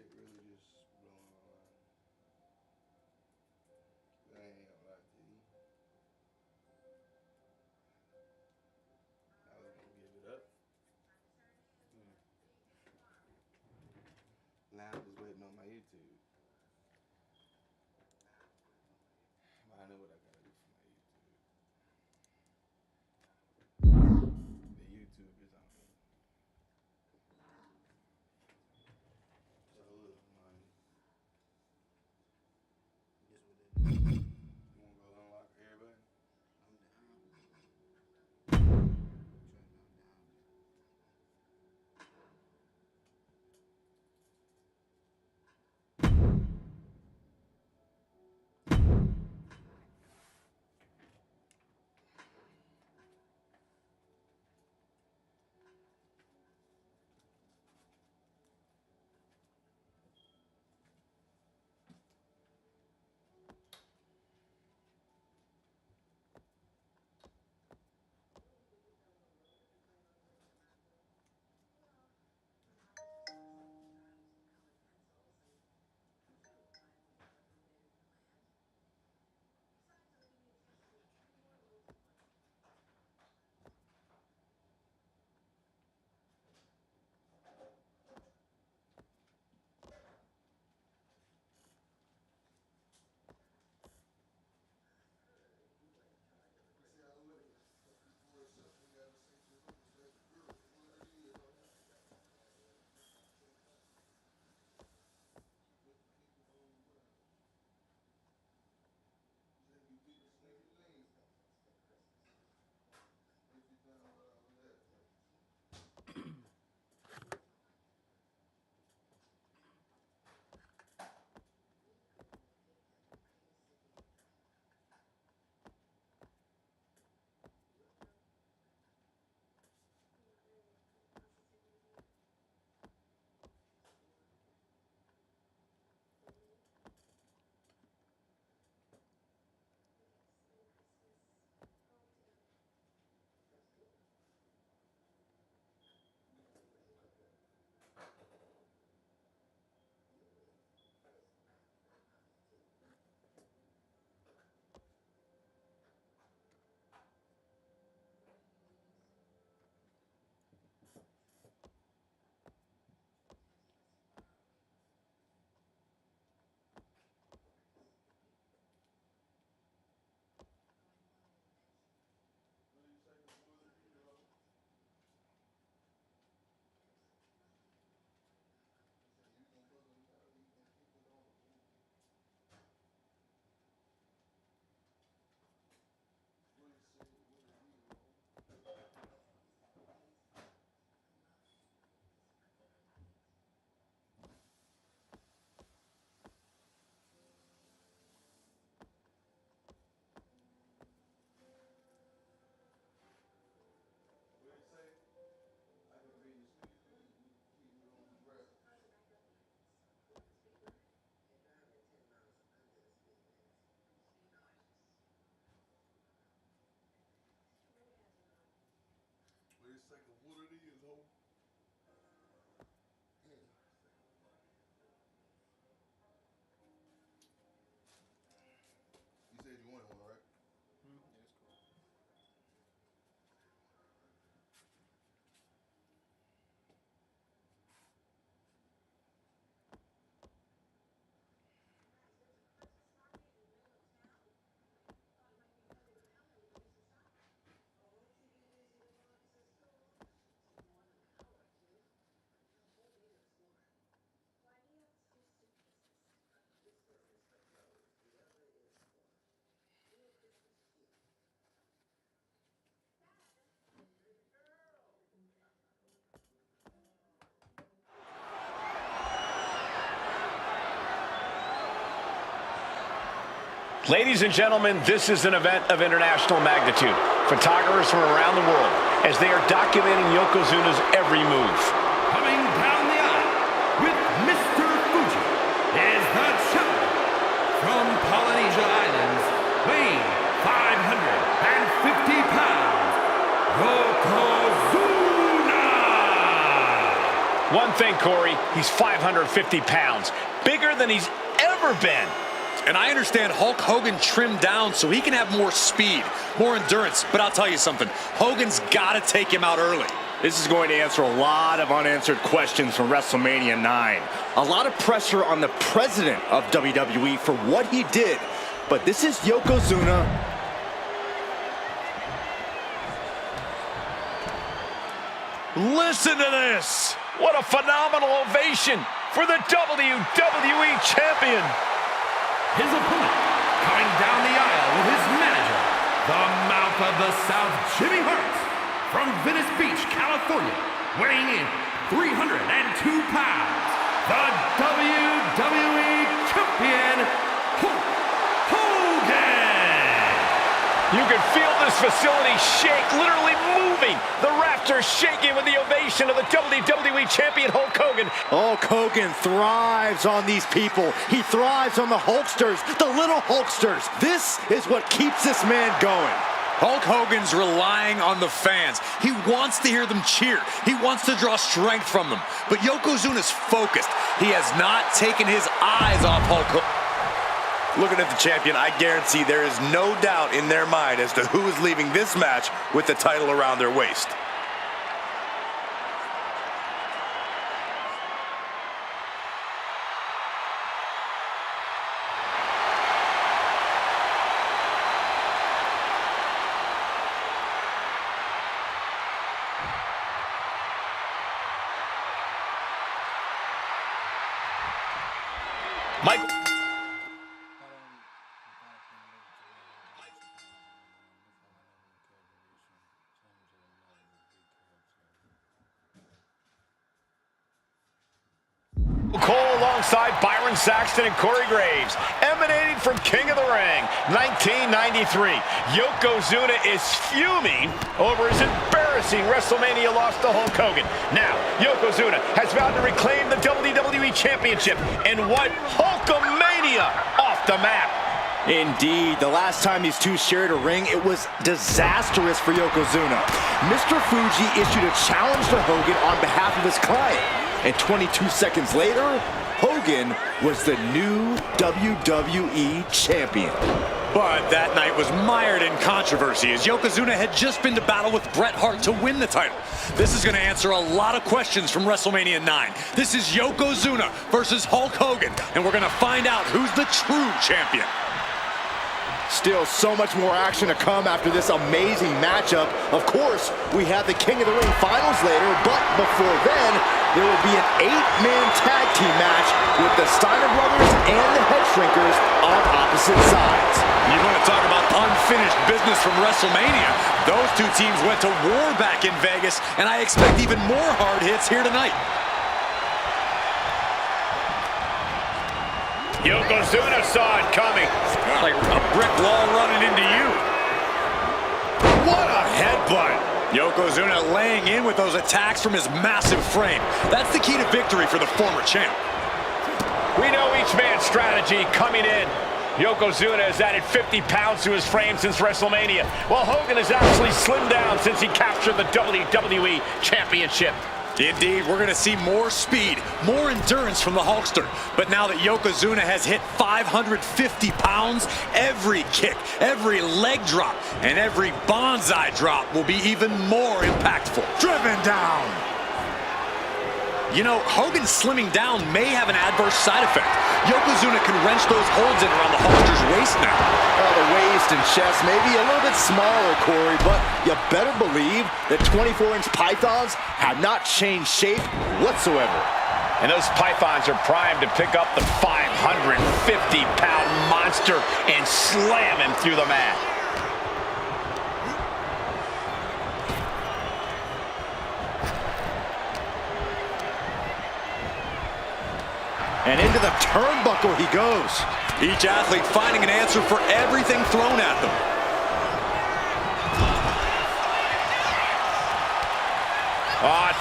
shit really just blowing my mind. I ain't gonna lie to you. I was gonna give it up. Now I'm just waiting on my YouTube. But I know what I gotta do for my YouTube. The YouTube is on me. So look, man. Guess what that is? You wanna go unlock everybody? I'm down. Wait a second, what it is, ho? You said you wanted one, right? Yeah, that's cool. Ladies and gentlemen, this is an event of international magnitude. Photographers from around the world as they are documenting Yokozuna's every move. Coming down the aisle with Mr. Fuji is the champion from Polynesia Islands, weighing 550 pounds, Yokozuna! One thing, Corey, he's 550 pounds, bigger than he's ever been. And I understand Hulk Hogan trimmed down so he can have more speed, more endurance. But I'll tell you something, Hogan's got to take him out early. This is going to answer a lot of unanswered questions from WrestleMania 9. A lot of pressure on the president of WWE for what he did. But this is Yokozuna. Listen to this. What a phenomenal ovation for the WWE Champion. His opponent, coming down the aisle with his manager, the Mouth of the South, Jimmy Hart, from Venice Beach, California, weighing in 302 pounds, the WWE Champion, Hulk Hogan. You can feel this facility shake, literally moving. The rafters shaking with the ovation of the WWE Champion, Hulk Hogan. Hulk Hogan thrives on these people. He thrives on the Hulksters, the little Hulksters. This is what keeps this man going. Hulk Hogan's relying on the fans. He wants to hear them cheer. He wants to draw strength from them. But Yokozuna's focused. He has not taken his eyes off Hulk Hogan. Looking at the champion, I guarantee there is no doubt in their mind as to who is leaving this match with the title around their waist. Michael. Cole alongside Byron Saxton and Corey Graves, emanating from King of the Ring, 1993. Yokozuna is fuming over his embarrassing WrestleMania loss to Hulk Hogan. Now, Yokozuna has vowed to reclaim the WWE Championship and wipe Hulkamania off the map. Indeed, the last time these two shared a ring, it was disastrous for Yokozuna. Mr. Fuji issued a challenge to Hogan on behalf of his client. And 22 seconds later, Hogan was the new WWE Champion. But that night was mired in controversy as Yokozuna had just been to battle with Bret Hart to win the title. This is going to answer a lot of questions from WrestleMania 9. This is Yokozuna versus Hulk Hogan, and we're going to find out who's the true champion. Still so much more action to come after this amazing matchup. Of course, we have the King of the Ring finals later, but before then, there will be an 8-man tag team match with the Steiner brothers and the Head Shrinkers on opposite sides. You want to talk about unfinished business from WrestleMania? Those two teams went to war back in Vegas, and I expect even more hard hits here tonight. Yokozuna saw it coming. Like a brick wall running into you. What a headbutt. Yokozuna laying in with those attacks from his massive frame. That's the key to victory for the former champ. We know each man's strategy coming in. Yokozuna has added 50 pounds to his frame since WrestleMania, while Hogan has actually slimmed down since he captured the WWE Championship. Indeed, we're going to see more speed, more endurance from the Hulkster. But now that Yokozuna has hit 550 pounds, every kick, every leg drop, and every bonsai drop will be even more impactful. Driven down. You know, Hogan slimming down may have an adverse side effect. Yokozuna can wrench those holds in around the Hulkster's waist now. The waist and chest may be a little bit smaller, Corey, but you better believe that 24-inch pythons have not changed shape whatsoever. And those pythons are primed to pick up the 550-pound monster and slam him through the mat. And into the turnbuckle he goes. Each athlete finding an answer for everything thrown at them.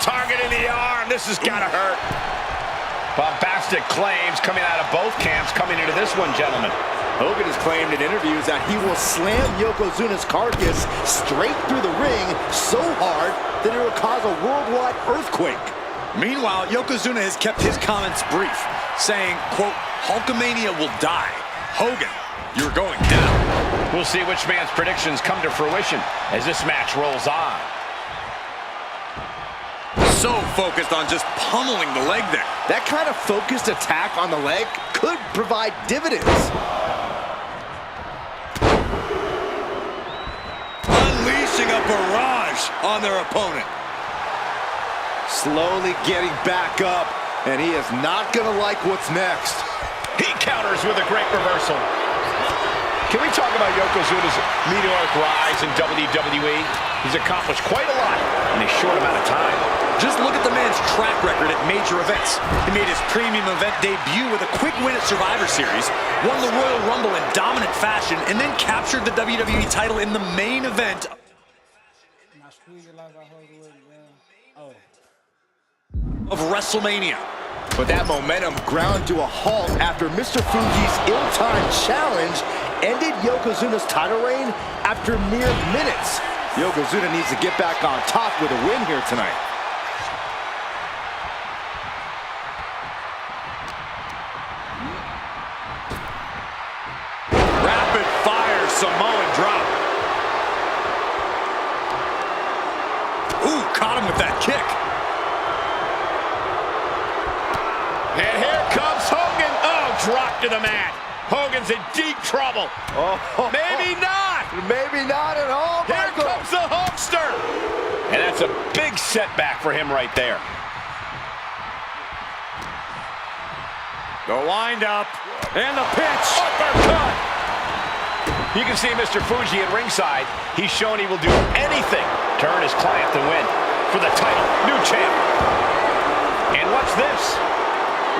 Target in the arm. This has got to hurt. Bombastic claims coming out of both camps coming into this one, gentlemen. Hogan has claimed in interviews that he will slam Yokozuna's carcass straight through the ring so hard that it will cause a worldwide earthquake. Meanwhile, Yokozuna has kept his comments brief, saying, quote, Hulkamania will die. Hogan, you're going down. We'll see which man's predictions come to fruition as this match rolls on. So focused on just pummeling the leg there. That kind of focused attack on the leg could provide dividends. Unleashing a barrage on their opponent. Slowly getting back up, and he is not going to like what's next. He counters with a great reversal. Can we talk about Yokozuna's meteoric rise in WWE? He's accomplished quite a lot in a short amount of time. Just look at the man's track record at major events. He made his premium event debut with a quick win at Survivor Series, won the Royal Rumble in dominant fashion, and then captured the WWE title in the main event of WrestleMania. But that momentum ground to a halt after Mr. Fuji's ill-timed challenge ended Yokozuna's title reign after mere minutes. Yokozuna needs to get back on top with a win here tonight. Rapid fire Samoan drop. Ooh, caught him with that kick. And here comes Hogan. Oh, drop to the mat. Hogan's in deep trouble. Oh, maybe not. Maybe not at all, Here Michael. comes the Hulkster. And that's a big setback for him right there. The windup and the pitch. Uppercut. You can see Mr. Fuji at ringside. He's shown he will do anything to earn his client to win. For the title, new champ. And what's this?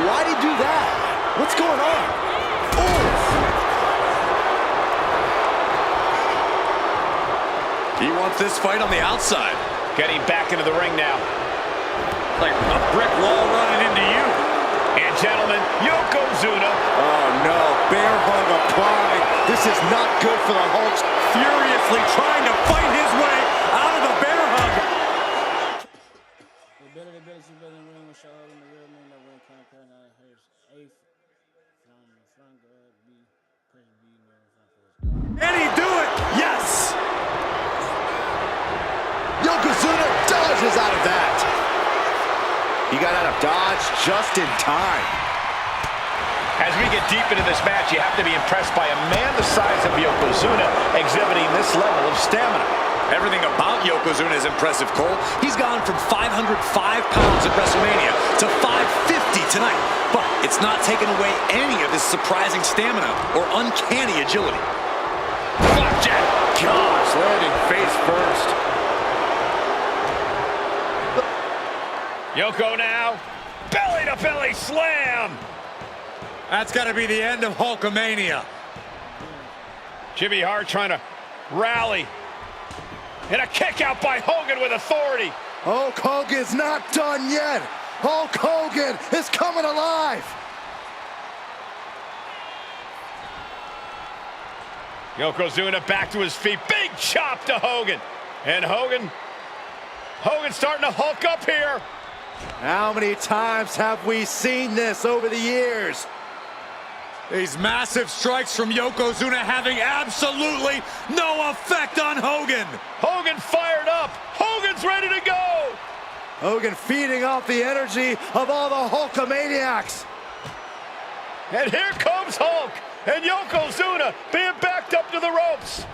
Why'd he do that? What's going on? He wants this fight on the outside. Getting back into the ring now. Like a brick wall running into you. And gentlemen, Yokozuna. Oh no, bear hug applied. This is not good for the Hulks. Furiously trying to fight his way out of the bear hug. And he do it, yes! Yokozuna dodges out of that. He got out of dodge just in time. As we get deep into this match, you have to be impressed by a man the size of Yokozuna exhibiting this level of stamina. Everything about Yokozuna is impressive, Cole. He's gone from 505 pounds at WrestleMania to 550 tonight. But it's not taken away any of his surprising stamina or uncanny agility. Flapjack. Gosh, landing face first. Yoko now. Belly to belly slam. That's got to be the end of Hulkamania. Jimmy Hart trying to rally. And a kick out by Hogan with authority. Hulk Hogan's not done yet. Hulk Hogan is coming alive. Yokozuna back to his feet. Big chop to Hogan. And Hogan's starting to hulk up here. How many times have we seen this over the years? These massive strikes from Yokozuna having absolutely no effect on Hogan. Hogan fired up. Hogan's ready to go. Hogan feeding off the energy of all the Hulkamaniacs. And here comes Hulk. And Yokozuna being backed up to the ropes.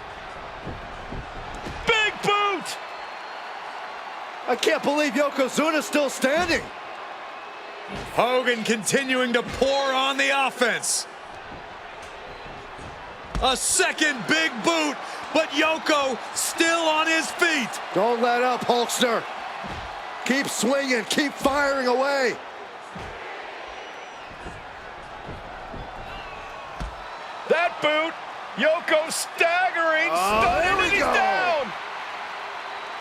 Big boot. I can't believe Yokozuna's still standing. Hogan continuing to pour on the offense. A second big boot, but Yoko still on his feet. Don't let up, Hulkster. Keep swinging, keep firing away. That boot, Yoko staggering, stunning, and he's down.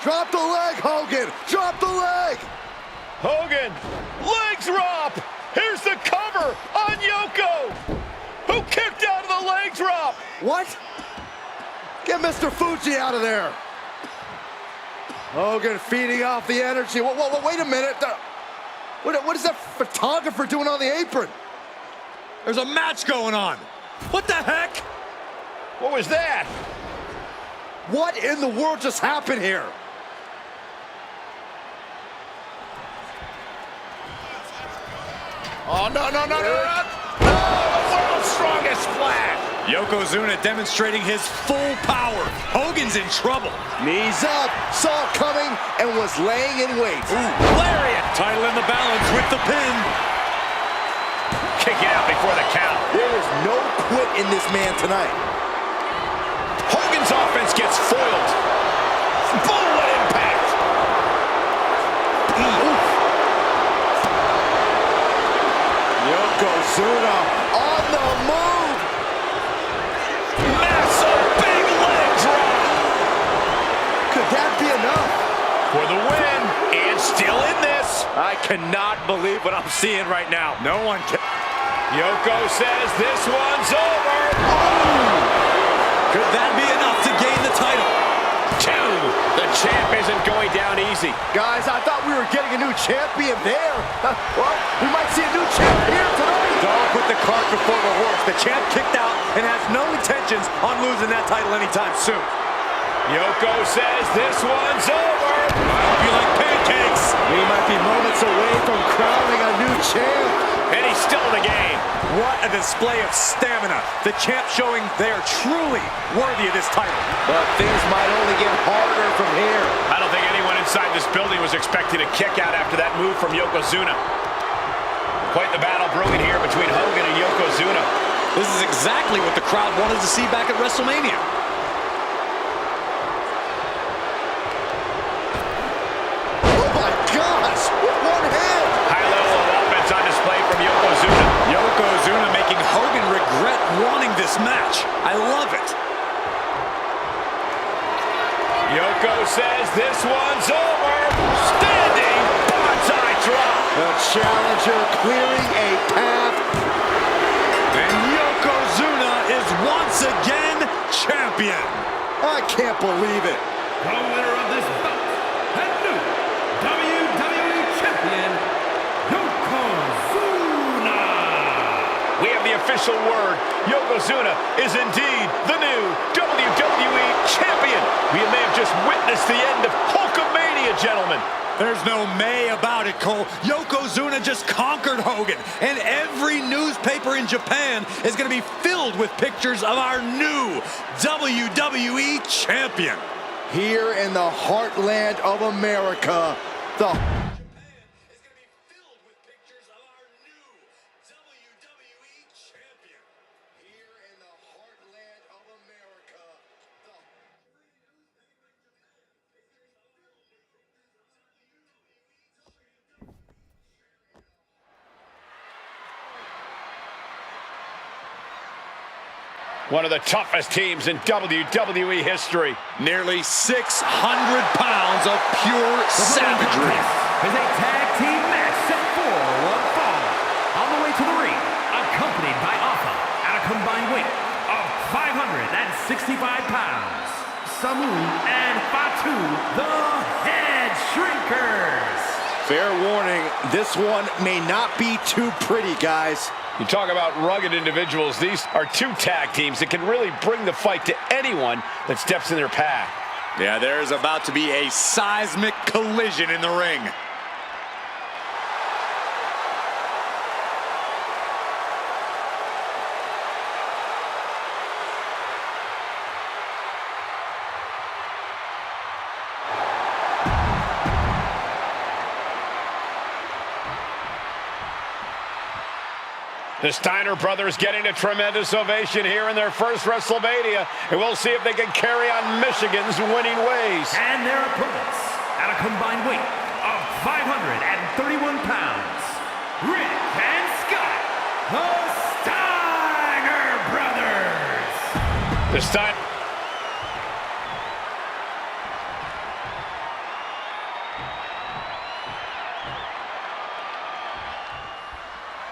Drop the leg, Hogan, drop the leg. Hogan, leg drop. Here's the cover on Yoko, who kicked out of the leg drop. What? Get Mr. Fuji out of there. Hogan feeding off the energy. Whoa, wait a minute. What is that photographer doing on the apron? There's a match going on. What the heck? What was that? What in the world just happened here? Oh, no, no, no, no, no. Oh, the world's strongest splash. Yokozuna demonstrating his full power. Hogan's in trouble. Knees up, saw it coming, and was laying in wait. Ooh, lariat. Title in the balance with the pin. Kicking out before the count. There is no quit in this man tonight. Hogan's offense gets foiled. Boom, what impact. Yokozuna on the move. Massive big leg drop. Could that be enough? For the win, and still in this. I cannot believe what I'm seeing right now. No one can. Yoko says this one's over. Could that be enough to gain the title? 2. The champ isn't going down easy. Guys, I thought we were getting a new champion there. Well, we might see a new champ here tonight. Don't put the cart before the horse. The champ kicked out and has no intentions on losing that title anytime soon. Yoko says this one's over. I hope you like pancakes. We might be moments away from crowning a new champ. And he's still in the game. What a display of stamina. The champ showing they are truly worthy of this title. But things might only get harder from here. I don't think anyone inside this building was expecting a kick out after that move from Yokozuna. Quite the battle brewing here between Hogan and Yokozuna. This is exactly what the crowd wanted to see back at WrestleMania. Oh my gosh, with one hand. High level of offense on display from Yokozuna. Yokozuna making Hogan regret wanting this match. I love it. Yoko says this one's over. Standing bonsai drop. The challenger clearing a path. And Yokozuna is once again champion. I can't believe it. The winner of this bout, and new WWE Champion, Yokozuna. We have the official word. Yokozuna is indeed the new WWE Champion. We may have just witnessed the end of Hulkamania, gentlemen. There's no may about it, Cole. Yokozuna just conquered Hogan, and every newspaper in Japan is going to be filled with pictures of our new WWE Champion. Here in the heartland of America, the One of the toughest teams in WWE history. Nearly 600 pounds of pure savagery. Is a tag team match set for one fall. On the way to the ring, accompanied by Alpha at a combined weight of 565 pounds. Samu and Fatu, the Head Shrinkers. fair warning, this one may not be too pretty, guys. You talk about rugged individuals. These are 2 tag teams that can really bring the fight to anyone that steps in their path. Yeah, there's about to be a seismic collision in the ring. The Steiner brothers getting a tremendous ovation here in their first WrestleMania, and we'll see if they can carry on Michigan's winning ways. And their opponents, at a combined weight of 531 pounds, Rick and Scott, the Steiner brothers. The Steiner...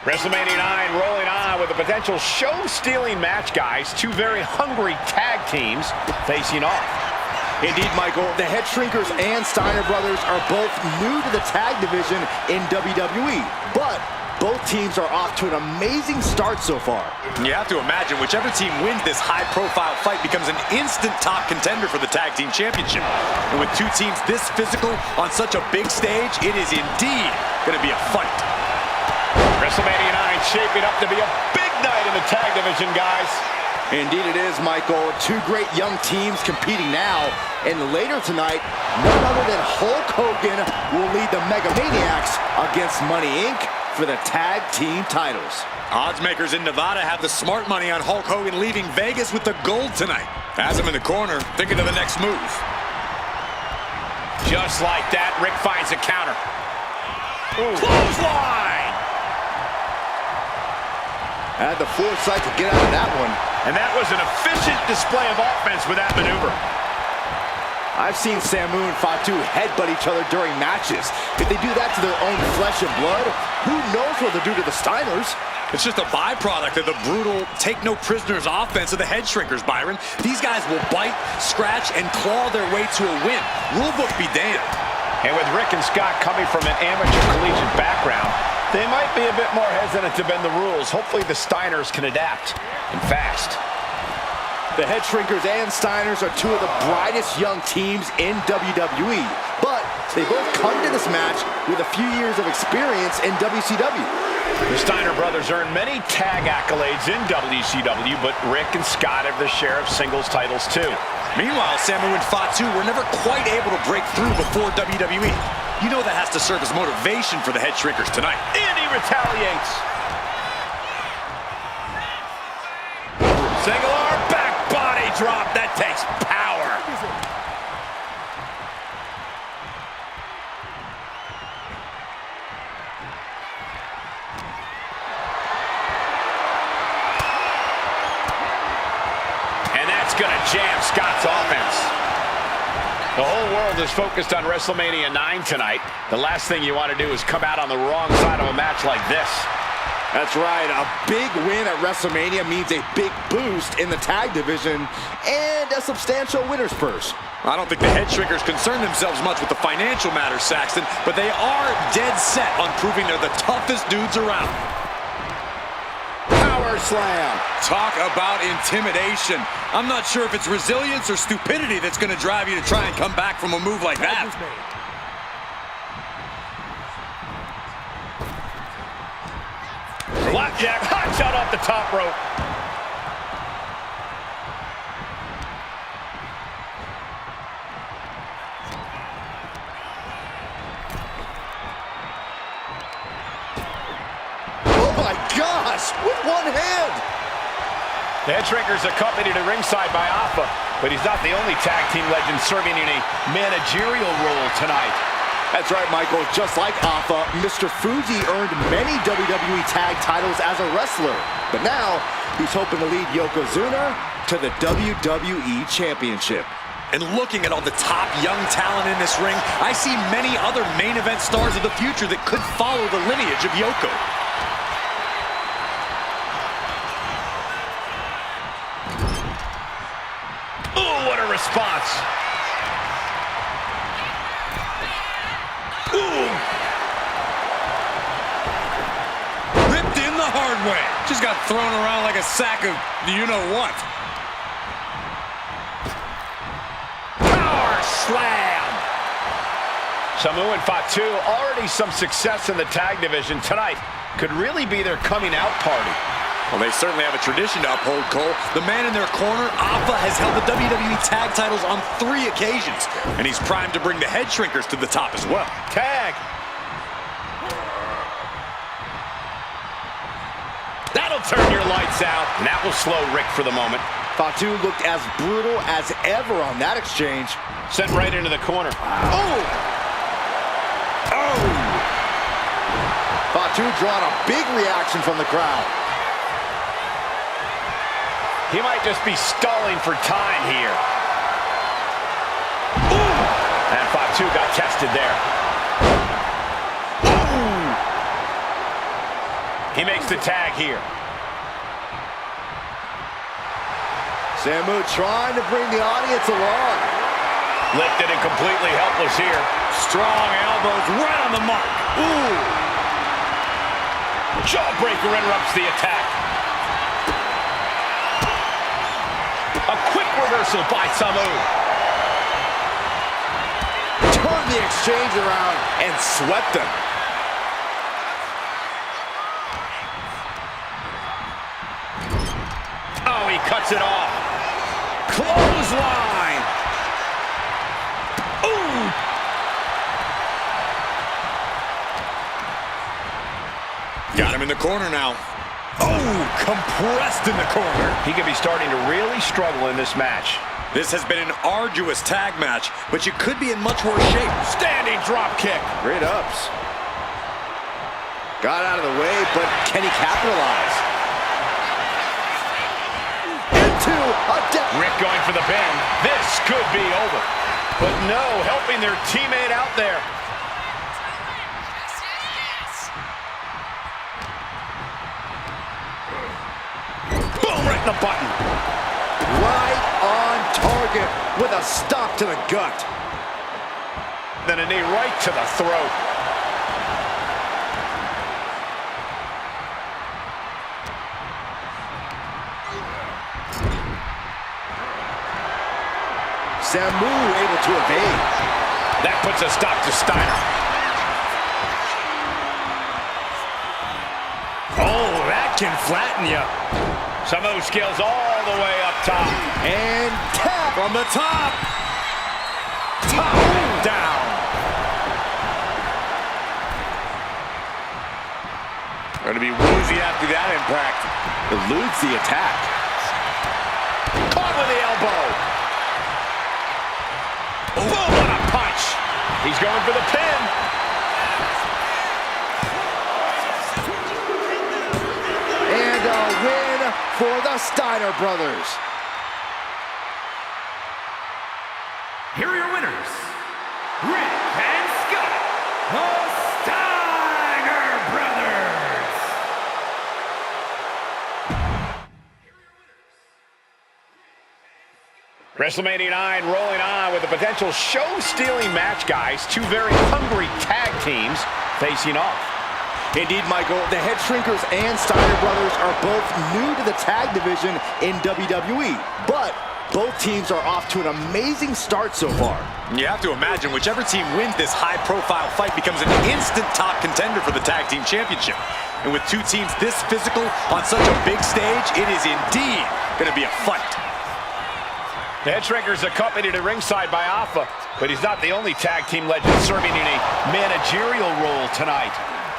WrestleMania 9 rolling on with a potential show-stealing match, guys. 2 very hungry tag teams facing off. Indeed, Michael, the Head Shrinkers and Steiner brothers are both new to the tag division in WWE, but both teams are off to an amazing start so far. You have to imagine whichever team wins this high-profile fight becomes an instant top contender for the Tag Team Championship. And with two teams this physical on such a big stage, it is indeed going to be a fight. WrestleMania 9 shaping up to be a big night in the tag division, guys. Indeed it is, Michael. Two great young teams competing now. And later tonight, none other than Hulk Hogan will lead the Mega Maniacs against Money Inc. for the tag team titles. Odds makers in Nevada have the smart money on Hulk Hogan leaving Vegas with the gold tonight. Has him in the corner, thinking of the next move. Just like that, Rick finds a counter. Clothesline! Had the foresight to get out of that one. And that was an efficient display of offense with that maneuver. I've seen Samu and Fatu headbutt each other during matches. If they do that to their own flesh and blood, who knows what they'll do to the Steiners? It's just a byproduct of the brutal take-no-prisoners offense of the Head Shrinkers, Byron. These guys will bite, scratch, and claw their way to a win. Rulebook be damned. And with Rick and Scott coming from an amateur collegiate background, they might be a bit more hesitant to bend the rules. Hopefully the Steiners can adapt, and fast. The Head Shrinkers and Steiners are two of the brightest young teams in WWE, but they both come to this match with a few years of experience in WCW. The Steiner brothers earned many tag accolades in WCW, but Rick and Scott have their share of singles titles too. Meanwhile, Samu and Fatu were never quite able to break through before WWE. You know that has to serve as motivation for the Head Shrinkers tonight. And he retaliates. Single arm back body drop. That takes power. And that's going to jam Scott's offense. The whole world is focused on WrestleMania 9 tonight. The last thing you want to do is come out on the wrong side of a match like this. That's right, a big win at WrestleMania means a big boost in the tag division and a substantial winner's purse. I don't think the Head Shrinkers concern themselves much with the financial matters, Saxton, but they are dead set on proving they're the toughest dudes around. Power slam. Talk about intimidation. I'm not sure if it's resilience or stupidity that's going to drive you to try and come back from a move like that. Blackjack, hot shot off the top rope. Oh my gosh, with one hand. The Head Shrinkers accompanied to ringside by Alpha, but he's not the only tag team legend serving in a managerial role tonight. That's right, Michael. Just like Alpha, Mr. Fuji earned many WWE tag titles as a wrestler. But now, he's hoping to lead Yokozuna to the WWE Championship. And looking at all the top young talent in this ring, I see many other main event stars of the future that could follow the lineage of Yoko. Ooh, what a response. Ooh. Ripped in the hard way. Just got thrown around like a sack of you-know-what. Power slam. Samu and Fatu, already some success in the tag division tonight. Could really be their coming out party. Well, they certainly have a tradition to uphold, Cole. The man in their corner, Alpha, has held the WWE tag titles on 3 occasions, and he's primed to bring the Head Shrinkers to the top as well. Tag. That'll turn your lights out, and that will slow Rick for the moment. Fatu looked as brutal as ever on that exchange. Sent right into the corner. Oh! Oh! Fatu drawing a big reaction from the crowd. He might just be stalling for time here. Ooh! And Fatu got tested there. Ooh! He makes the tag here. Samu trying to bring the audience along. Lifted and completely helpless here. Strong elbows right on the mark. Ooh. Jawbreaker interrupts the attack. A quick reversal by Samu. Turned the exchange around and swept them. Oh, he cuts it off. Clothesline. Ooh. Got him in the corner now. Oh, compressed in the corner. He could be starting to really struggle in this match. This has been an arduous tag match, but you could be in much worse shape. Standing drop kick. Great ups. Got out of the way, but can he capitalize? Into a death. Rick going for the pin. This could be over. But no, helping their teammate out there. Boom, right in the button. Right on target with a stop to the gut. Then a knee right to the throat. Samu able to evade. That puts a stop to Steiner. Oh, that can flatten you. Samu scales all the way up top. And tap. From the top. Top and down. Going to be woozy after that impact. Eludes the attack. Caught with the elbow. Boom, what a punch. He's going for the pin. And a win for the Steiner brothers. Here are your winners, Rick and Scott, the Steiner Brothers. WrestleMania 9 rolling on with a potential show-stealing match, guys. Two very hungry tag teams facing off. Indeed, Michael, the Head Shrinkers and Steiner brothers are both new to the tag division in WWE, but both teams are off to an amazing start so far. You have to imagine whichever team wins this high-profile fight becomes an instant top contender for the tag team championship. And with two teams this physical on such a big stage, it is indeed going to be a fight. The Head Shrinkers accompanied at ringside by Alpha, but he's not the only tag team legend serving in a managerial role tonight.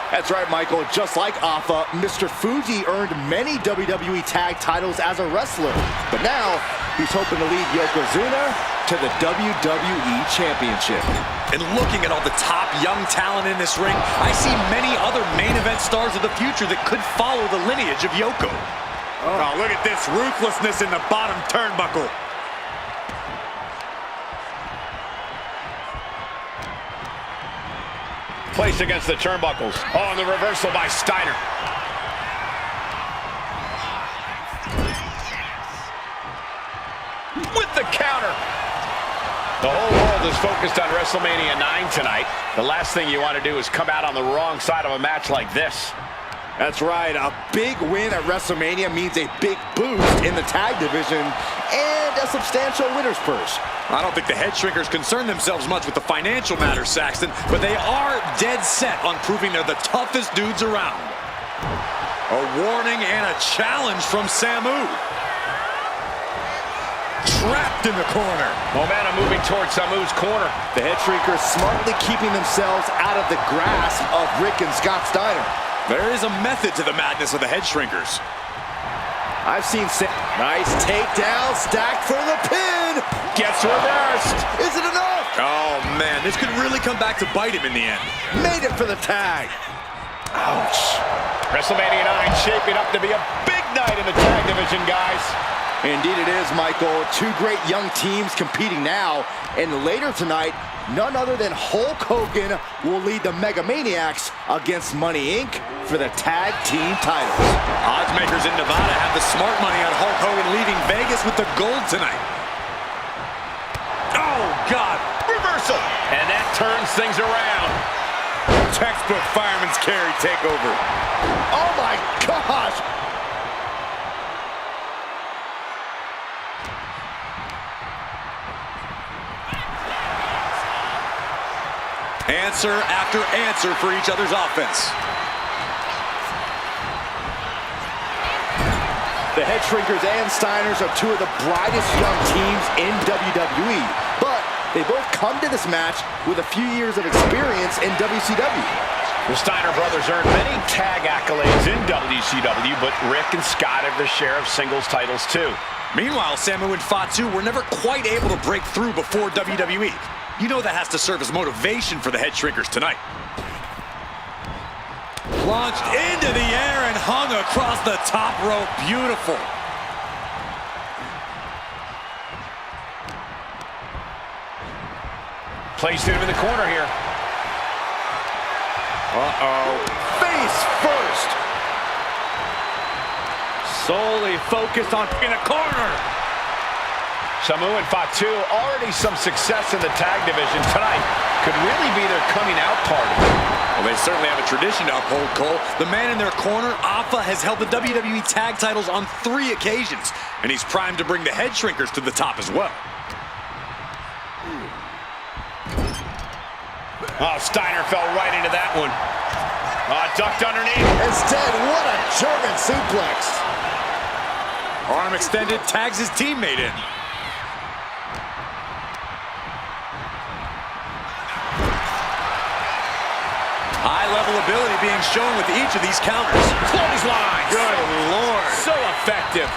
That's right, Michael. Just like Alpha, Mr. Fuji earned many WWE tag titles as a wrestler, but now he's hoping to lead Yokozuna to the WWE Championship. And looking at all the top young talent in this ring, I see many other main event stars of the future that could follow the lineage of Yoko. Oh, look at this ruthlessness in the bottom turnbuckle. Placed against the turnbuckles. Oh, and the reversal by Steiner. With the counter. The whole world is focused on WrestleMania 9 tonight. The last thing you want to do is come out on the wrong side of a match like this. That's right. A big win at WrestleMania means a big boost in the tag division and a substantial winner's purse. I don't think the Head Shrinkers concern themselves much with the financial matters, Saxton, but they are dead set on proving they're the toughest dudes around. A warning and a challenge from Samu. Trapped in the corner. Momentum moving towards Samu's corner. The Head Shrinkers smartly keeping themselves out of the grasp of Rick and Scott Steiner. There is a method to the madness of the Head Shrinkers. I've seen nice takedown, stacked for the pin. Gets reversed. Is it enough? Oh, man, this could really come back to bite him in the end. Made it for the tag. Ouch. WrestleMania 9 shaping up to be a big night in the tag division, guys. Indeed it is, Michael. Two great young teams competing now. And later tonight, none other than Hulk Hogan will lead the Mega Maniacs against Money Inc. for the tag team titles. Oddsmakers in Nevada have the smart money on Hulk Hogan leaving Vegas with the gold tonight. Oh, God. Reversal. And that turns things around. Textbook fireman's carry takeover. Oh my gosh! Answer after answer for each other's offense. The Head Shrinkers and Steiners are two of the brightest young teams in WWE, but they both come to this match with a few years of experience in WCW. The Steiner brothers earned many tag accolades in WCW, but Rick and Scott have their share of singles titles too. Meanwhile, Samu and Fatu were never quite able to break through before WWE. You know that has to serve as motivation for the Head Shrinkers tonight. Launched into the air and hung across the top rope. Beautiful. Placed him in the corner here. Uh-oh. Face first. Solely focused on in a corner. Samu and Fatu, already some success in the tag division tonight. Could really be their coming out party. Well, they certainly have a tradition to uphold, Cole. The man in their corner, Alpha, has held the WWE tag titles on 3 occasions, and he's primed to bring the Head Shrinkers to the top as well. Oh, Steiner fell right into that one. Ducked underneath. Instead, what a German suplex. Arm extended, tags his teammate in. High-level ability being shown with each of these counters. Clotheslines. Good Lord. So effective.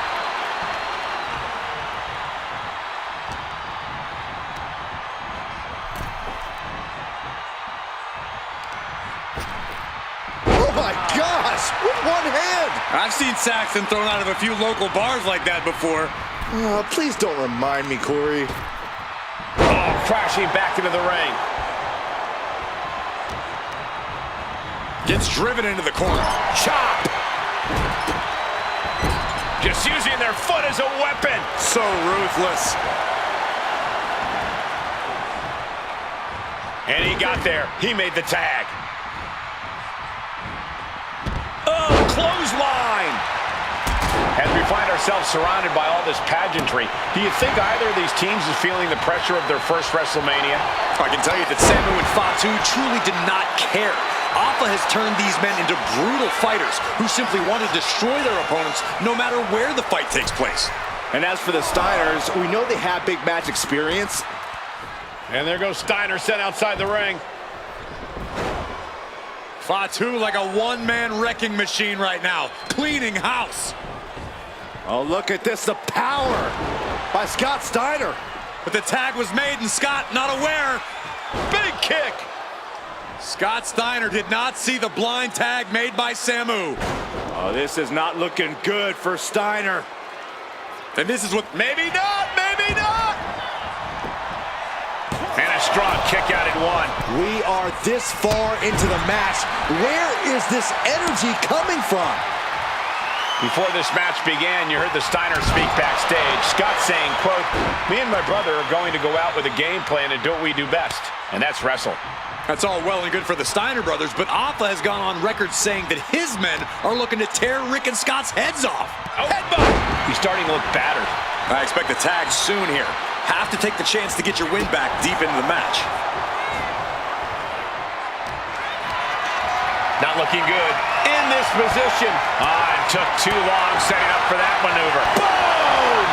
Oh my gosh, with one hand. I've seen Saxton thrown out of a few local bars like that before. Please don't remind me, Corey. Oh, crashing back into the ring. Gets driven into the corner. Chop. Just using their foot as a weapon. So ruthless. And he got there. He made the tag. Oh, clothesline. As we find ourselves surrounded by all this pageantry, do you think either of these teams is feeling the pressure of their first WrestleMania? I can tell you that Samu and Fatu truly did not care. Alpha has turned these men into brutal fighters who simply want to destroy their opponents no matter where the fight takes place. And as for the Steiners, we know they have big match experience. And there goes Steiner sent outside the ring. Fatu like a one-man wrecking machine right now, cleaning house. Oh, look at this, the power by Scott Steiner. But the tag was made and Scott not aware. Big kick. Scott Steiner did not see the blind tag made by Samu. Oh, this is not looking good for Steiner. And this is what... Maybe not, maybe not. And a strong kick out at 1. We are this far into the match. Where is this energy coming from? Before this match began, you heard the Steiner speak backstage. Scott saying, quote, "Me and my brother are going to go out with a game plan and do what we do best, and that's wrestle." That's all well and good for the Steiner brothers, but Alpha has gone on record saying that his men are looking to tear Rick and Scott's heads off. Oh. Headbutt! He's starting to look battered. I expect the tag soon here. Have to take the chance to get your win back deep into the match. Not looking good in this position. It took too long setting up for that maneuver. Boom!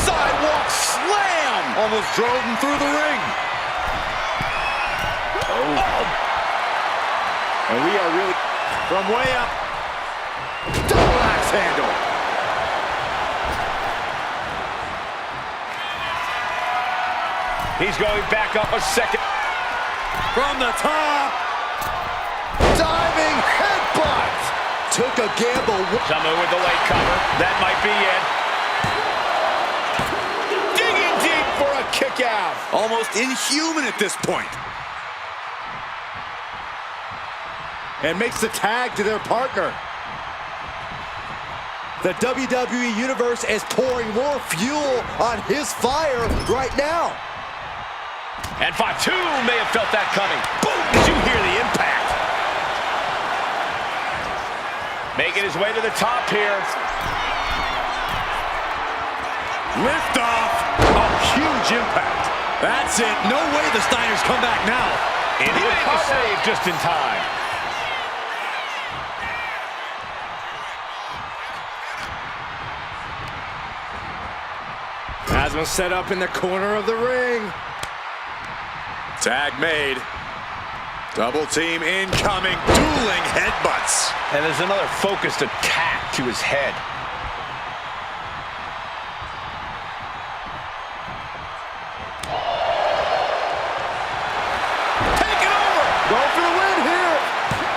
Sidewalk slam! Almost drove him through the ring. Oh. And we are really from way up. Double axe handle. He's going back up a second. From the top. Diving headbutt. Took a gamble. Samu with the late cover. That might be it. Digging deep for a kick out. Almost inhuman at this point. And makes the tag to their partner. The WWE Universe is pouring more fuel on his fire right now. And Fatu may have felt that coming. Boom! Did you hear the impact? Making his way to the top here. Lift off. A huge impact. That's it. No way the Steiners come back now. And he made the save just in time. Has him set up in the corner of the ring. Tag made. Double team incoming. Dueling headbutts. And there's another focused attack to his head. Go for the win here.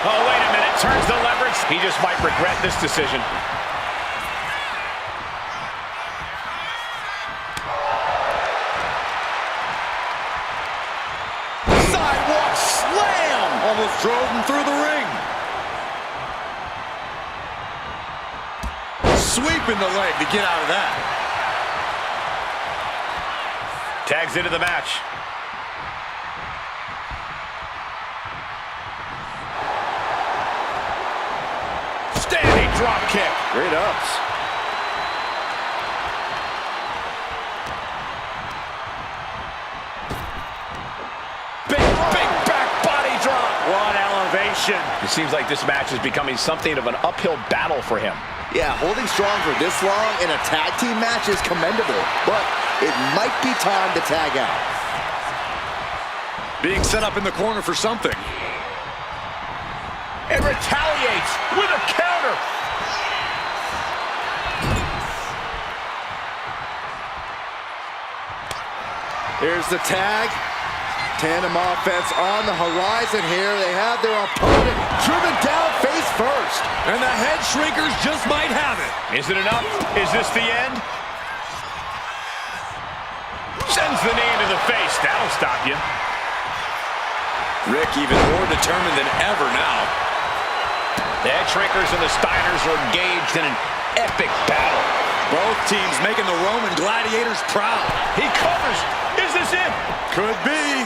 Oh, wait a minute. Turns the leverage. He just might regret this decision. Sidewalk slam. Almost drove him through the ring. Sweeping the leg to get out of that. Tags into the match. Standing drop kick. Great ups. Big back body drop. What elevation. It seems like this match is becoming something of an uphill battle for him. Yeah, holding strong for this long in a tag team match is commendable, but it might be time to tag out. Being set up in the corner for something. And retaliates with a counter. Here's the tag. Tandem offense on the horizon here. They have their opponent driven down face first. And the head shrinkers just might have it. Is it enough? Is this the end? Sends the knee into the face. That'll stop you. Rick even more determined than ever now. The head shrinkers and the Steiners are engaged in an epic battle. Both teams making the Roman gladiators proud. He covers. Is this it? Could be.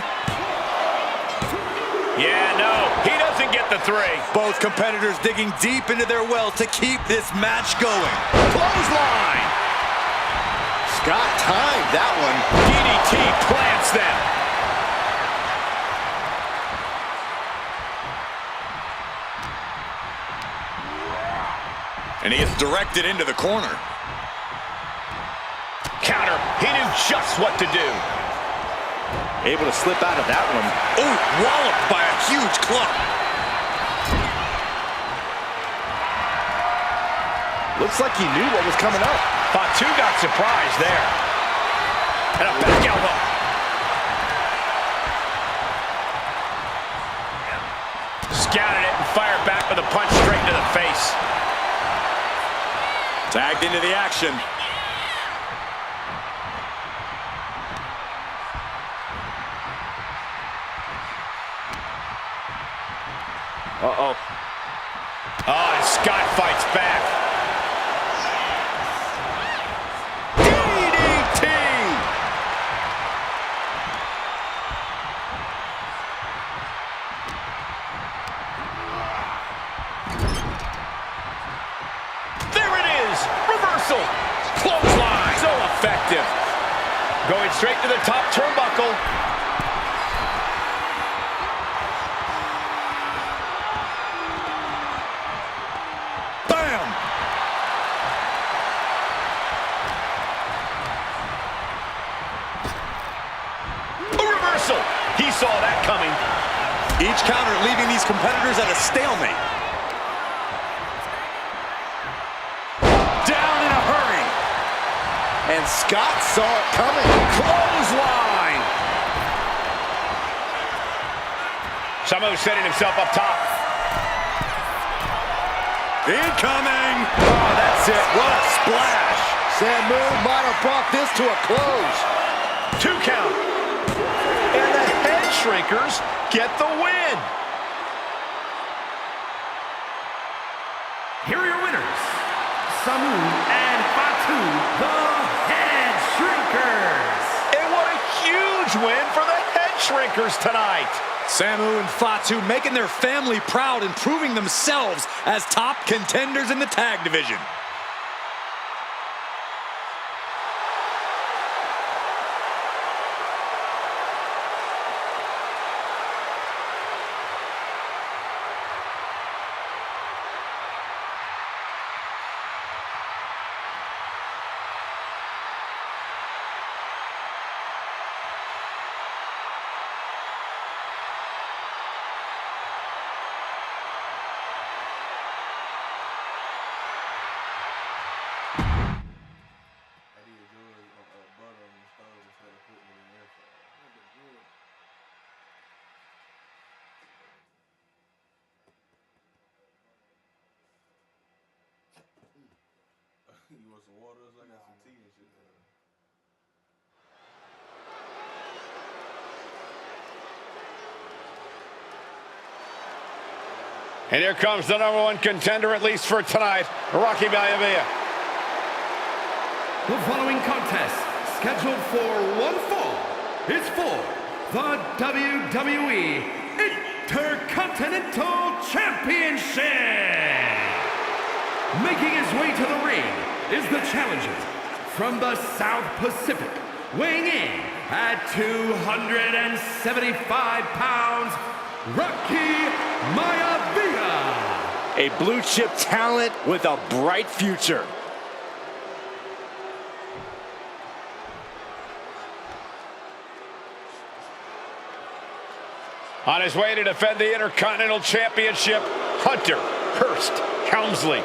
Yeah, no. He doesn't get the three. Both competitors digging deep into their wells to keep this match going. Clothesline. Scott timed that one. DDT plants them. And he is directed into the corner. Counter. He knew just what to do. Able to slip out of that one. Oh, walloped by a huge club. Looks like he knew what was coming up. Fatu got surprised there. And a back elbow. Scouted it and fired back with a punch straight to the face. Tagged into the action. Uh-oh. Oh, and Scott fights back. DDT! There it is! Reversal! Clothesline! So effective. Going straight to the top turnbuckle. He saw that coming. Each counter leaving these competitors at a stalemate. Down in a hurry. And Scott saw it coming. Clothesline. Somehow setting himself up top. Incoming. Oh, that's it. What a splash. Samu might have brought this to a close. 2 count. And the head shrinkers get the win. Here are your winners, Samu and Fatu, the Head Shrinkers. And what a huge win for the Head Shrinkers tonight. Samu and Fatu making their family proud and proving themselves as top contenders in the tag division. I did yours on butter on the stove instead of putting it in the air fryer. You want some water? So I got some tea and shit there. And here comes the #1 contender, at least for tonight, Rocky Maivia. The following contest, scheduled for one fall, is for the WWE Intercontinental Championship. Making his way to the ring is the challenger from the South Pacific, weighing in at 275 pounds, Rocky Maivia. A blue chip talent with a bright future. On his way to defend the Intercontinental Championship, Hunter Hearst Helmsley.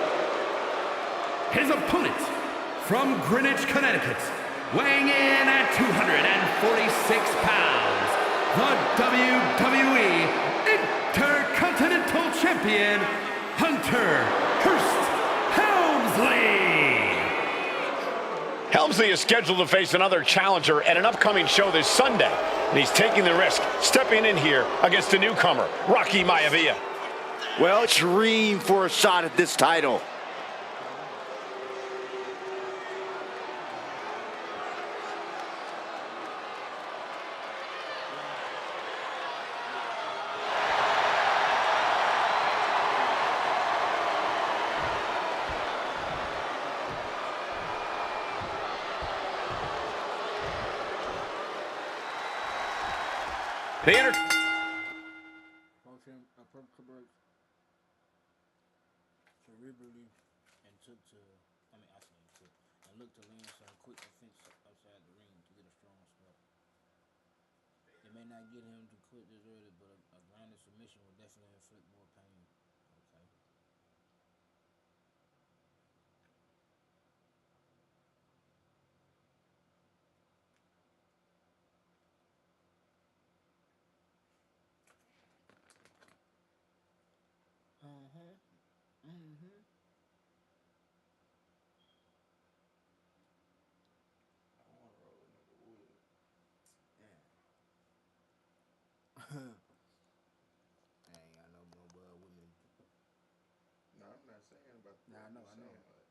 His opponent from Greenwich, Connecticut, weighing in at 246 pounds, the WWE Intercontinental Champion, Hunter Hearst Helmsley. Helmsley is scheduled to face another challenger at an upcoming show this Sunday, and he's taking the risk, stepping in here against the newcomer, Rocky Maivia. Well, dream for a shot at this title. The cerebrally and took to, I mean, I say took, and looked to land some quick defense outside the ring to get a strong spot. It may not get him to quit this early, but a grounded submission will definitely inflict more pain. Okay. I want to roll another wood. I ain't got no bud with me. No, I'm not saying about that. Nah, I know, I'm I know. saying, like,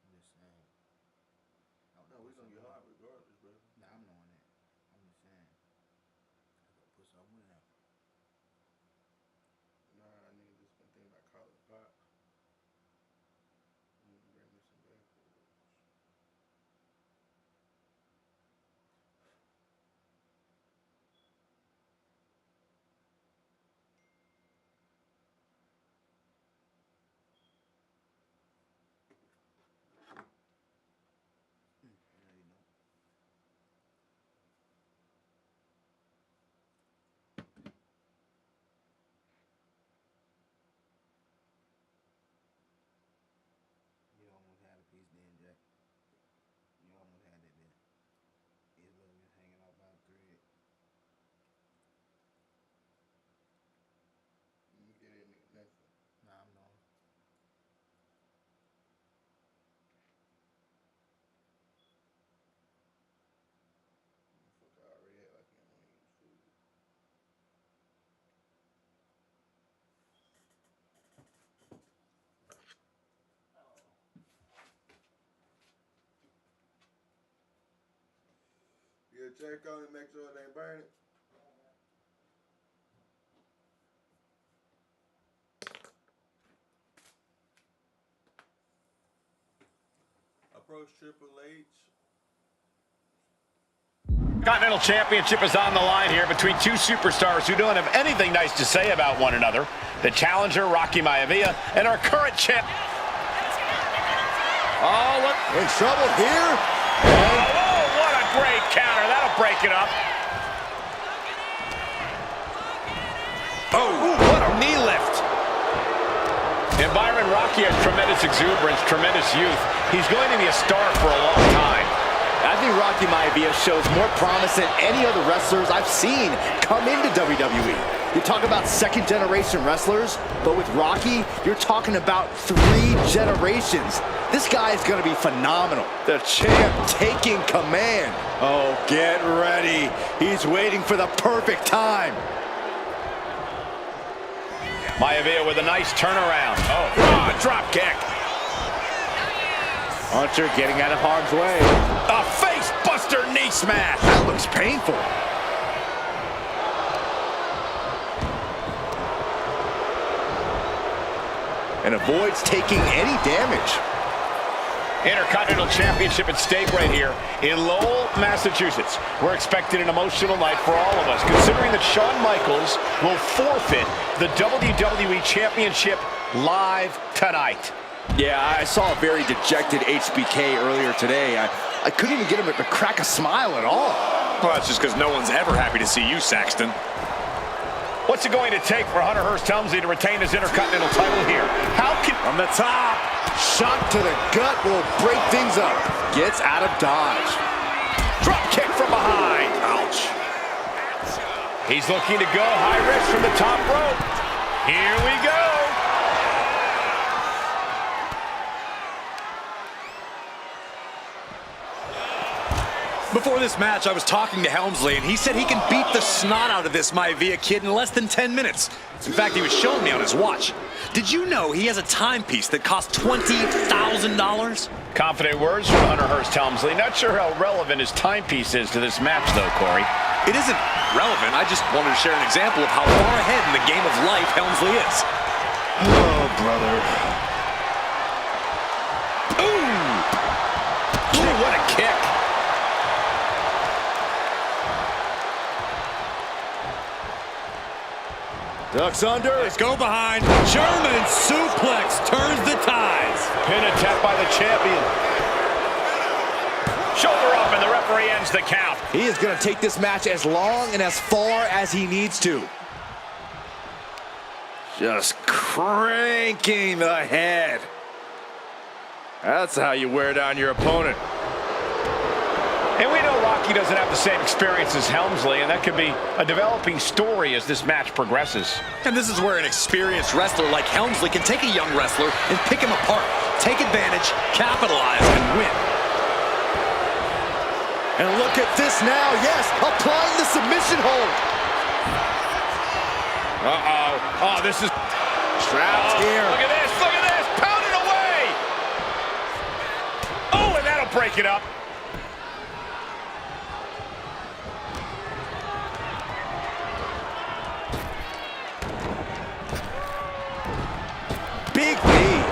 I'm just saying. no, we're going to get hot regardless, bro. Nah, I'm knowing that. I'm just saying. I gotta put something in there. Nah, I nigga just been thinking about calling pot. Bring me some backwoods. No, you don't. check on it, make sure it ain't burning. Approach Triple H. Continental Championship is on the line here between two superstars who don't have anything nice to say about one another. The challenger, Rocky Maivia, and our current champ. Oh, look, in trouble here. Oh, what a great counter. That'll break it up. Oh, what a knee lift. And Byron, Rocky has tremendous exuberance, tremendous youth. He's going to be a star for a long time. I think Rocky Maivia shows more promise than any other wrestlers I've seen come into WWE. You talk about second-generation wrestlers, but with Rocky, you're talking about 3 generations. This guy is going to be phenomenal. The champ taking command. Oh, get ready. He's waiting for the perfect time. Maivia with a nice turnaround. Oh, drop kick. Hunter getting out of harm's way. A face buster knee smash. That looks painful. And avoids taking any damage. Intercontinental Championship at stake right here in Lowell, Massachusetts. We're expecting an emotional night for all of us, considering that Shawn Michaels will forfeit the WWE Championship live tonight. Yeah, I saw a very dejected HBK earlier today. I couldn't even get him to crack a smile at all. Well, that's just because no one's ever happy to see you, Saxton. What's it going to take for Hunter Hearst Helmsley to retain his Intercontinental title here? How can... From the top, shot to the gut will break things up. Gets out of dodge. Drop kick from behind. Ouch. He's looking to go high risk from the top rope. Here we go. Before this match, I was talking to Helmsley, and he said he can beat the snot out of this Maivia kid in less than 10 minutes. In fact, he was showing me on his watch. Did you know he has a timepiece that costs $20,000? Confident words from Hunter Hearst Helmsley. Not sure how relevant his timepiece is to this match, though, Corey. It isn't relevant. I just wanted to share an example of how far ahead in the game of life Helmsley is. Oh, brother. Ooh, what a kick. Ducks under. Let's go behind. German suplex turns the tides. Pin attempt by the champion. Shoulder up, and the referee ends the count. He is going to take this match as long and as far as he needs to. Just cranking the head. That's how you wear down your opponent. And we know Rocky doesn't have the same experience as Helmsley, and that could be a developing story as this match progresses. And this is where an experienced wrestler like Helmsley can take a young wrestler and pick him apart, take advantage, capitalize, and win. And look at this now, yes, applying the submission hold. Uh-oh. Oh, this is... Trapped here. Look at this, pound it away! Oh, and that'll break it up. Big knee.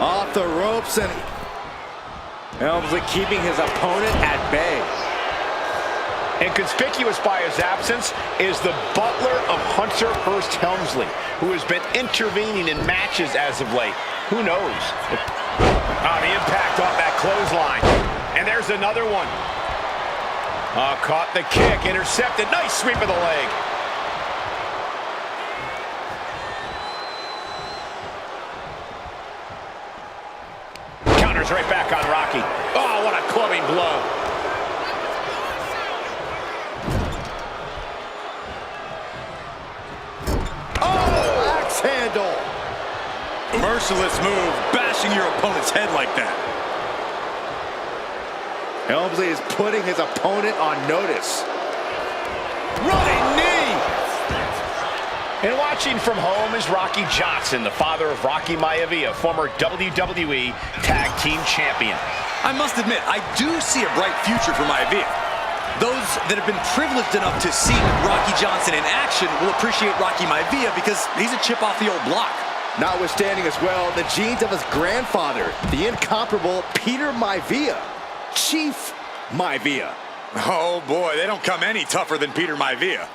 Off the ropes, and Helmsley keeping his opponent at bay. And conspicuous by his absence is the butler of Hunter Hearst Helmsley, who has been intervening in matches as of late. Who knows? Oh, the impact off that clothesline. And there's another one. Oh, caught the kick, intercepted. Nice sweep of the leg. Counters right back on Rocky. Oh, what a clubbing blow. Oh, axe handle. Merciless move, bashing your opponent's head like that. Helmsley is putting his opponent on notice. Running knee. And Watching from home is Rocky Johnson, the father of Rocky Maivia, former WWE Tag Team Champion. I must admit, I do see a bright future for Maivia. Those that have been privileged enough to see Rocky Johnson in action will appreciate Rocky Maivia because he's a chip off the old block. Notwithstanding as well the genes of his grandfather, the incomparable Peter Maivia, Chief Maivia. Oh boy, they don't come any tougher than Peter Maivia.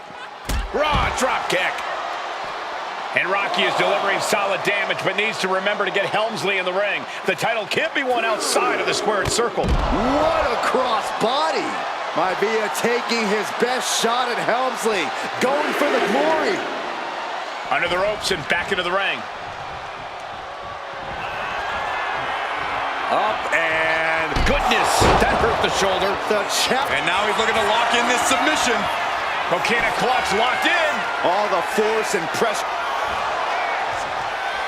Raw drop kick. And Rocky is delivering solid damage, but needs to remember to get Helmsley in the ring. The title can't be won outside of the squared circle. What a cross body. Maivia taking his best shot at Helmsley, going for the glory. Under the ropes and back into the ring. Up and Goodness, that hurt the shoulder. The champ. And now he's looking to lock in this submission. Coquina clutch locked in. All the force and pressure.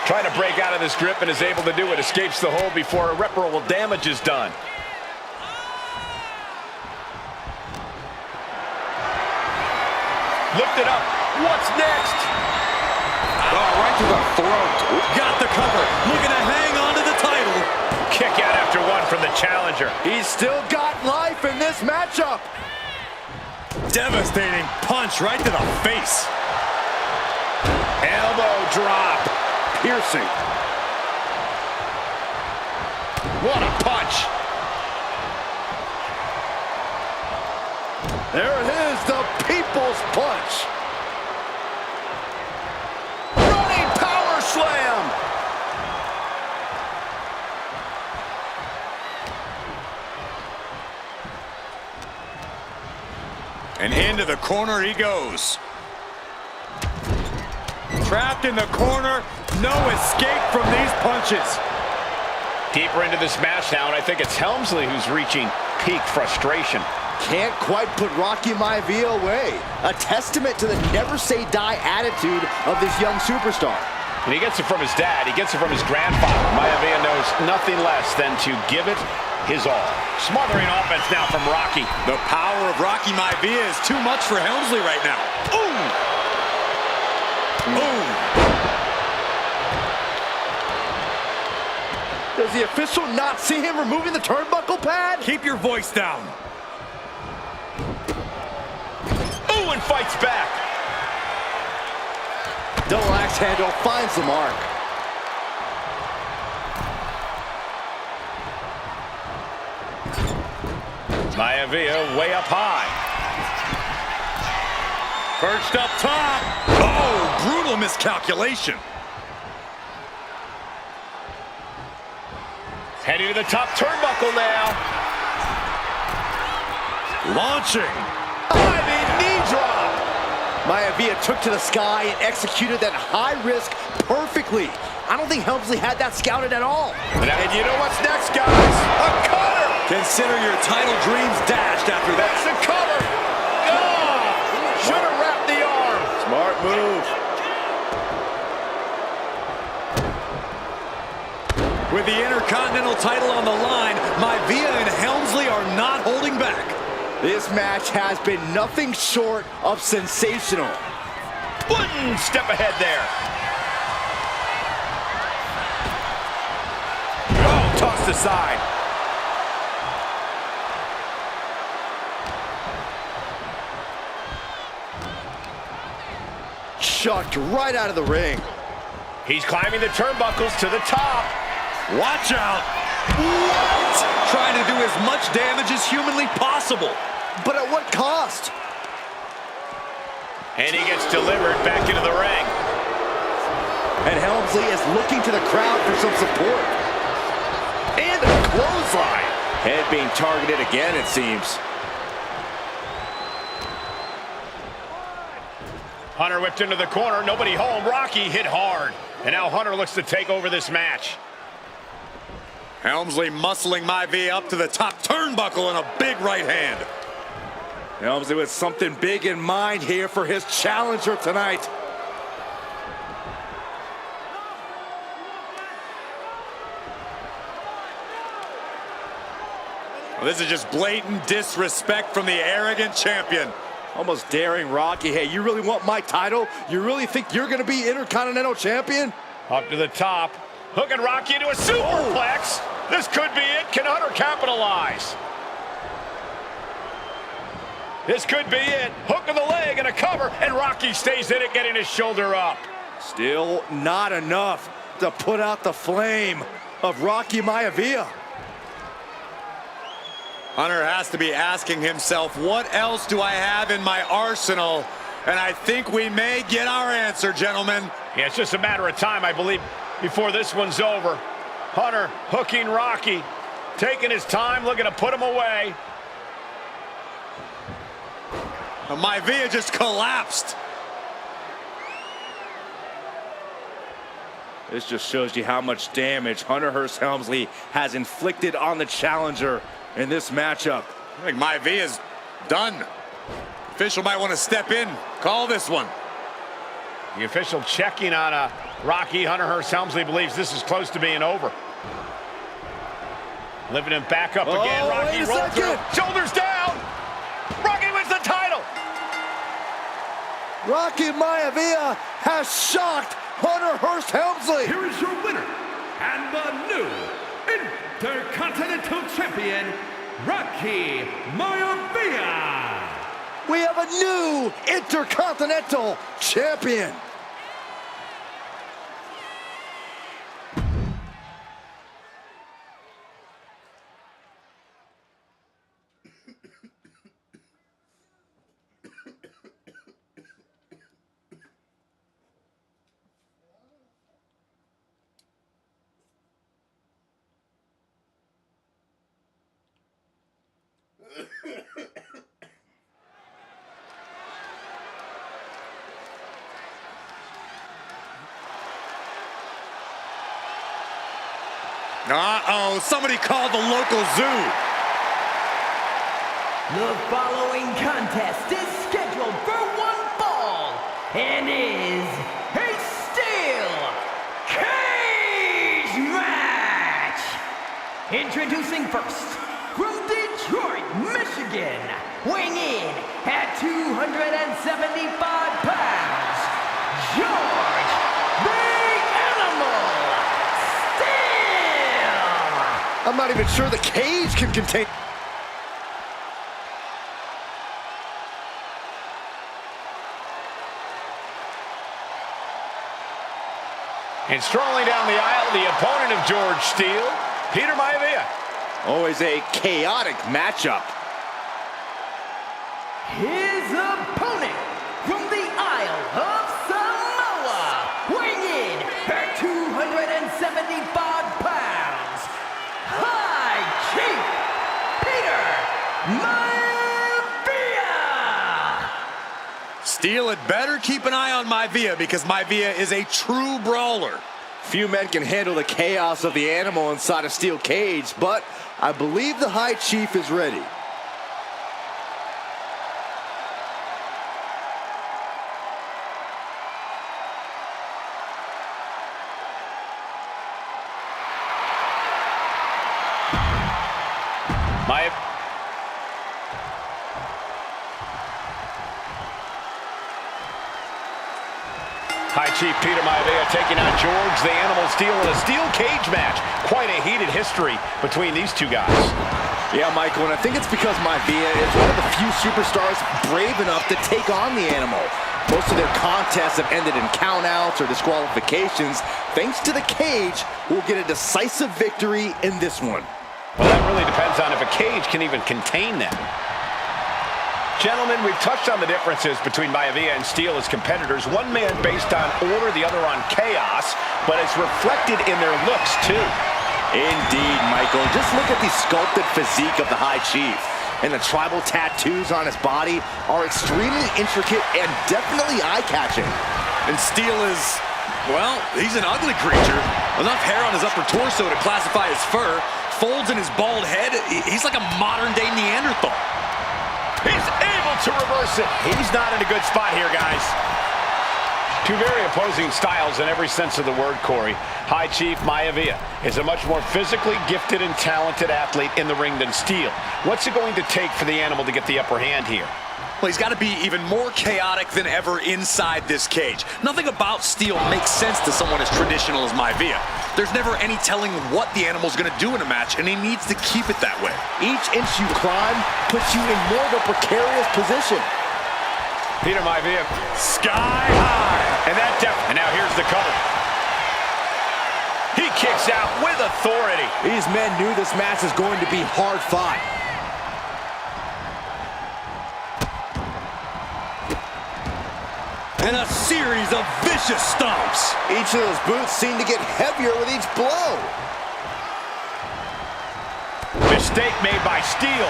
Trying to break out of this grip and is able to do it. Escapes the hold before irreparable damage is done. Lift it up. What's next? Oh, right to the throat. Got the cover. Looking to hang on to the title. Kick out after one from the challenger. He's still got life in this matchup. Devastating punch right to the face. Elbow drop. Piercing. What a punch. There it is, the People's Punch. Running power slam. And into the corner he goes. Trapped in the corner, no escape from these punches. Deeper into this match now, and I think it's Helmsley who's reaching peak frustration. Can't quite put Rocky Maivia away. A testament to the never-say-die attitude of this young superstar. And he gets it from his dad. He gets it from his grandfather. Maivia knows nothing less than to give it his all. Smothering offense now from Rocky. The power of Rocky Maivia is too much for Helmsley right now. Ooh! Boom! Does the official not see him removing the turnbuckle pad? Keep your voice down. Ooh, and fights back. Double axe handle finds the mark. Maivia way up high. Perched up top. Oh, brutal miscalculation. Heading to the top turnbuckle now. Launching. Diving knee drop. Maivia took to the sky and executed that high risk perfectly. I don't think Helmsley had that scouted at all. And you know what's next, guys? A cutter. Consider your title dreams dashed after that. That's a cover. Oh, should have wrapped the arm. Smart move. With the Intercontinental title on the line, Maivia and Helmsley are not holding back. This match has been nothing short of sensational. One step ahead there. Oh, tossed aside. Chucked right out of the ring. He's climbing the turnbuckles to the top. Watch out. What? Trying to do as much damage as humanly possible. But at what cost? And he gets delivered back into the ring. And Helmsley is looking to the crowd for some support. And a clothesline. Head being targeted again, it seems. Hunter whipped into the corner. Nobody home. Rocky hit hard. And now Hunter looks to take over this match. Helmsley muscling Maivia up to the top turnbuckle in a big right hand. Helmsley with something big in mind here for his challenger tonight. Well, this is just blatant disrespect from the arrogant champion. Almost daring Rocky. Hey, you really want my title? You really think you're going to be Intercontinental Champion? Up to the top. Hooking Rocky into a superplex. This could be it. Can Hunter capitalize? This could be it. Hook of the leg and a cover, and Rocky stays in it, getting his shoulder up. Still not enough to put out the flame of Rocky Maivia. Hunter has to be asking himself, what else do I have in my arsenal? And I think we may get our answer, gentlemen. Yeah, it's just a matter of time, I believe, before this one's over. Hunter hooking Rocky, taking his time, looking to put him away. Maivia just collapsed. This just shows you how much damage Hunter Hearst Helmsley has inflicted on the challenger in this matchup. I think Maivia's done. Official might want to step in, call this one. The official checking on Rocky. Hunter Hearst Helmsley believes this is close to being over. Lifting him back up again. Rocky rolls through. Shoulders down. Rocky wins the title. Rocky Maivia has shocked Hunter Hearst Helmsley. Here is your winner and the new Intercontinental Champion, Rocky Maivia. We have a new Intercontinental Champion. Uh-oh, somebody called the local zoo. The following contest is scheduled for one fall and is a steel cage match. Introducing first, from Detroit, Michigan, weighing in at 275 pounds, George the Animal Steele. I'm not even sure the cage can contain... And strolling down the aisle, the opponent of George Steele, Peter Maivia. Always a chaotic matchup. His opponent from the Isle of Samoa, weighing in at 275 pounds, High Chief Peter Maivia. Steele had better keep an eye on Maivia because Maivia is a true brawler. Few men can handle the chaos of the animal inside a steel cage, but I believe the High Chief is ready. High Chief Peter Maivia taking on George the Animal Steele in a steel cage match. Quite a heated history between these two guys. Yeah, Michael, and I think it's because Maivia is one of the few superstars brave enough to take on the animal. Most of their contests have ended in countouts or disqualifications. Thanks to the cage, we'll get a decisive victory in this one. Well, that really depends on if a cage can even contain them. Gentlemen, we've touched on the differences between Maivia and Steele as competitors. One man based on order, the other on chaos, but it's reflected in their looks, too. Indeed, Michael. Just look at the sculpted physique of the High Chief. And the tribal tattoos on his body are extremely intricate and definitely eye-catching. And Steele is, well, he's an ugly creature. Enough hair on his upper torso to classify as fur. Folds in his bald head. He's like a modern-day Neanderthal. He's able to reverse it. He's not in a good spot here, guys. Two very opposing styles in every sense of the word, Corey. High Chief Maivia is a much more physically gifted and talented athlete in the ring than Steele. What's it going to take for the animal to get the upper hand here? Well, he's got to be even more chaotic than ever inside this cage. Nothing about Steel makes sense to someone as traditional as Maivia. There's never any telling what the animal's going to do in a match, and he needs to keep it that way. Each inch you climb puts you in more of a precarious position. Peter Maivia. Sky high. And now here's the cover. He kicks out with authority. These men knew this match was going to be hard fought. And a series of vicious stomps. Each of those boots seem to get heavier with each blow. Mistake made by Steel.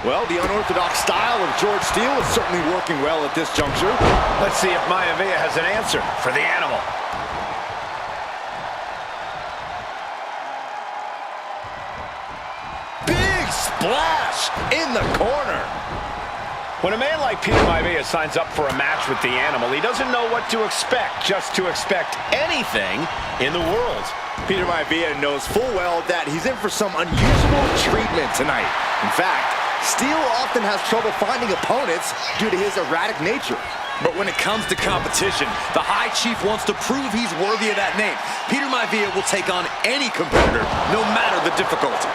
Well, the unorthodox style of George Steel is certainly working well at this juncture. Let's see if Maivia has an answer for the animal. Splash in the corner. When a man like Peter Maivia signs up for a match with the animal, he doesn't know what to expect, just to expect anything in the world. Peter Maivia knows full well that he's in for some unusual treatment tonight. In fact, Steel often has trouble finding opponents due to his erratic nature. But when it comes to competition, the High Chief wants to prove he's worthy of that name. Peter Maivia will take on any competitor, no matter the difficulty.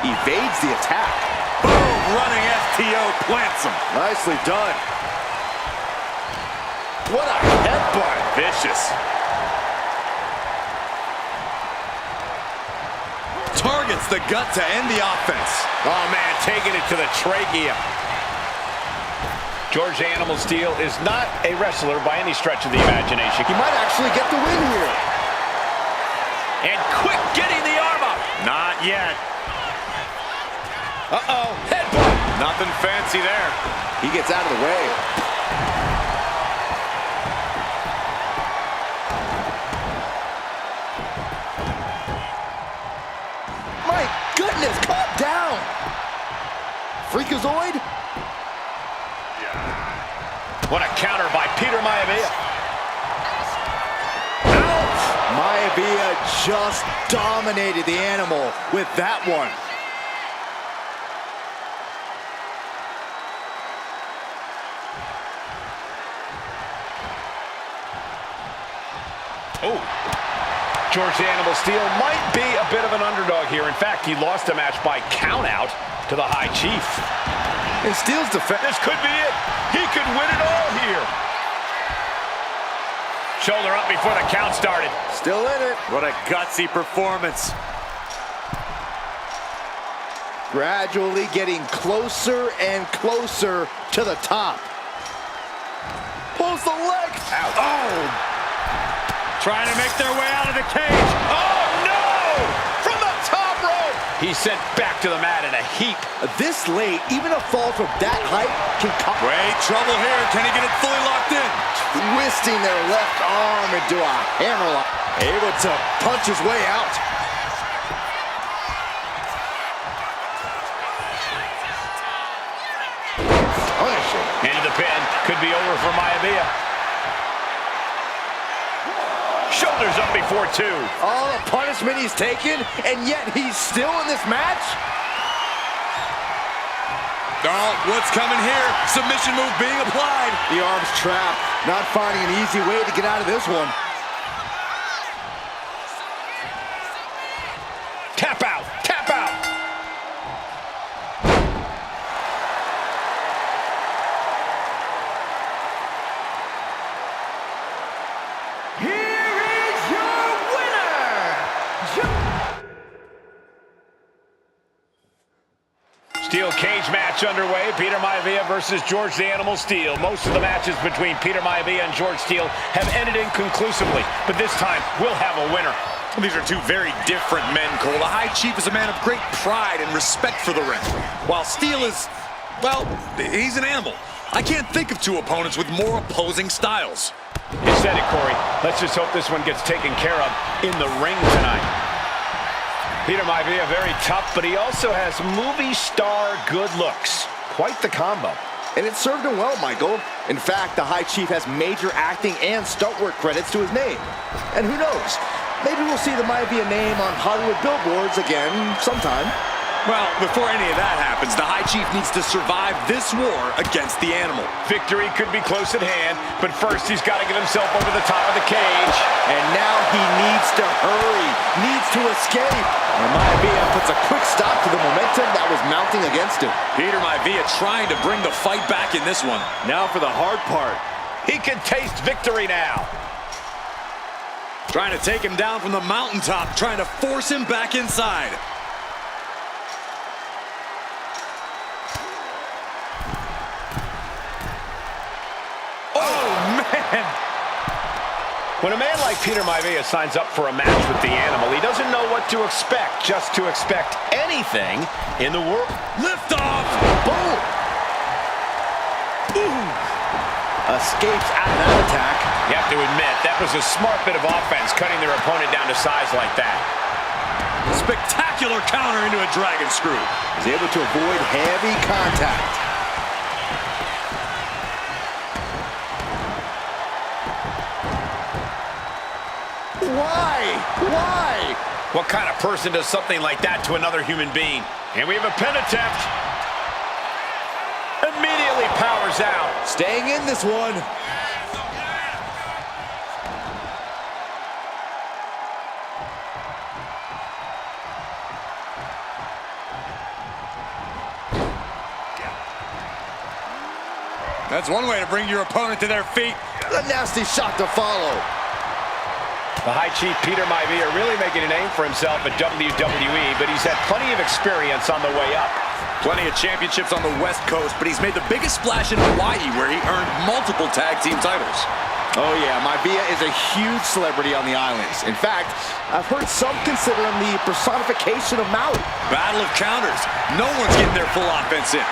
Evades the attack. Boom! Running STO plants him. Nicely done. What a headbutt. Vicious. Targets the gut to end the offense. Oh, man, taking it to the trachea. George Animal Steel is not a wrestler by any stretch of the imagination. He might actually get the win here. And quick getting the arm up. Not yet. Uh-oh, headbutt. Nothing fancy there. He gets out of the way. My goodness, calm down. Freakazoid? What a counter by Peter Maivia. Maivia just dominated the animal with that one. Oh, George the Animal Steel might be a bit of an underdog here. In fact, he lost the match by countout to the High Chief. In Steel's defense, this could be it. He could win it all here. Shoulder up before the count started. Still in it. What a gutsy performance. Gradually getting closer and closer to the top. Pulls the legs. Out. Oh! Trying to make their way out of the cage. Oh, no! From the top rope! He's sent back to the mat in a heap. This late, even a fall from that height can come. Wait, trouble here. Can he get it fully locked in? Twisting their left arm into a hammerlock. Able to punch his way out. Punishing. Into the pin. Could be over for Maivia. Shoulders up before two. All the punishment he's taken, and yet he's still in this match? Oh, what's coming here? Submission move being applied. The arm's trapped. Not finding an easy way to get out of this one. Tap out. Tap out. Steel cage match underway. Peter Maivia versus George the Animal Steel. Most of the matches between Peter Maivia and George Steel have ended inconclusively, but this time we'll have a winner. These are two very different men, Cole. The High Chief is a man of great pride and respect for the ring, while Steel is, well, he's an animal. I can't think of two opponents with more opposing styles. You said it, Corey. Let's just hope this one gets taken care of in the ring tonight. Peter Maivia, very tough, but he also has movie star good looks. Quite the combo. And it served him well, Michael. In fact, the High Chief has major acting and stunt work credits to his name. And who knows, maybe we'll see the Maivia name on Hollywood billboards again sometime. Well, before any of that happens, the High Chief needs to survive this war against the animal. Victory could be close at hand, but first he's got to get himself over the top of the cage. And now he needs to hurry, needs to escape. And Maivia puts a quick stop to the momentum that was mounting against him. Peter Maivia trying to bring the fight back in this one. Now for the hard part. He can taste victory now. Trying to take him down from the mountaintop, trying to force him back inside. When a man like Peter Maivia signs up for a match with the animal, he doesn't know what to expect, just to expect anything in the world. Lift off! Boom! Ooh! Escapes out of that attack. You have to admit, that was a smart bit of offense, cutting their opponent down to size like that. Spectacular counter into a dragon screw. He's able to avoid heavy contact. Why? What kind of person does something like that to another human being? And we have a pin attempt. Immediately powers out. Staying in this one. That's one way to bring your opponent to their feet. A nasty shot to follow. The High Chief Peter Maivia really making a name for himself at WWE, but he's had plenty of experience on the way up. Plenty of championships on the West Coast, but he's made the biggest splash in Hawaii, where he earned multiple tag team titles. Oh yeah, Maivia is a huge celebrity on the islands. In fact, I've heard some consider him the personification of Maui. Battle of counters. No one's getting their full offense in.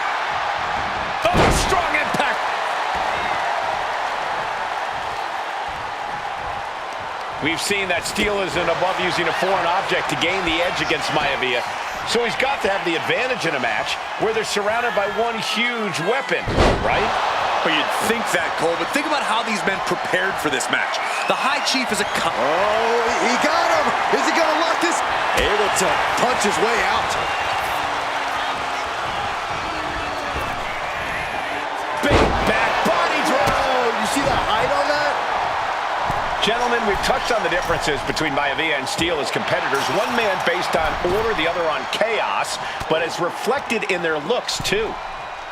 Oh, strong impact. We've seen that Steel isn't above using a foreign object to gain the edge against Maivia. So he's got to have the advantage in a match where they're surrounded by one huge weapon, right? Well, you'd think that, Cole, but think about how these men prepared for this match. The High Chief is a... Oh, he got him! Is he gonna lock this? Able to punch his way out. Big back body drop! Oh, you see the height on that? Gentlemen, we've touched on the differences between Maivia and Steel as competitors. One man based on order, the other on chaos, but it's reflected in their looks, too.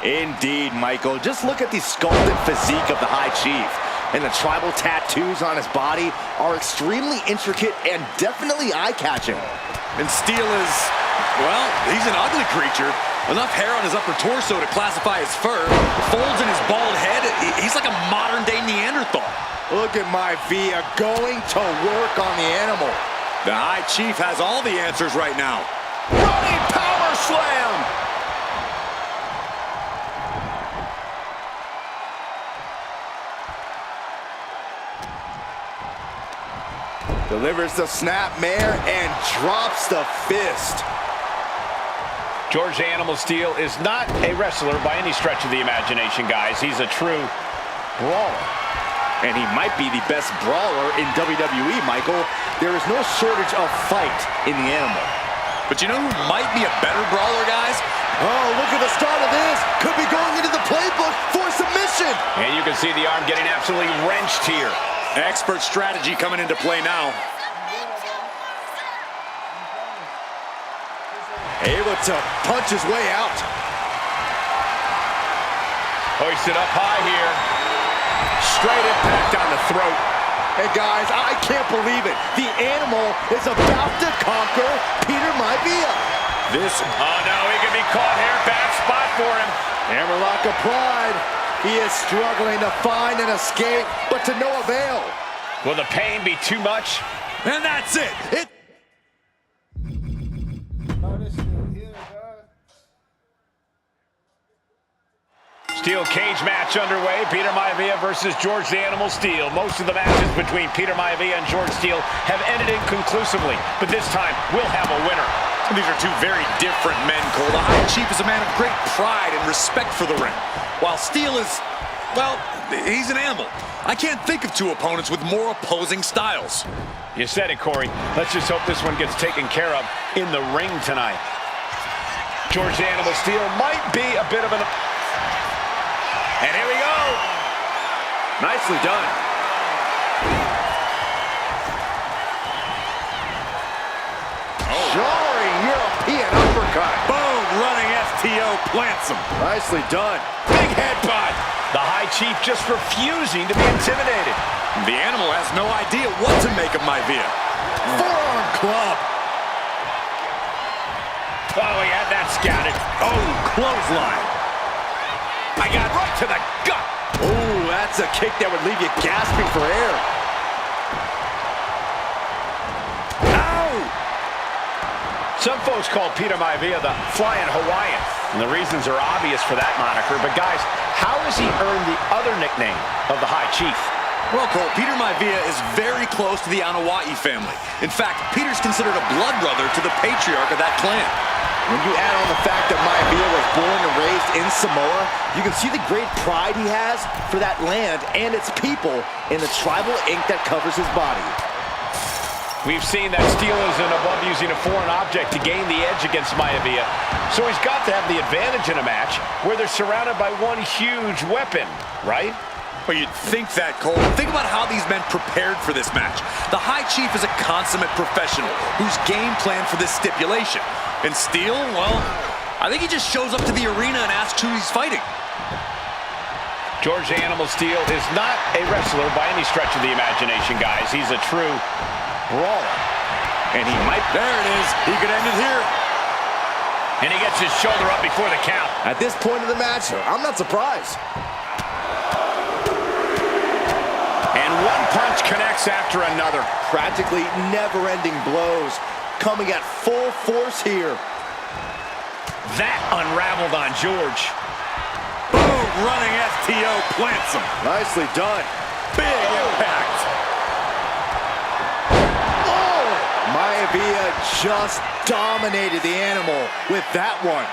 Indeed, Michael. Just look at the sculpted physique of the High Chief. And the tribal tattoos on his body are extremely intricate and definitely eye-catching. And Steel is, well, he's an ugly creature. Enough hair on his upper torso to classify as fur. Folds in his bald head. He's like a modern-day Neanderthal. Look at Maivia going to work on the animal. The High Chief has all the answers right now. Running power slam! Delivers the snapmare and drops the fist. George the Animal Steel is not a wrestler by any stretch of the imagination, guys. He's a true brawler. And he might be the best brawler in WWE, Michael. There is no shortage of fight in the animal. But you know who might be a better brawler, guys? Oh, look at the start of this. Could be going into the playbook for submission. And you can see the arm getting absolutely wrenched here. Expert strategy coming into play now. Able to punch his way out. Hoisted up high here. Straight impact on the throat. Hey guys, I can't believe it. The animal is about to conquer Peter Maivia. Oh no, he can be caught here. Bad spot for him. Hammerlock of pride. He is struggling to find an escape, but to no avail. Will the pain be too much? And that's it. Steel cage match underway. Peter Maivia versus George the Animal Steel. Most of the matches between Peter Maivia and George Steel have ended inconclusively, but this time we'll have a winner. These are two very different men, Cole. The High Chief is a man of great pride and respect for the ring, while Steel is, well, he's an animal. I can't think of two opponents with more opposing styles. You said it, Corey. Let's just hope this one gets taken care of in the ring tonight. George the Animal Steel might be a bit of an... And here we go. Nicely done. Jarring European uppercut. Boom, running STO plants him. Nicely done. Big headbutt. The High Chief just refusing to be intimidated. The Animal has no idea what to make of Maivia. Forearm club. Oh, he had that scouted. Oh, clothesline. I got right to the gut. Oh, that's a kick that would leave you gasping for air. Ow! Some folks call Peter Maivia the Flying Hawaiian, and the reasons are obvious for that moniker. But guys, how has he earned the other nickname of the High Chief? Well, Cole, Peter Maivia is very close to the Anoa'i family. In fact, Peter's considered a blood brother to the patriarch of that clan. When you add on the fact that Maivia was born and raised in Samoa, you can see the great pride he has for that land and its people in the tribal ink that covers his body. We've seen that Steel isn't above using a foreign object to gain the edge against Maivia, so he's got to have the advantage in a match where they're surrounded by one huge weapon, right? Well, you'd think that, Cole. Think about how these men prepared for this match. The High Chief is a consummate professional who's game planned for this stipulation. And Steel, well, I think he just shows up to the arena and asks who he's fighting. George the Animal Steel is not a wrestler by any stretch of the imagination, guys. He's a true brawler. And he might... There it is. He could end it here. And he gets his shoulder up before the count. At this point of the match, I'm not surprised. And one punch connects after another. Practically never-ending blows coming at full force here. That unraveled on George. Boom, running STO plants him. Nicely done. Big impact. Oh! Maivia just dominated the Animal with that one.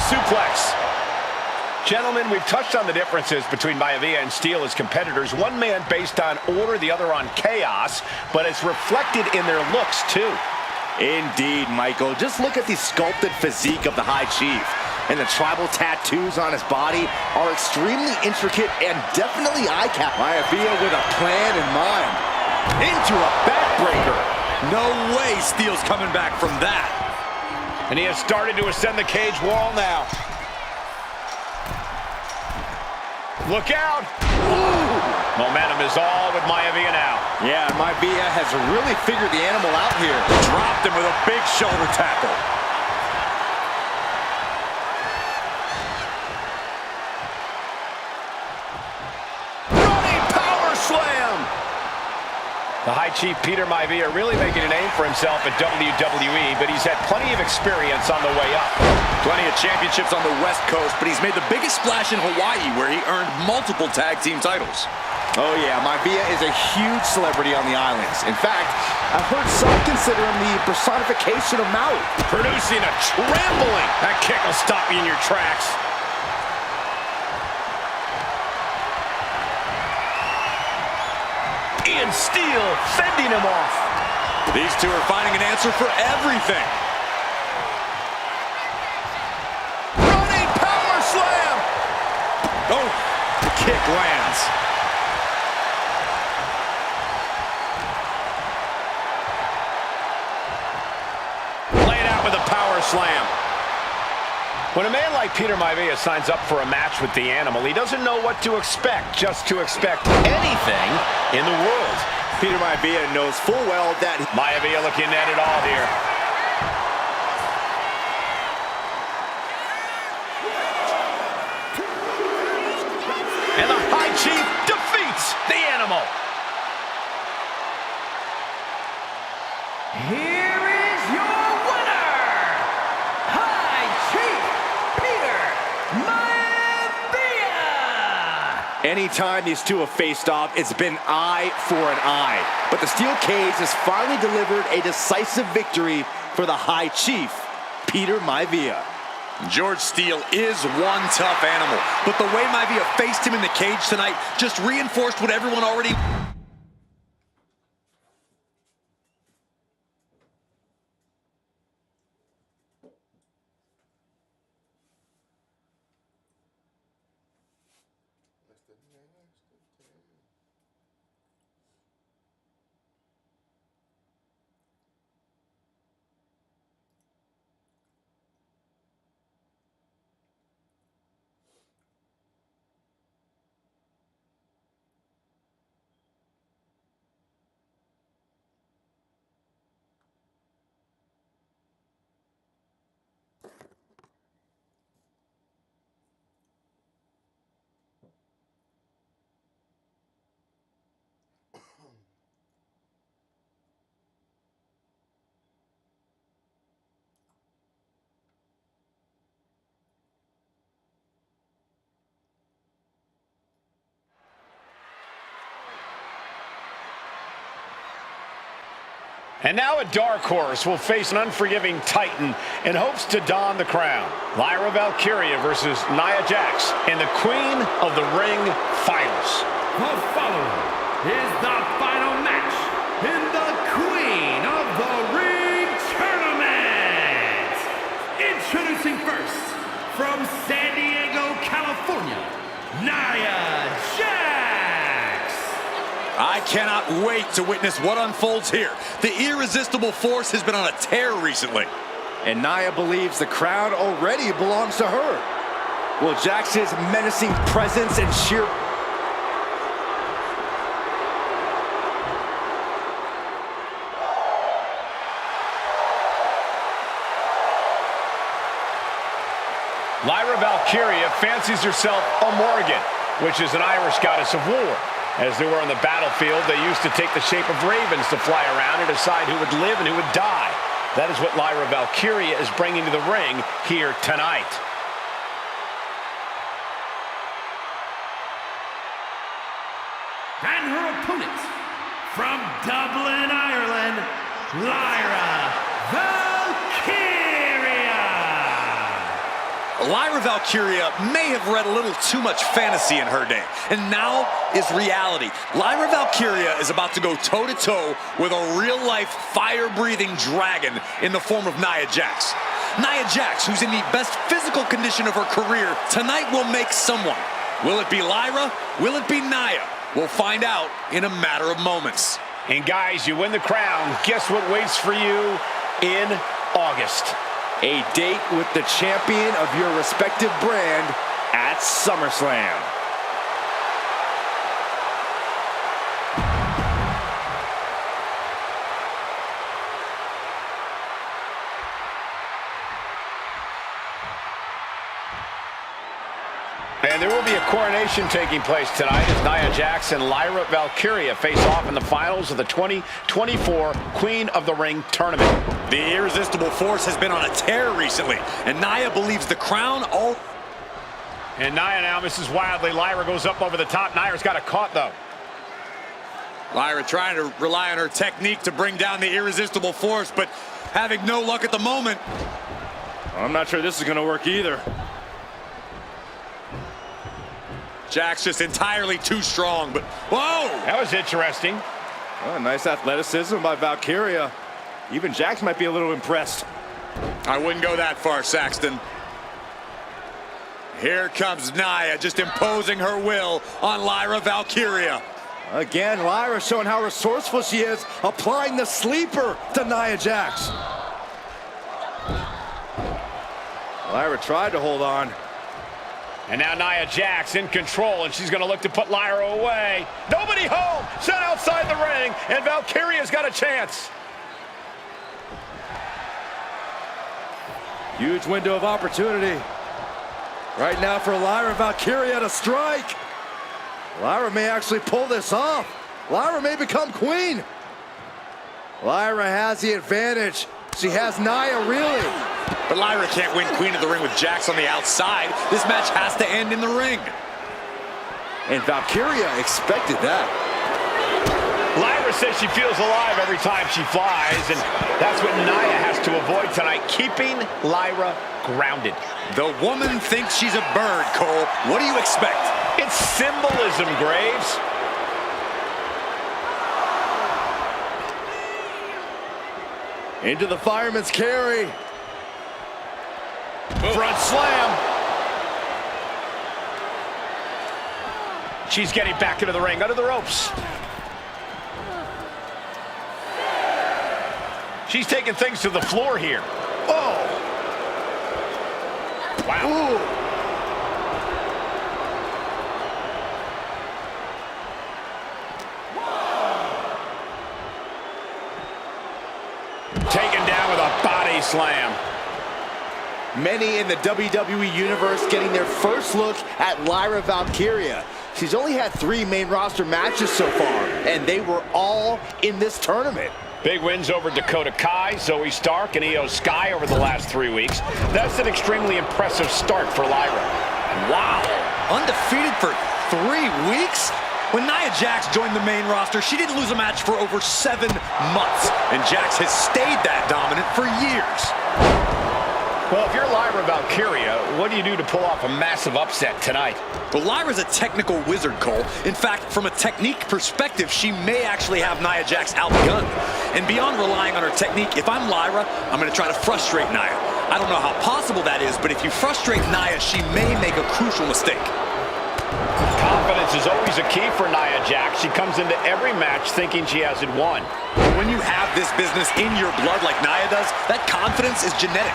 Suplex. Gentlemen, we've touched on the differences between Maivia and Steel as competitors. One man based on order, the other on chaos, but it's reflected in their looks too. Indeed, Michael. Just look at the sculpted physique of the High Chief. And the tribal tattoos on his body are extremely intricate and definitely eye-catching. Maivia with a plan in mind. Into a backbreaker. No way Steel's coming back from that. And he has started to ascend the cage wall now. Look out! Ooh. Momentum is all with Maivia now. Yeah, Maivia has really figured the Animal out here. Dropped him with a big shoulder tackle. Running power slam! The High Chief Peter Maivia really making a name for himself at WWE, but he's had plenty of experience on the way up. Plenty of championships on the West Coast, but he's made the biggest splash in Hawaii, where he earned multiple tag team titles. Oh yeah, Maivia is a huge celebrity on the islands. In fact, I've heard some consider him the personification of Maui. Producing a trampling. That kick will stop you in your tracks. And Steel fending him off. These two are finding an answer for everything. Running power slam. Oh, the kick lands. Laid out with a power slam. When a man like Peter Maivia signs up for a match with the Animal, he doesn't know what to expect, just to expect anything in the world. Peter Maivia knows full well that... Maivia looking at it all here. And the High Chief defeats the Animal. Here is your winner, High Chief Peter Anytime these two have faced off, it's been eye for an eye. But the steel cage has finally delivered a decisive victory for the High Chief, Peter Maivia. George Steele is one tough animal, but the way Maivia faced him in the cage tonight just reinforced what everyone already... And now a dark horse will face an unforgiving titan in hopes to don the crown. Lyra Valkyria versus Nia Jax in the Queen of the Ring Finals. The following is the final match in the Queen of the Ring Tournament. Introducing first, from San Diego, California, Nia Jax. I cannot wait to witness what unfolds here. The irresistible force has been on a tear recently. And Nia believes the crown already belongs to her. Will Jax's menacing presence and sheer... Lyra Valkyria fancies herself a Morrigan, which is an Irish goddess of war. As they were on the battlefield, they used to take the shape of ravens to fly around and decide who would live and who would die. That is what Lyra Valkyria is bringing to the ring here tonight. And her opponent, from Dublin, Ireland, Lyra Valkyria. Lyra Valkyria may have read a little too much fantasy in her day, and now is reality. Lyra Valkyria is about to go toe-to-toe with a real-life, fire-breathing dragon in the form of Nia Jax. Nia Jax, who's in the best physical condition of her career, tonight will make someone. Will it be Lyra? Will it be Nia? We'll find out in a matter of moments. And guys, you win the crown. Guess what waits for you in August? A date with the champion of your respective brand at SummerSlam. And there will be a coronation taking place tonight as Nia Jax and Lyra Valkyria face off in the finals of the 2024 Queen of the Ring Tournament. The irresistible force has been on a tear recently, and Nia believes the crown all... And Nia now misses wildly. Lyra goes up over the top. Nia's got it caught, though. Lyra trying to rely on her technique to bring down the irresistible force, but having no luck at the moment. I'm not sure this is going to work either. Jax just entirely too strong, but whoa! That was interesting. Oh, nice athleticism by Valkyria. Even Jax might be a little impressed. I wouldn't go that far, Saxton. Here comes Nia, just imposing her will on Lyra Valkyria. Again, Lyra showing how resourceful she is, applying the sleeper to Nia Jax. Lyra tried to hold on. And now Nia Jax in control, and she's going to look to put Lyra away. Nobody home! Set outside the ring, and Valkyria's got a chance. Huge window of opportunity. Right now for Lyra Valkyria to strike. Lyra may actually pull this off. Lyra may become queen. Lyra has the advantage. She has Nia really. But Lyra can't win Queen of the Ring with Jax on the outside. This match has to end in the ring. And Valkyria expected that. Lyra says she feels alive every time she flies, and that's what Nia has to avoid tonight, keeping Lyra grounded. The woman thinks she's a bird, Cole. What do you expect? It's symbolism, Graves. Into the fireman's carry. Front slam. She's getting back into the ring, under the ropes. She's taking things to the floor here. Oh! Wow. Ooh. Taken down with a body slam. Many in the WWE Universe getting their first look at Lyra Valkyria. She's only had 3 main roster matches so far, and they were all in this tournament. Big wins over Dakota Kai, Zoe Stark, and Io Sky over the last 3 weeks. That's an extremely impressive start for Lyra. Wow, undefeated for 3 weeks? When Nia Jax joined the main roster, she didn't lose a match for over 7 months, and Jax has stayed that dominant for years. Well, if you're Lyra Valkyria, what do you do to pull off a massive upset tonight? Well, Lyra's a technical wizard, Cole. In fact, from a technique perspective, she may actually have Nia Jax outgunned. And beyond relying on her technique, if I'm Lyra, I'm going to try to frustrate Nia. I don't know how possible that is, but if you frustrate Nia, she may make a crucial mistake. Confidence is always a key for Nia Jax. She comes into every match thinking she hasn't won. When you have this business in your blood like Nia does, that confidence is genetic.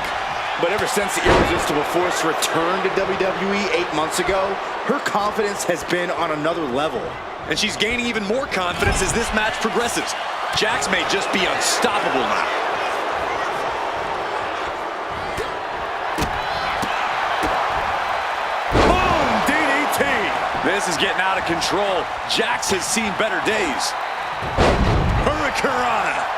But ever since the Irresistible Force returned to WWE 8 months ago, her confidence has been on another level. And she's gaining even more confidence as this match progresses. Jax may just be unstoppable now. Boom! DDT! This is getting out of control. Jax has seen better days. Hurricanrana!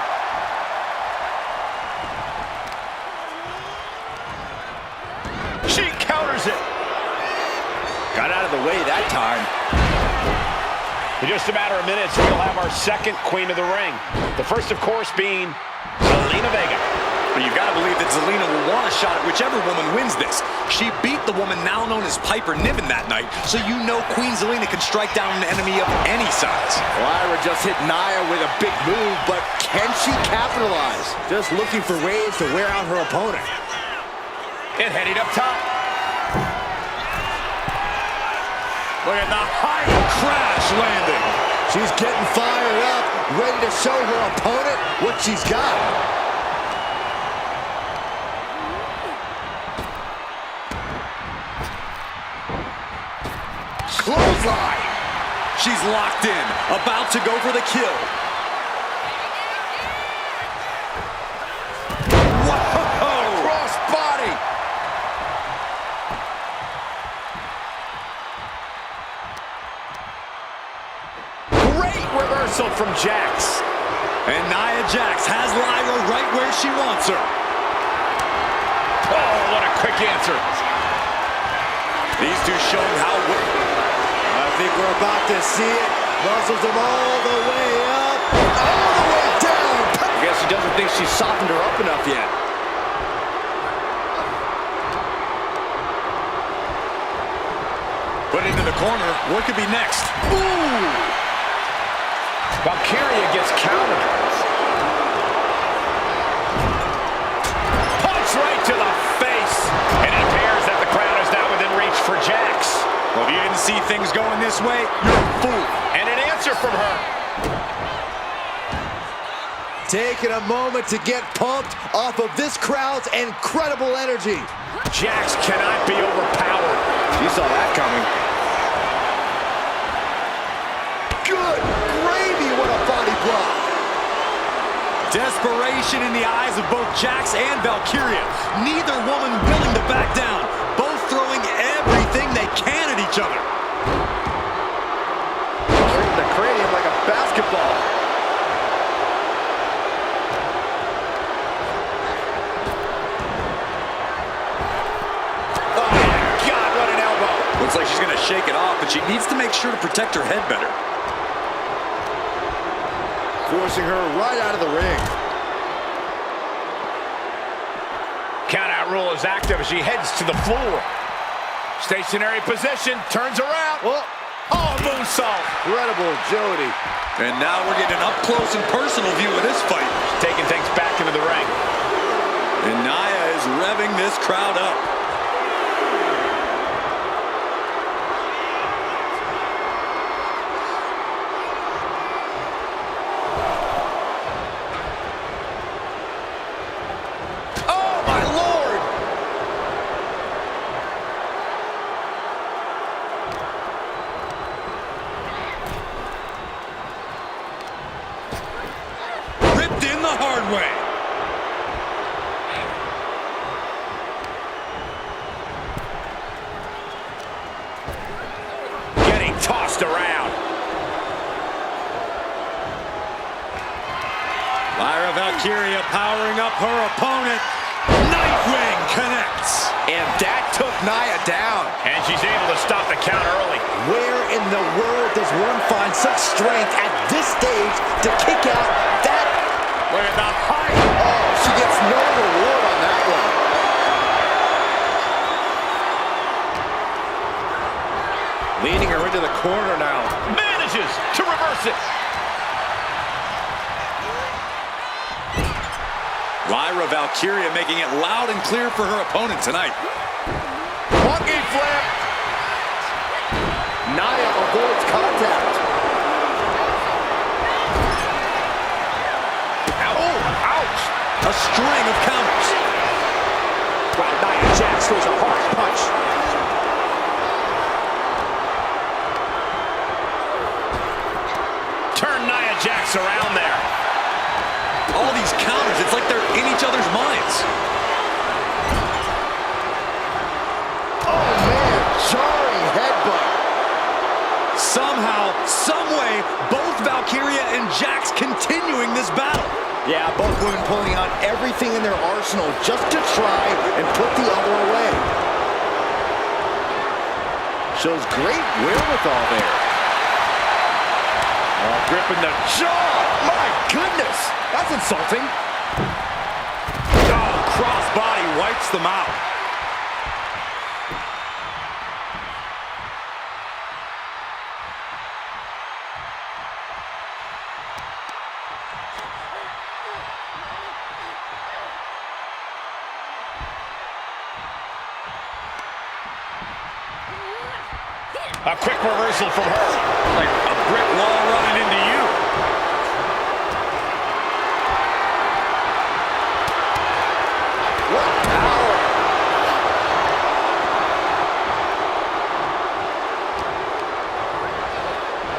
She counters it. Got out of the way that time. In just a matter of minutes, we'll have our second Queen of the Ring. The first, of course, being Zelina Vega. But you've got to believe that Zelina will want a shot at whichever woman wins this. She beat the woman now known as Piper Niven that night, so you know Queen Zelina can strike down an enemy of any size. Lyra just hit Nia with a big move, but can she capitalize? Just looking for ways to wear out her opponent. And heading up top. Look at the high crash landing. She's getting fired up, ready to show her opponent what she's got. Clothesline. She's locked in, about to go for the kill. Whoa! Cross body. Great reversal from Jax. And Nia Jax has Lyra right where she wants her. Oh, what a quick answer. These two showing how... I think we're about to see it. Muscles them all the way up, all the way down. I guess she doesn't think she's softened her up enough yet. Put into the corner. What could be next? Ooh! Valkyria gets countered. Punch right to the face. And it appears that the crowd is now within reach for Jax. Well, if you didn't see things going this way, you're a fool. And an answer from her. Taking a moment to get pumped off of this crowd's incredible energy. Jax cannot be overpowered. You saw that coming. Good gravy, what a body block. Desperation in the eyes of both Jax and Valkyria. Neither woman willing to back down. Both throwing everything they can at each other. Treating the cranium like a basketball. Oh my God, what an elbow. Looks like she's gonna shake it off, but she needs to make sure to protect her head better. Forcing her right out of the ring. Count-out rule is active as she heads to the floor. Stationary position, turns around. Oh, moonsault. Incredible agility. And now we're getting an up-close and personal view of this fight. Taking things back into the ring. And Nia is revving this crowd up. Oh, my Lord! Ripped in the hard way. Tossed around. Lyra Valkyria powering up her opponent. Nightwing connects. And that took Nia down. And she's able to stop the count early. Where in the world does one find such strength at this stage to kick out that? Look at the height. Oh, she gets no reward on that one. Leading her into the corner now. Manages to reverse it. Lyra Valkyria making it loud and clear for her opponent tonight. Monkey flip. Nia avoids contact. Oh, ouch. A string of counters. Wow, Nia Jax throws a hard punch. Turn Nia Jax around there. All these counters, it's like they're in each other's minds. Oh man, jarring headbutt. Somehow, someway, both Valkyria and Jax continuing this battle. Yeah, both women pulling out everything in their arsenal just to try and put the other away. Shows great wherewithal there. Oh, gripping the jaw. My goodness. That's insulting. Oh, crossbody wipes them out. A quick reversal from her. Like a brick wall running into you. What power!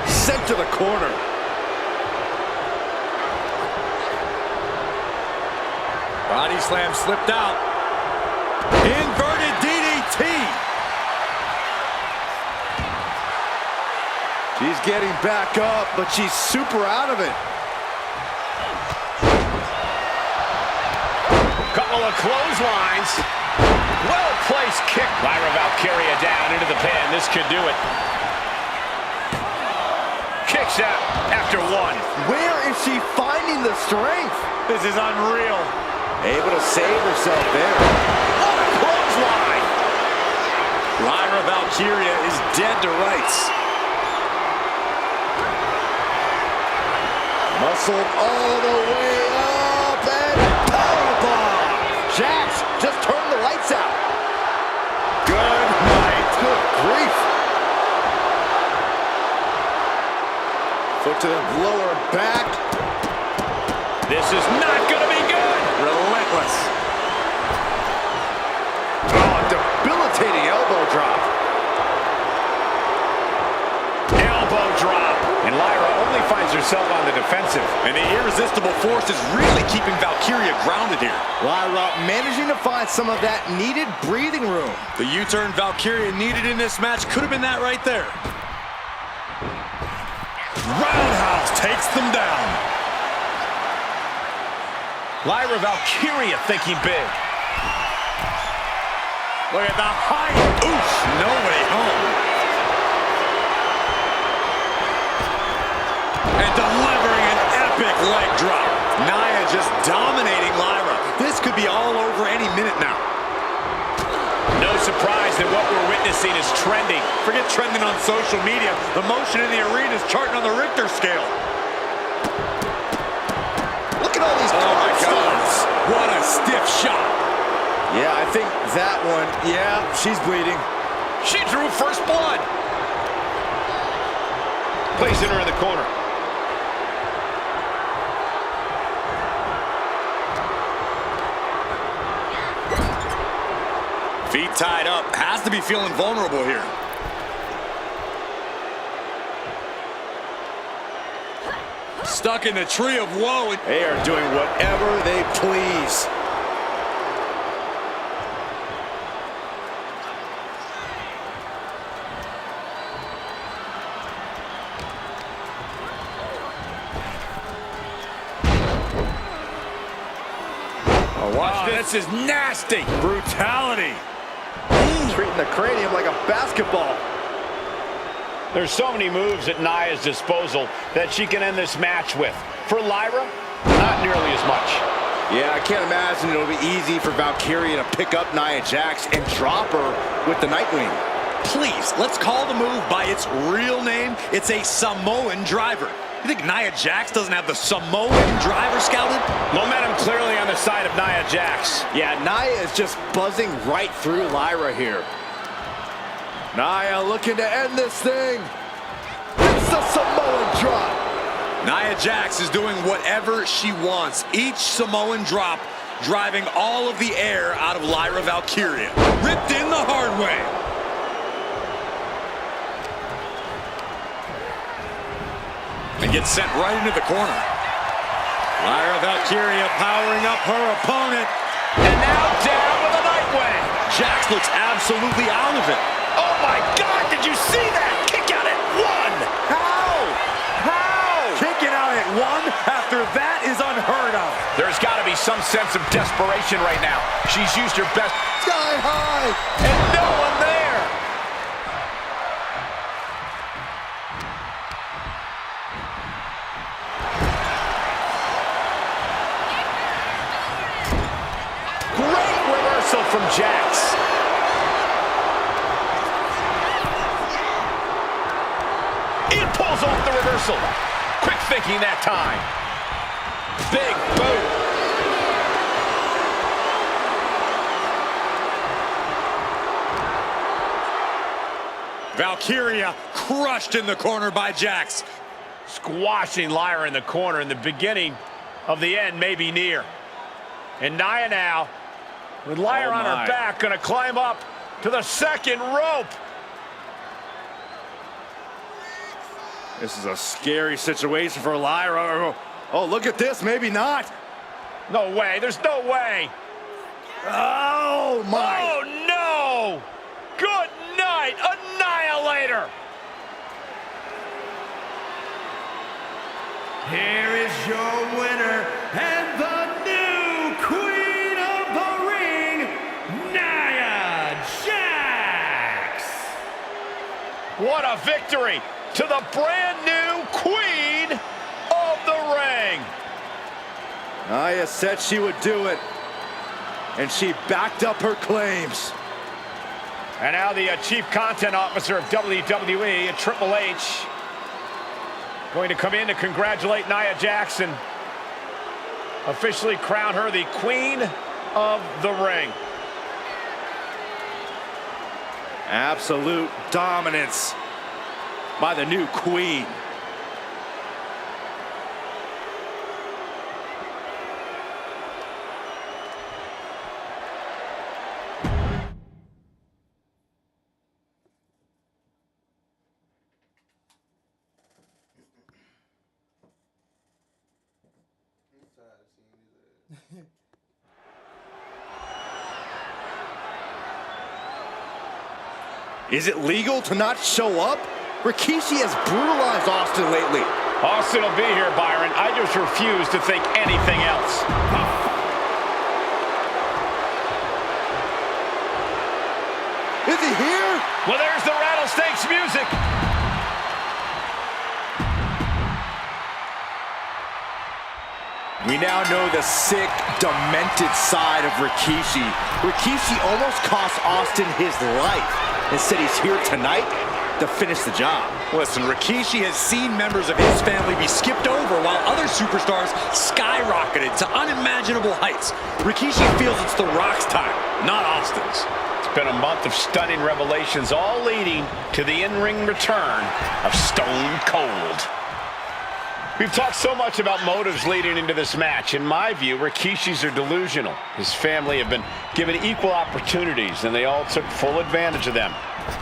Sent to the corner. Body slam slipped out. Inverted DDT. She's getting back up, but she's super out of it. Couple of clotheslines. Well-placed kick. Lyra Valkyria down into the pin. This could do it. Kicks out after one. Where is she finding the strength? This is unreal. Able to save herself there. What a clothesline. Lyra Valkyria is dead to rights. Muscled all the way up and powerbomb. Jax just turned the lights out. Good night. Good grief. Foot to the lower back. This is not going to be good. Relentless. Oh, debilitating elbow drop. Elbow drop. And Lyra only finds herself on the defensive. And the irresistible force is really keeping Valkyria grounded here. Lyra managing to find some of that needed breathing room. The U-turn Valkyria needed in this match could have been that right there. Roundhouse takes them down. Lyra Valkyria thinking big. Look at the height. Oof, no way home. and delivering an epic leg drop. Nia just dominating Lyra. This could be all over any minute now. No surprise that what we're witnessing is trending. Forget trending on social media. The motion in the arena is charting on the Richter scale. Look at all these stones. What a stiff shot. Yeah, I think that one, yeah, she's bleeding. She drew first blood. Placing her in the corner. Feet tied up. Has to be feeling vulnerable here. Stuck in the tree of woe. They are doing whatever they please. Oh, watch this. This is nasty. Brutality. Treating the cranium like a basketball. There's so many moves at Nia's disposal that she can end this match with. For Lyra, not nearly as much. Yeah, I can't imagine it'll be easy for Valkyria to pick up Nia Jax and drop her with the Nightwing. Please, let's call the move by its real name. It's a Samoan driver. You think Nia Jax doesn't have the Samoan driver scouted? Momentum clearly on the side of Nia Jax. Yeah, Nia is just buzzing right through Lyra here. Nia looking to end this thing. It's the Samoan drop. Nia Jax is doing whatever she wants. Each Samoan drop driving all of the air out of Lyra Valkyria. Ripped in the hard way. And gets sent right into the corner. Lyra Valkyria powering up her opponent. And now down with a Nightwing. Jax looks absolutely out of it. Oh my God, did you see that? Kick out at one. How? Kicking out at one after that is unheard of. There's got to be some sense of desperation right now. She's used her best. Sky high. And no one there. From Jax. It pulls off the reversal. Quick thinking that time. Big boot. Valkyria crushed in the corner by Jax. Squashing Lyra in the corner, and the beginning of the end may be near. And Nia now, with Lyra on her back, gonna climb up to the second rope. This is a scary situation for Lyra. Oh, look at this, maybe not. No way, there's no way. Oh, my. Oh, no. Good night, Annihilator. Here is your winner and the new Queen of the Ring, Nia Jax. What a victory to the brand new Queen of the Ring. Nia said she would do it, and she backed up her claims. And now the Chief Content Officer of WWE, Triple H, going to come in to congratulate Nia Jax, officially crown her the Queen of the Ring. Absolute dominance by the new Queen. Is it legal to not show up? Rikishi has brutalized Austin lately. Austin will be here, Byron. I just refuse to think anything else. Is he here? Well, there's the Rattlesnakes music. We now know the sick, demented side of Rikishi. Rikishi almost cost Austin his life. Instead, he's here tonight to finish the job. Listen, Rikishi has seen members of his family be skipped over while other superstars skyrocketed to unimaginable heights. Rikishi feels it's The Rock's time, not Austin's. It's been a month of stunning revelations, all leading to the in-ring return of Stone Cold. We've talked so much about motives leading into this match. In my view, Rikishi's are delusional. His family have been given equal opportunities, and they all took full advantage of them.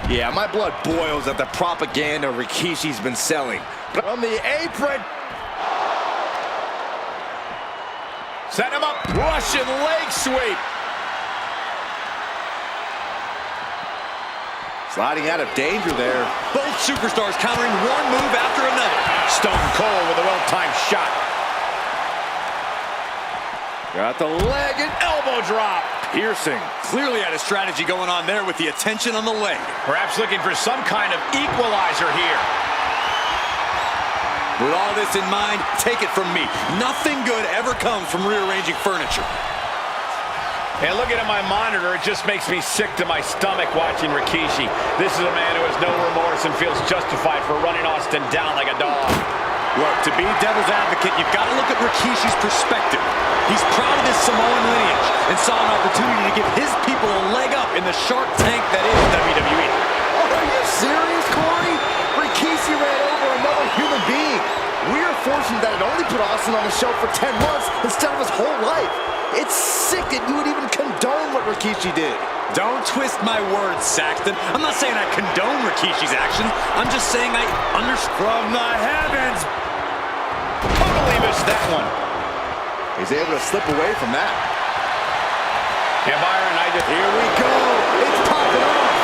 Yeah, my blood boils at the propaganda Rikishi's been selling. From the apron. Set him up. Russian leg sweep. Sliding out of danger there. Both superstars countering one move after another. Stone Cold with a well-timed shot. Got the leg and elbow drop. Piercing. Clearly had a strategy going on there with the attention on the leg. Perhaps looking for some kind of equalizer here. With all this in mind, take it from me. Nothing good ever comes from rearranging furniture. And looking at my monitor, it just makes me sick to my stomach watching Rikishi. This is a man who has no remorse and feels justified for running Austin down like a dog. Look, to be devil's advocate, you've got to look at Rikishi's perspective. He's proud of his Samoan lineage and saw an opportunity to give his people a leg up in the Shark Tank that is WWE. Oh, are you serious, Corey? Rikishi ran over another human being. We are fortunate that it only put Austin on the show for 10 months instead of his whole life. It's sick that you would even condone what Rikishi did. Don't twist my words, Saxton. I'm not saying I condone Rikishi's actions. I'm just saying I understand. From the heavens. Totally missed that one. He's able to slip away from that. Yeah, Byron, Here we go. It's popping off.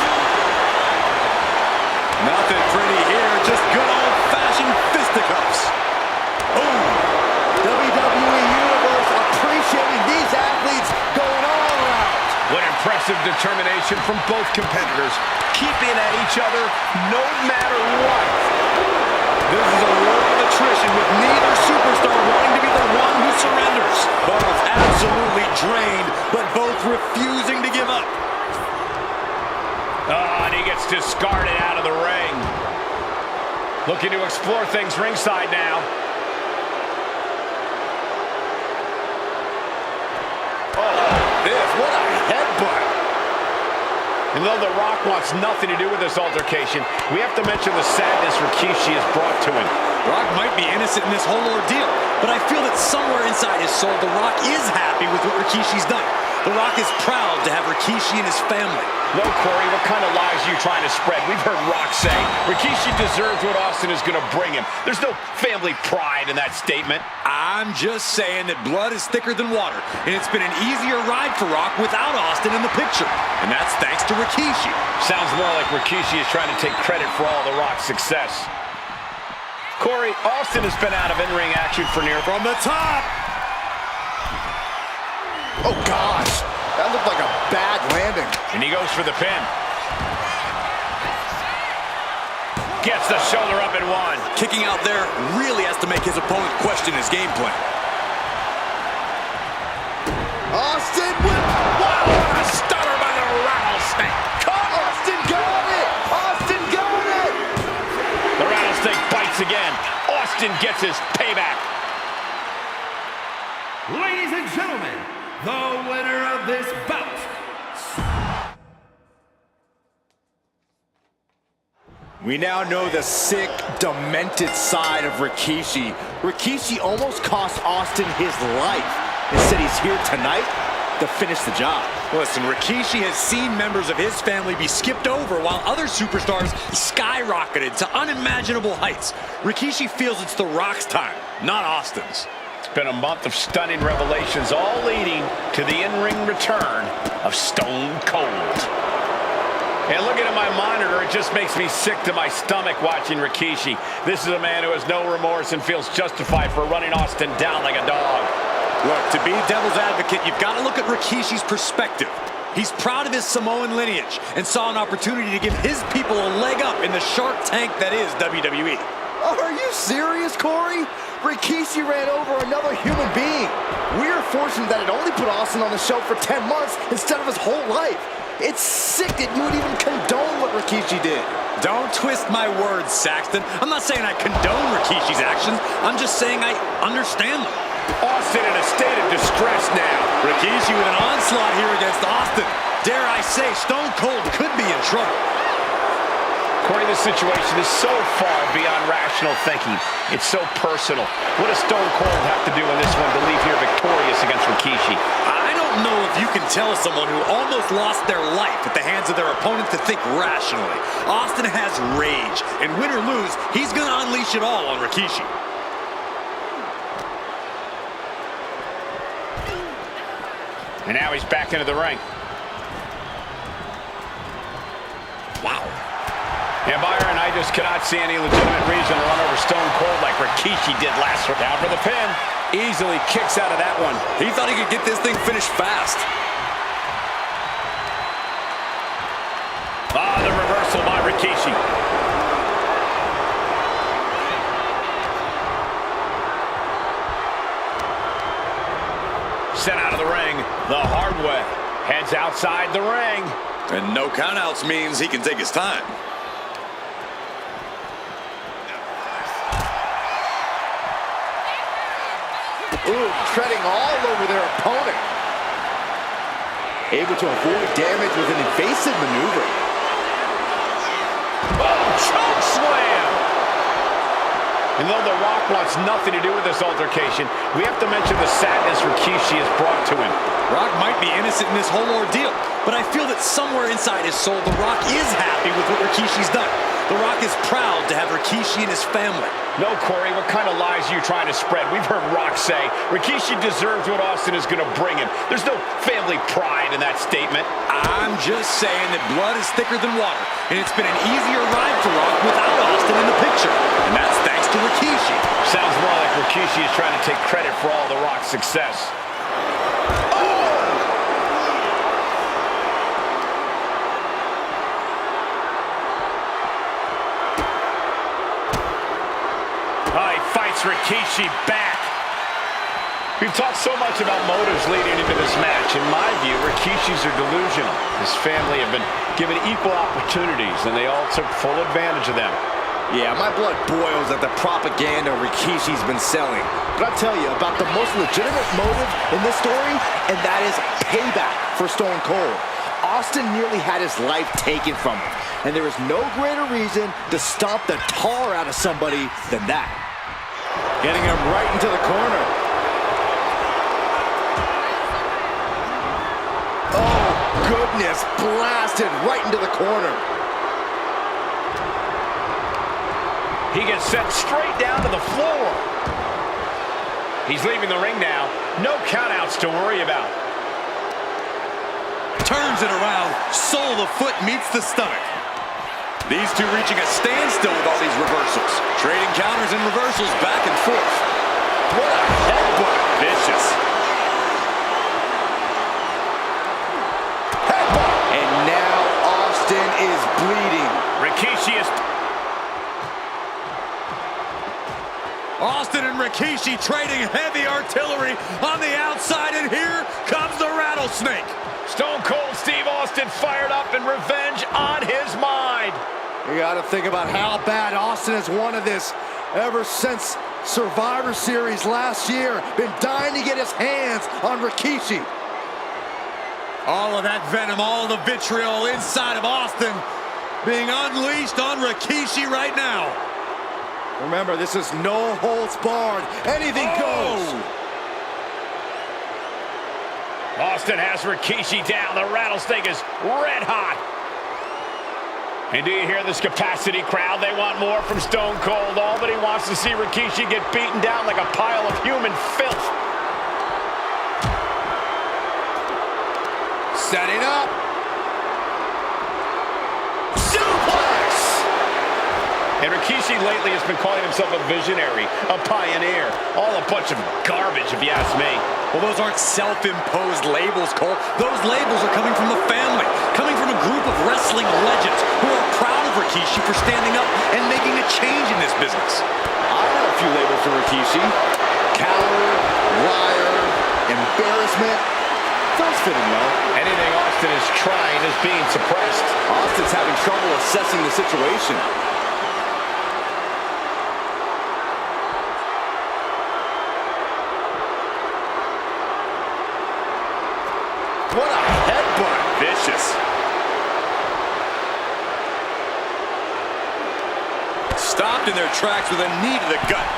Nothing pretty here, just good old-fashioned fisticuffs. Boom. WWE Universe appreciating these athletes going all around. What impressive determination from both competitors, keeping at each other no matter what. This is a war of attrition with neither superstar wanting to be the one who surrenders. Both absolutely drained, but both refusing to give up. Oh, and he gets discarded out of the ring. Looking to explore things ringside now. What a headbutt. And though The Rock wants nothing to do with this altercation, we have to mention the sadness Rikishi has brought to him. Rock might be innocent in this whole ordeal, but I feel that somewhere inside his soul, The Rock is happy with what Rikishi's done. The Rock is proud to have Rikishi and his family. No, Corey, what kind of lies are you trying to spread? We've heard Rock say Rikishi deserves what Austin is going to bring him. There's no family pride in that statement. I'm just saying that blood is thicker than water, and it's been an easier ride for Rock without Austin in the picture. And that's thanks to Rikishi. Sounds more like Rikishi is trying to take credit for all The Rock's success. Corey, Austin has been out of in-ring action for near... From the top! Oh, gosh. That looked like a bad landing. And he goes for the pin. Gets the shoulder up and one. Kicking out there really has to make his opponent question his game plan. Austin with... Wow, what a stunner by the rattlesnake. Austin got it! Austin got it! The rattlesnake bites again. Austin gets his payback. Ladies and gentlemen, the winner of this bout. We now know the sick, demented side of Rikishi. Rikishi almost cost Austin his life. Instead, he's here tonight to finish the job. Listen, Rikishi has seen members of his family be skipped over while other superstars skyrocketed to unimaginable heights. Rikishi feels it's The Rock's time, not Austin's. It's been a month of stunning revelations, all leading to the in-ring return of Stone Cold. And looking at my monitor, it just makes me sick to my stomach watching Rikishi. This is a man who has no remorse and feels justified for running Austin down like a dog. Look, to be devil's advocate, you've got to look at Rikishi's perspective. He's proud of his Samoan lineage and saw an opportunity to give his people a leg up in the Shark Tank that is WWE. Oh, are you serious, Corey? Rikishi ran over another human being. unfortunate that it only put Austin on the show for 10 months instead of his whole life. It's sick that you would even condone what Rikishi did. Don't twist my words, Saxton. I'm not saying I condone Rikishi's actions. I'm just saying I understand them. Austin in a state of distress now. Rikishi with an onslaught here against Austin. Dare I say, Stone Cold could be in trouble. Corey, this situation is so far beyond rational thinking. It's so personal. What does Stone Cold have to do in this one to leave here victorious against Rikishi? I don't know if you can tell someone who almost lost their life at the hands of their opponent to think rationally. Austin has rage, and win or lose, he's going to unleash it all on Rikishi. And now he's back into the ring. Wow. And Byron, I just cannot see any legitimate reason to run over Stone Cold like Rikishi did last week. Down for the pin. Easily kicks out of that one. He thought he could get this thing finished fast. Ah, the reversal by Rikishi. Sent out of the ring the hard way. Heads outside the ring. And no countouts means he can take his time. Ooh, treading all over their opponent. Able to avoid damage with an evasive maneuver. Oh, choke slam! And though The Rock wants nothing to do with this altercation, we have to mention the sadness Rikishi has brought to him. Rock might be innocent in this whole ordeal, but I feel that somewhere inside his soul, The Rock is happy with what Rikishi's done. The Rock is proud to have Rikishi and his family. No, Corey, what kind of lies are you trying to spread? We've heard Rock say Rikishi deserves what Austin is going to bring him. There's no family pride in that statement. I'm just saying that blood is thicker than water, and it's been an easier ride for Rock without Austin in the picture, and that's thanks to Rikishi. Sounds more like Rikishi is trying to take credit for all The Rock's success. Rikishi back. We've talked so much about motives leading into this match. In my view, Rikishis are delusional. His family have been given equal opportunities, and they all took full advantage of them. Yeah, my blood boils at the propaganda Rikishi's been selling. But I'll tell you about the most legitimate motive in this story, and that is payback for Stone Cold. Austin nearly had his life taken from him, and there is no greater reason to stomp the tar out of somebody than that. Getting him right into the corner. Oh, goodness, blasted right into the corner. He gets sent straight down to the floor. He's leaving the ring now. No countouts to worry about. Turns it around. Sole of the foot meets the stomach. These two reaching a standstill with all these reversals. Trading counters and reversals back and forth. What a headbutt. Vicious. Headbutt. And now Austin is bleeding. Rikishi is... Austin and Rikishi trading heavy artillery on the outside, and here comes the rattlesnake. Stone Cold Steve Austin fired up and revenge on his mind. You got to think about how bad Austin has wanted this ever since Survivor Series last year. Been dying to get his hands on Rikishi. All of that venom, all the vitriol inside of Austin being unleashed on Rikishi right now. Remember, this is no holds barred. Anything goes. Austin has Rikishi down. The rattlesnake is red hot. And do you hear this capacity crowd? They want more from Stone Cold. All that he wants to see Rikishi get beaten down like a pile of human filth. Setting up. Suplex! And Rikishi lately has been calling himself a visionary, a pioneer. All a bunch of garbage, if you ask me. Well, those aren't self-imposed labels, Cole. Those labels are coming from the family, coming from a group of wrestling legends who are proud of Rikishi for standing up and making a change in this business. I have a few labels for Rikishi. Coward, liar, and announcement. Feels fitting, though. Anything Austin is trying is being suppressed. Austin's having trouble assessing the situation. What a headbutt. Vicious. Stopped in their tracks with a knee to the gut.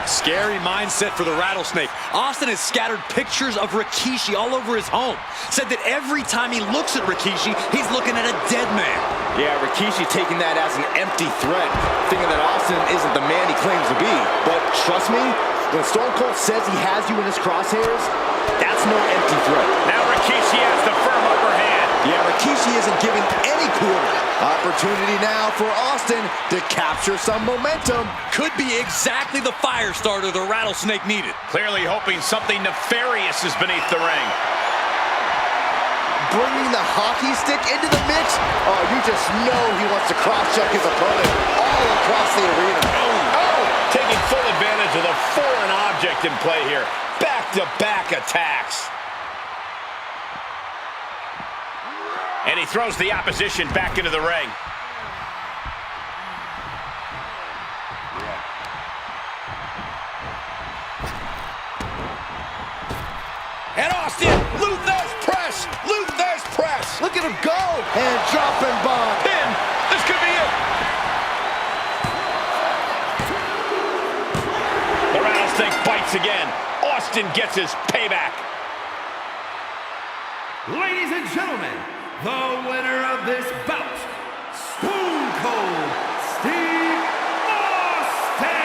Scary mindset for the Rattlesnake. Austin has scattered pictures of Rikishi all over his home. Said that every time he looks at Rikishi, he's looking at a dead man. Yeah, Rikishi taking that as an empty threat, thinking that Austin isn't the man he claims to be. But trust me, when Stone Cold says he has you in his crosshairs, that's no empty threat. Now Rikishi has the firm upper hand. Yeah, Rikishi isn't giving any quarter. Opportunity now for Austin to capture some momentum. Could be exactly the fire starter the Rattlesnake needed. Clearly hoping something nefarious is beneath the ring. Bringing the hockey stick into the mix. Oh, you just know he wants to cross-check his opponent all across the arena. Oh! Taking full advantage of the foreign object in play here. Back-to-back attacks. And he throws the opposition back into the ring. And Austin, Luther's press! Luther's press! Look at him go! And dropping bomb. Pin! This could be it! The Rattlesnake bites again. Austin gets his payback. Ladies and gentlemen, the winner of this bout, Stone Cold Steve Austin!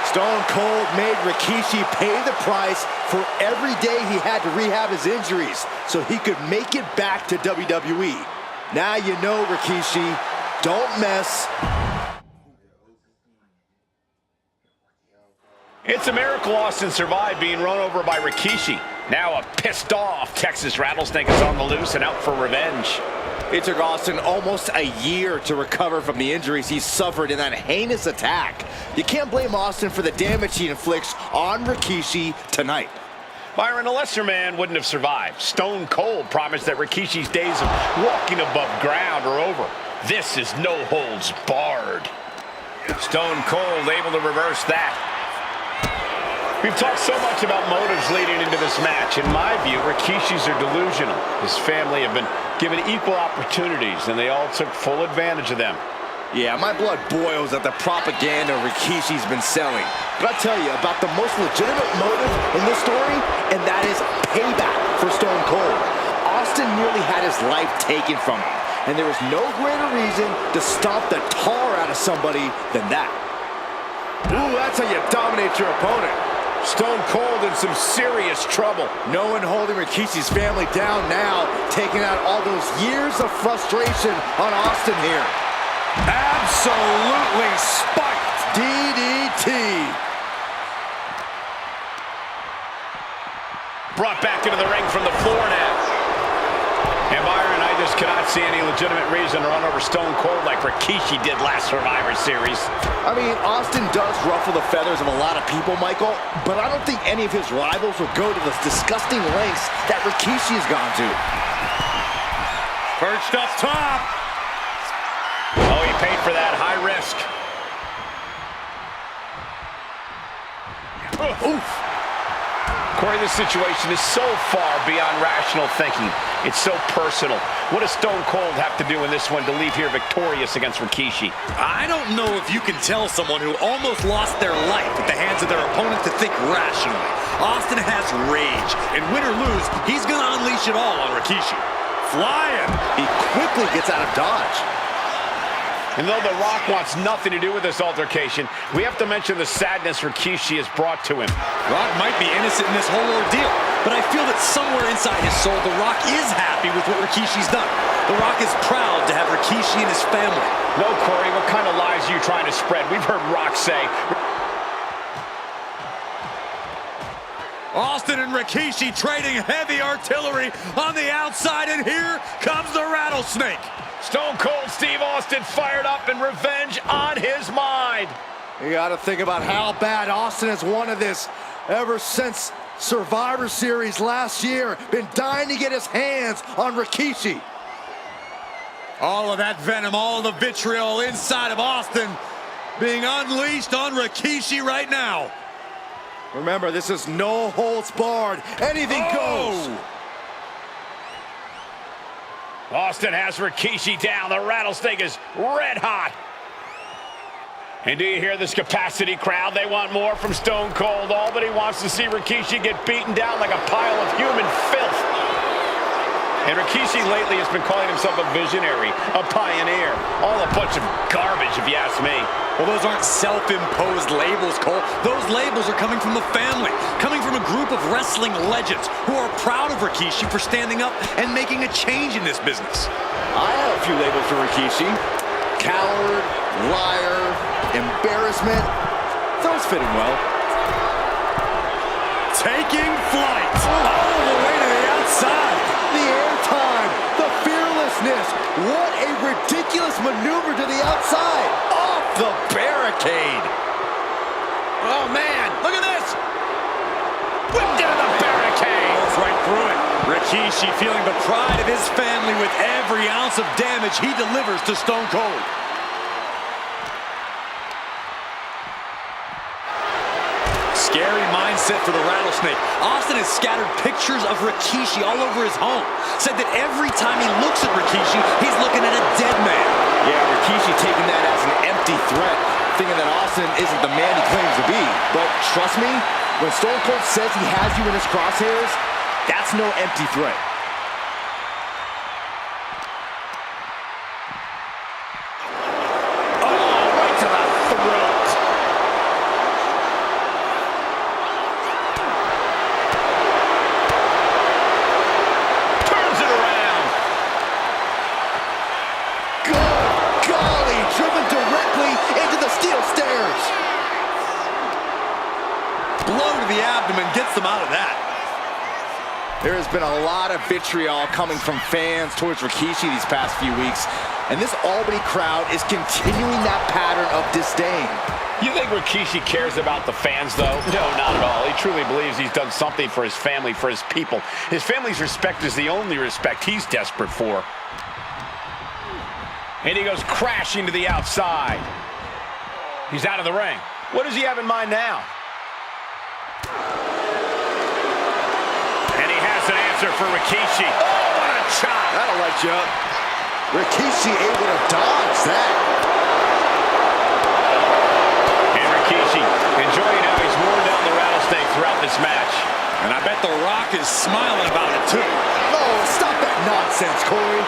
Stone Cold made Rikishi pay the price for every day he had to rehab his injuries so he could make it back to WWE. Now you know, Rikishi, don't mess. It's a miracle Austin survived being run over by Rikishi. Now a pissed off Texas Rattlesnake is on the loose and out for revenge. It took Austin almost a year to recover from the injuries he suffered in that heinous attack. You can't blame Austin for the damage he inflicts on Rikishi tonight. Byron, a lesser man wouldn't have survived. Stone Cold promised that Rikishi's days of walking above ground are over. This is no holds barred. Stone Cold able to reverse that. We've talked so much about motives leading into this match. In my view, Rikishi's are delusional. His family have been given equal opportunities, and they all took full advantage of them. Yeah, my blood boils at the propaganda Rikishi's been selling. But I'll tell you about the most legitimate motive in this story, and that is payback for Stone Cold. Austin nearly had his life taken from him, and there was no greater reason to stomp the tar out of somebody than that. Ooh, that's how you dominate your opponent. Stone Cold in some serious trouble. No one holding Rikishi's family down now, taking out all those years of frustration on Austin here. Absolutely spiked. DDT. Brought back into the ring from the floor now. And Byron, I just cannot see any legitimate reason to run over Stone Cold like Rikishi did last Survivor Series. I mean, Austin does ruffle the feathers of a lot of people, Michael, but I don't think any of his rivals will go to the disgusting lengths that Rikishi has gone to. Perched up top. Oh, he paid for that. High risk. Oof. Corey, this situation is so far beyond rational thinking. It's so personal. What does Stone Cold have to do in this one to leave here victorious against Rikishi? I don't know if you can tell someone who almost lost their life at the hands of their opponent to think rationally. Austin has rage, and win or lose, he's going to unleash it all on Rikishi. Flying. He quickly gets out of dodge. And though The Rock wants nothing to do with this altercation, we have to mention the sadness Rikishi has brought to him. Rock might be innocent in this whole ordeal, but I feel that somewhere inside his soul, The Rock is happy with what Rikishi's done. The Rock is proud to have Rikishi and his family. No, Corey, what kind of lies are you trying to spread? We've heard Rock say... Austin and Rikishi trading heavy artillery on the outside, and here comes the Rattlesnake. Stone Cold Steve Austin fired up and revenge on his mind. You got to think about how bad Austin has wanted this ever since Survivor Series last year. Been dying to get his hands on Rikishi. All of that venom, all of the vitriol inside of Austin being unleashed on Rikishi right now. Remember, this is no holds barred. Anything goes. Austin has Rikishi down. The rattlesnake is red hot. And do you hear this capacity crowd? They want more from Stone Cold. All but he wants to see Rikishi get beaten down like a pile of human filth. And Rikishi lately has been calling himself a visionary, a pioneer. All a bunch of garbage, if you ask me. Well, those aren't self-imposed labels, Cole. Those labels are coming from the family, coming from a group of wrestling legends who are proud of Rikishi for standing up and making a change in this business. I have a few labels for Rikishi. Coward, liar, embarrassment. Those fitting well. Taking flight all the way to the outside. The airtime, the fearlessness. What a ridiculous maneuver to the outside. Off the barricade. Oh, man, look at this. Whipped into the barricade. Goes right through it. Rikishi feeling the pride of his family with every ounce of damage he delivers to Stone Cold. Scary mindset for the rattlesnake. Austin has scattered pictures of Rikishi all over his home. Said that every time he looks at Rikishi, he's looking at a dead man. Yeah, Rikishi taking that as an empty threat, thinking that Austin isn't the man he claims to be. But trust me, when Stone Cold says he has you in his crosshairs, that's no empty threat. Gets them out of that. There has been a lot of vitriol coming from fans towards Rikishi these past few weeks, and this Albany crowd is continuing that pattern of disdain. You think Rikishi cares about the fans, though? No, not at all. He truly believes he's done something for his family, for his people. His family's respect is the only respect he's desperate for. And he goes crashing to the outside. He's out of the ring. What does he have in mind now? An answer for Rikishi. Oh, what a chop. That'll light you up. Rikishi able to dodge that. And Rikishi enjoying how he's worn down the rattlesnake throughout this match. And I bet The Rock is smiling about it, too. Oh, stop that nonsense, Corey.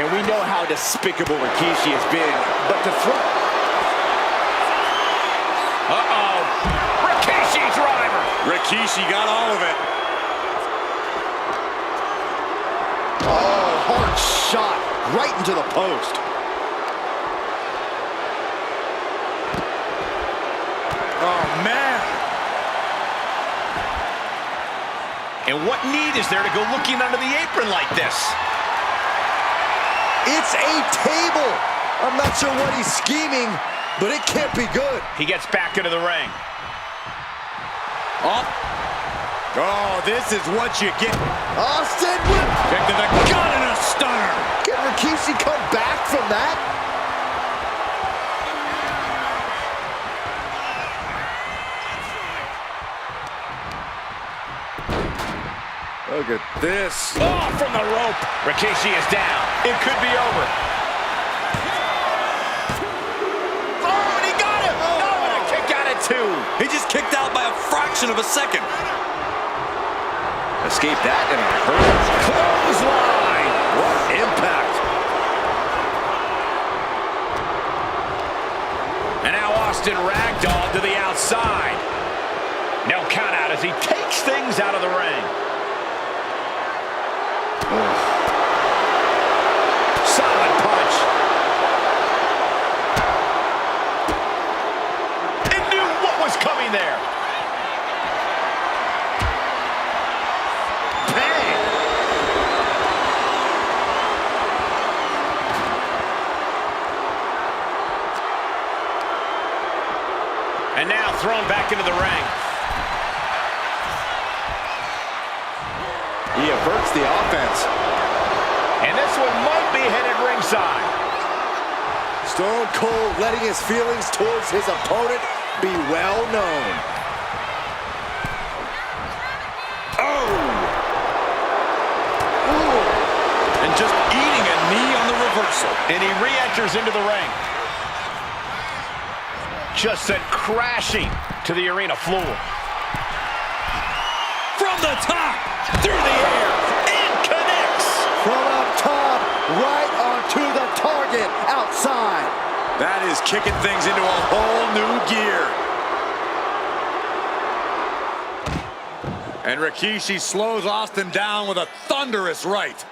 And we know how despicable Rikishi has been, but to throw... Uh-oh. Rikishi driver. Rikishi got all of it. Oh, hard shot right into the post. Oh, man. And what need is there to go looking under the apron like this? It's a table. I'm not sure what he's scheming, but it can't be good. He gets back into the ring. Oh, this is what you get. Austin with... Kick to the gut and a stunner. Can Rikishi come back from that? Look at this. Oh, from the rope. Rikishi is down. It could be over. Oh, and he got him. Oh, and a kick out at 2. He just kicked out by a fraction of a second. Escape that in a hurry. Clothesline. What impact. And now Austin ragdolled to the outside. No count out as he takes things out of the ring. Solid punch. And knew what was coming there. And now thrown back into the ring. hurts the offense. And this one might be headed ringside. Stone Cold letting his feelings towards his opponent be well known. Oh! Ooh. And just eating a knee on the reversal. And he re-enters into the ring. Just sent crashing to the arena floor. From the top, through the air, and connects. From up top, right onto the target outside. That is kicking things into a whole new gear. And Rikishi slows Austin down with a thunderous right.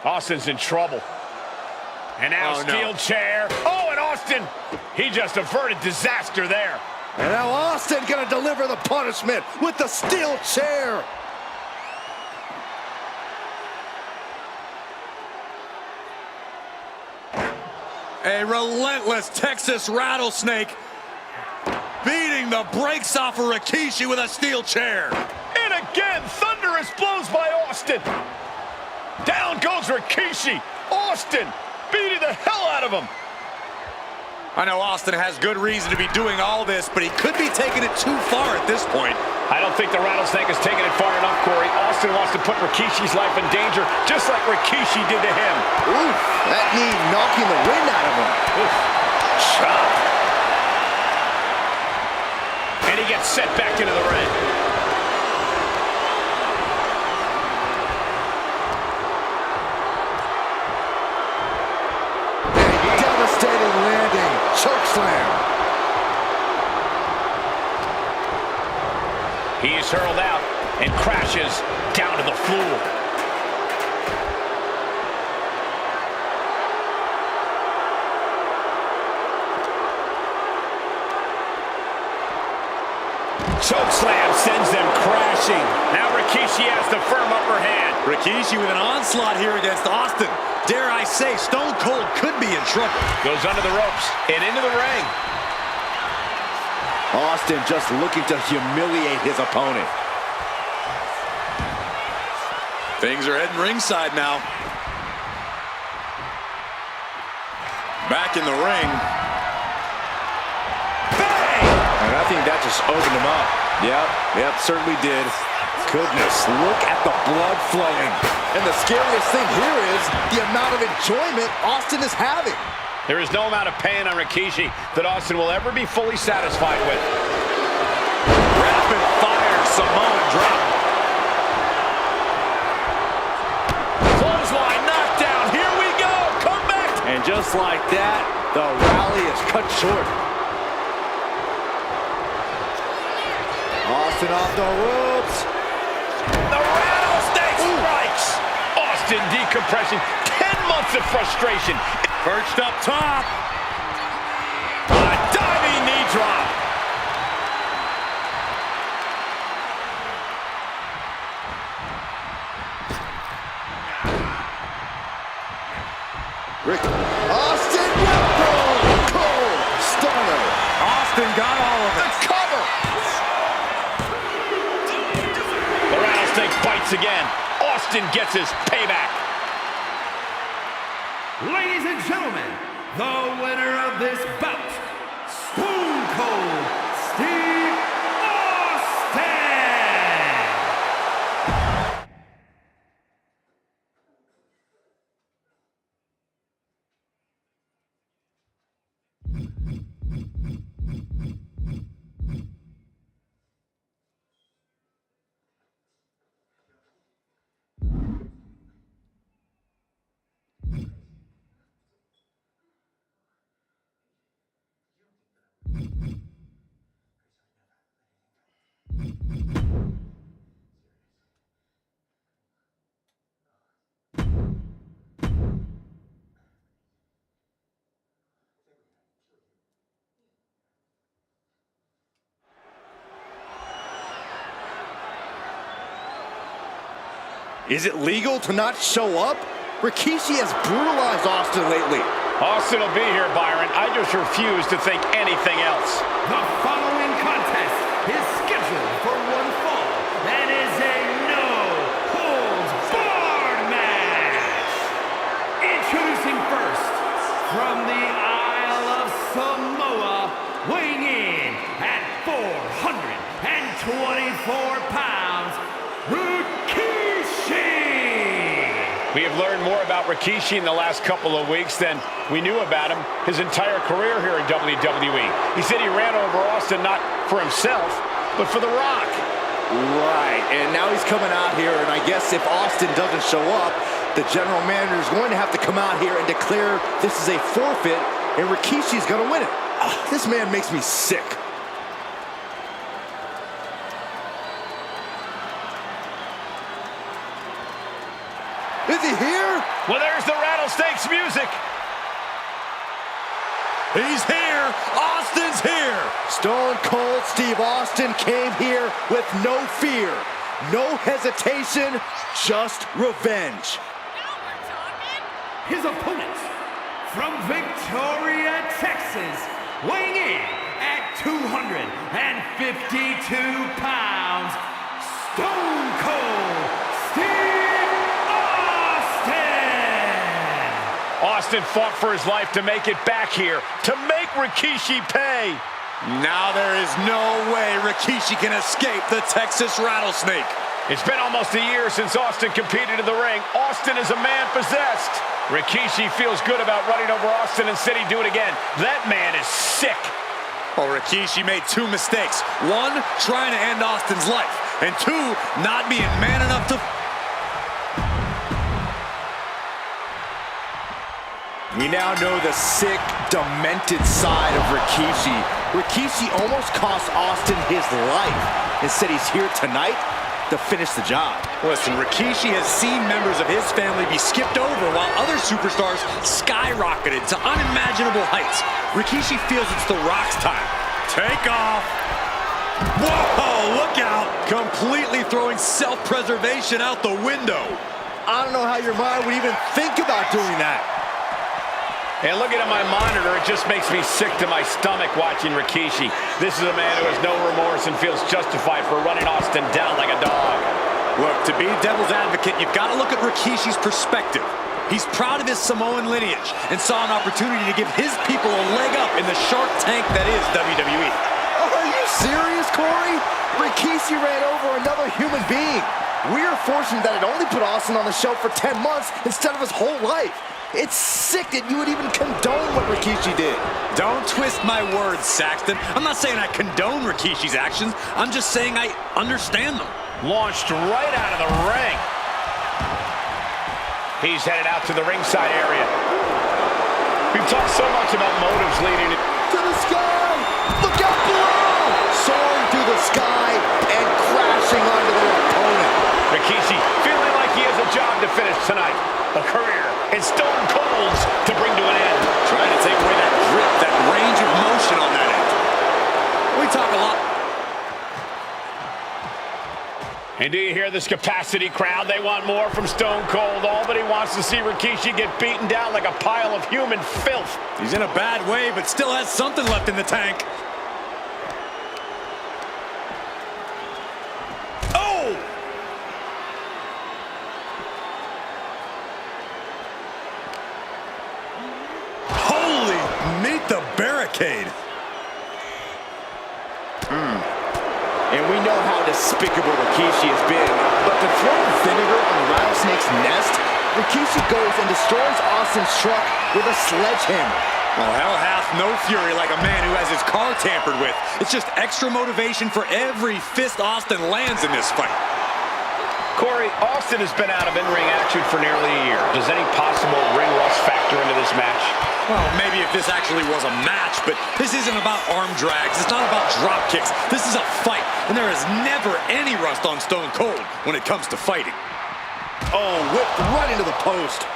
Austin's in trouble. And now steel chair. Oh, and Austin, he just averted disaster there. And now Austin gonna deliver the punishment with the steel chair. A relentless Texas rattlesnake beating the brakes off of Rikishi with a steel chair. And again, thunderous blows by Austin. Down goes Rikishi. Austin beating the hell out of him. I know Austin has good reason to be doing all this, but he could be taking it too far at this point. I don't think the rattlesnake has taken it far enough, Corey. Austin wants to put Rikishi's life in danger, just like Rikishi did to him. Oof, that knee knocking the wind out of him. Oof. Chop. And he gets set back into the ring. Devastating landing, chokeslam. He is hurled out and crashes down to the floor. Chokeslam sends them crashing. Now Rikishi has the firm upper hand. Rikishi with an onslaught here against Austin. Dare I say, Stone Cold could be in trouble. Goes under the ropes and into the ring. Austin just looking to humiliate his opponent. Things are heading ringside now. Back in the ring. Bang! And I think that just opened him up. Yep, certainly did. Goodness, look at the blood flowing. And the scariest thing here is the amount of enjoyment Austin is having. There is no amount of pain on Rikishi that Austin will ever be fully satisfied with. Rapid fire Samoan drop. Clothesline knockdown. Here we go. Come back. And just like that, the rally is cut short. Austin off the ropes. The rattlesnake strikes. Austin decompression. 10 months of frustration. Perched up top. A diving knee drop. Austin with cold stunner. Austin got all of it. The cover. The rattlesnake bites again. Austin gets his payback. Ladies and gentlemen, the winner of this bout, Stone Cold Steve Austin! Is it legal to not show up? Rikishi has brutalized Austin lately. Austin will be here, Byron. I just refuse to think anything else. The following contest is scheduled for one fall and is a no 24 pounds, Rikishi! We have learned more about Rikishi in the last couple of weeks than we knew about him his entire career here in WWE. He said he ran over Austin not for himself, but for The Rock. Right, and now he's coming out here, and I guess if Austin doesn't show up, the general manager is going to have to come out here and declare this is a forfeit, and Rikishi's going to win it. This man makes me sick. Is he here? Well, there's the Rattlesnakes music. He's here. Austin's here. Stone Cold Steve Austin came here with no fear, no hesitation, just revenge. His opponents from Victoria, Texas, weighing in at 252 pounds, Stone Cold Steve Austin! Austin fought for his life to make it back here, to make Rikishi pay. Now there is no way Rikishi can escape the Texas Rattlesnake. It's been almost a year since Austin competed in the ring. Austin is a man possessed. Rikishi feels good about running over Austin and said he'd do it again. That man is sick. Well, Rikishi made two mistakes. One, trying to end Austin's life. And two, not being man enough to... We now know the sick, demented side of Rikishi. Rikishi almost cost Austin his life. Instead, he's here tonight to finish the job. Listen, Rikishi has seen members of his family be skipped over while other superstars skyrocketed to unimaginable heights. Rikishi feels it's The Rock's time. Take off. Whoa, look out. Completely throwing self-preservation out the window. I don't know how your mind would even think about doing that. And looking at my monitor, it just makes me sick to my stomach watching Rikishi. This is a man who has no remorse and feels justified for running Austin down like a dog. Look, to be devil's advocate, you've got to look at Rikishi's perspective. He's proud of his Samoan lineage and saw an opportunity to give his people a leg up in the shark tank that is WWE. Are you serious, Corey? Rikishi ran over another human being. We are fortunate that it only put Austin on the show for 10 months instead of his whole life. It's sick that you would even condone what Rikishi did. Don't twist my words, Saxton. I'm not saying I condone Rikishi's actions. I'm just saying I understand them. Launched right out of the ring. He's headed out to the ringside area. We've talked so much about motives leading to the sky. Look out below. Soaring through the sky and crashing onto their opponent. Rikishi feeling like he has a job to finish tonight. A career in Stone Cold's to bring to an end. Trying to take away that grip, that range of motion on that end. We talk a lot. And do you hear this capacity crowd? They want more from Stone Cold. All but he wants to see Rikishi get beaten down like a pile of human filth. He's in a bad way, but still has something left in the tank. Oh! Holy, meet the barricade. And we know how despicable Rikishi has been, but to throw vinegar on the rattlesnake's nest, Rikishi goes and destroys Austin's truck with a sledgehammer. Well, hell hath no fury like a man who has his car tampered with. It's just extra motivation for every fist Austin lands in this fight. Corey, Austin has been out of in-ring action for nearly a year. Does any possible ring rust factor into this match? Well, maybe if this actually was a match, but this isn't about arm drags. It's not about drop kicks. This is a fight, and there is never any rust on Stone Cold when it comes to fighting. Oh, whipped right into the post.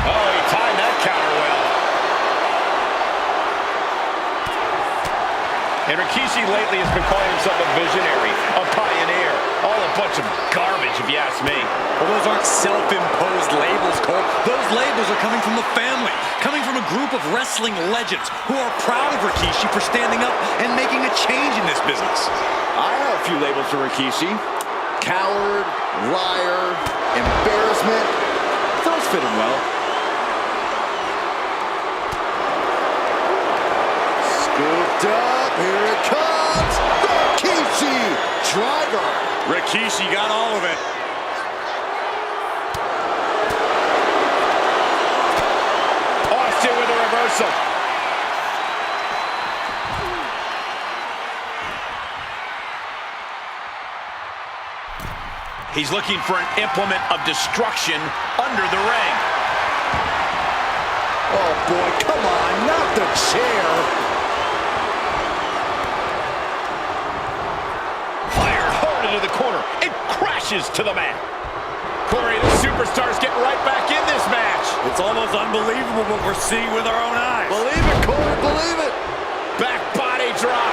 Oh, he timed that counter well. And Rikishi lately has been calling himself a visionary, a pioneer. All a bunch of garbage, if you ask me. Well, those aren't self-imposed labels, Cole. Those labels are coming from the family, coming from a group of wrestling legends who are proud of Rikishi for standing up and making a change in this business. I have a few labels for Rikishi. Coward, liar, embarrassment. Those fit him well. Scooped up, here it comes. Rikishi driver. Rikishi got all of it. Austin with a reversal. He's looking for an implement of destruction under the ring. Oh boy, come on, not the chair. Fired hard into the corner. It crashes to the mat. Corey, the superstar's getting right back in this match. It's almost unbelievable what we're seeing with our own eyes. Believe it, Corey, believe it. Back body drop.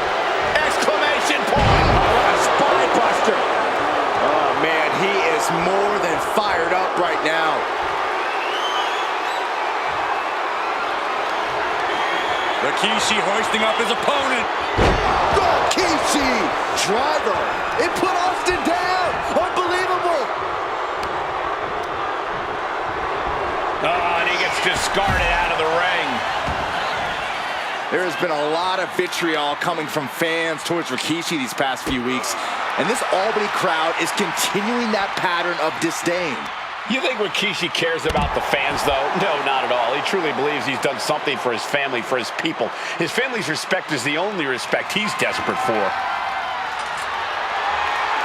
Exclamation point. What a spine buster. Oh man, he is more than fired up right now. Rikishi hoisting up his opponent. Rikishi driver. It put Austin down. Unbelievable. Oh, and he gets discarded out of the ring. There has been a lot of vitriol coming from fans towards Rikishi these past few weeks, and this Albany crowd is continuing that pattern of disdain. You think Rikishi cares about the fans, though? No, not at all. He truly believes he's done something for his family, for his people. His family's respect is the only respect he's desperate for.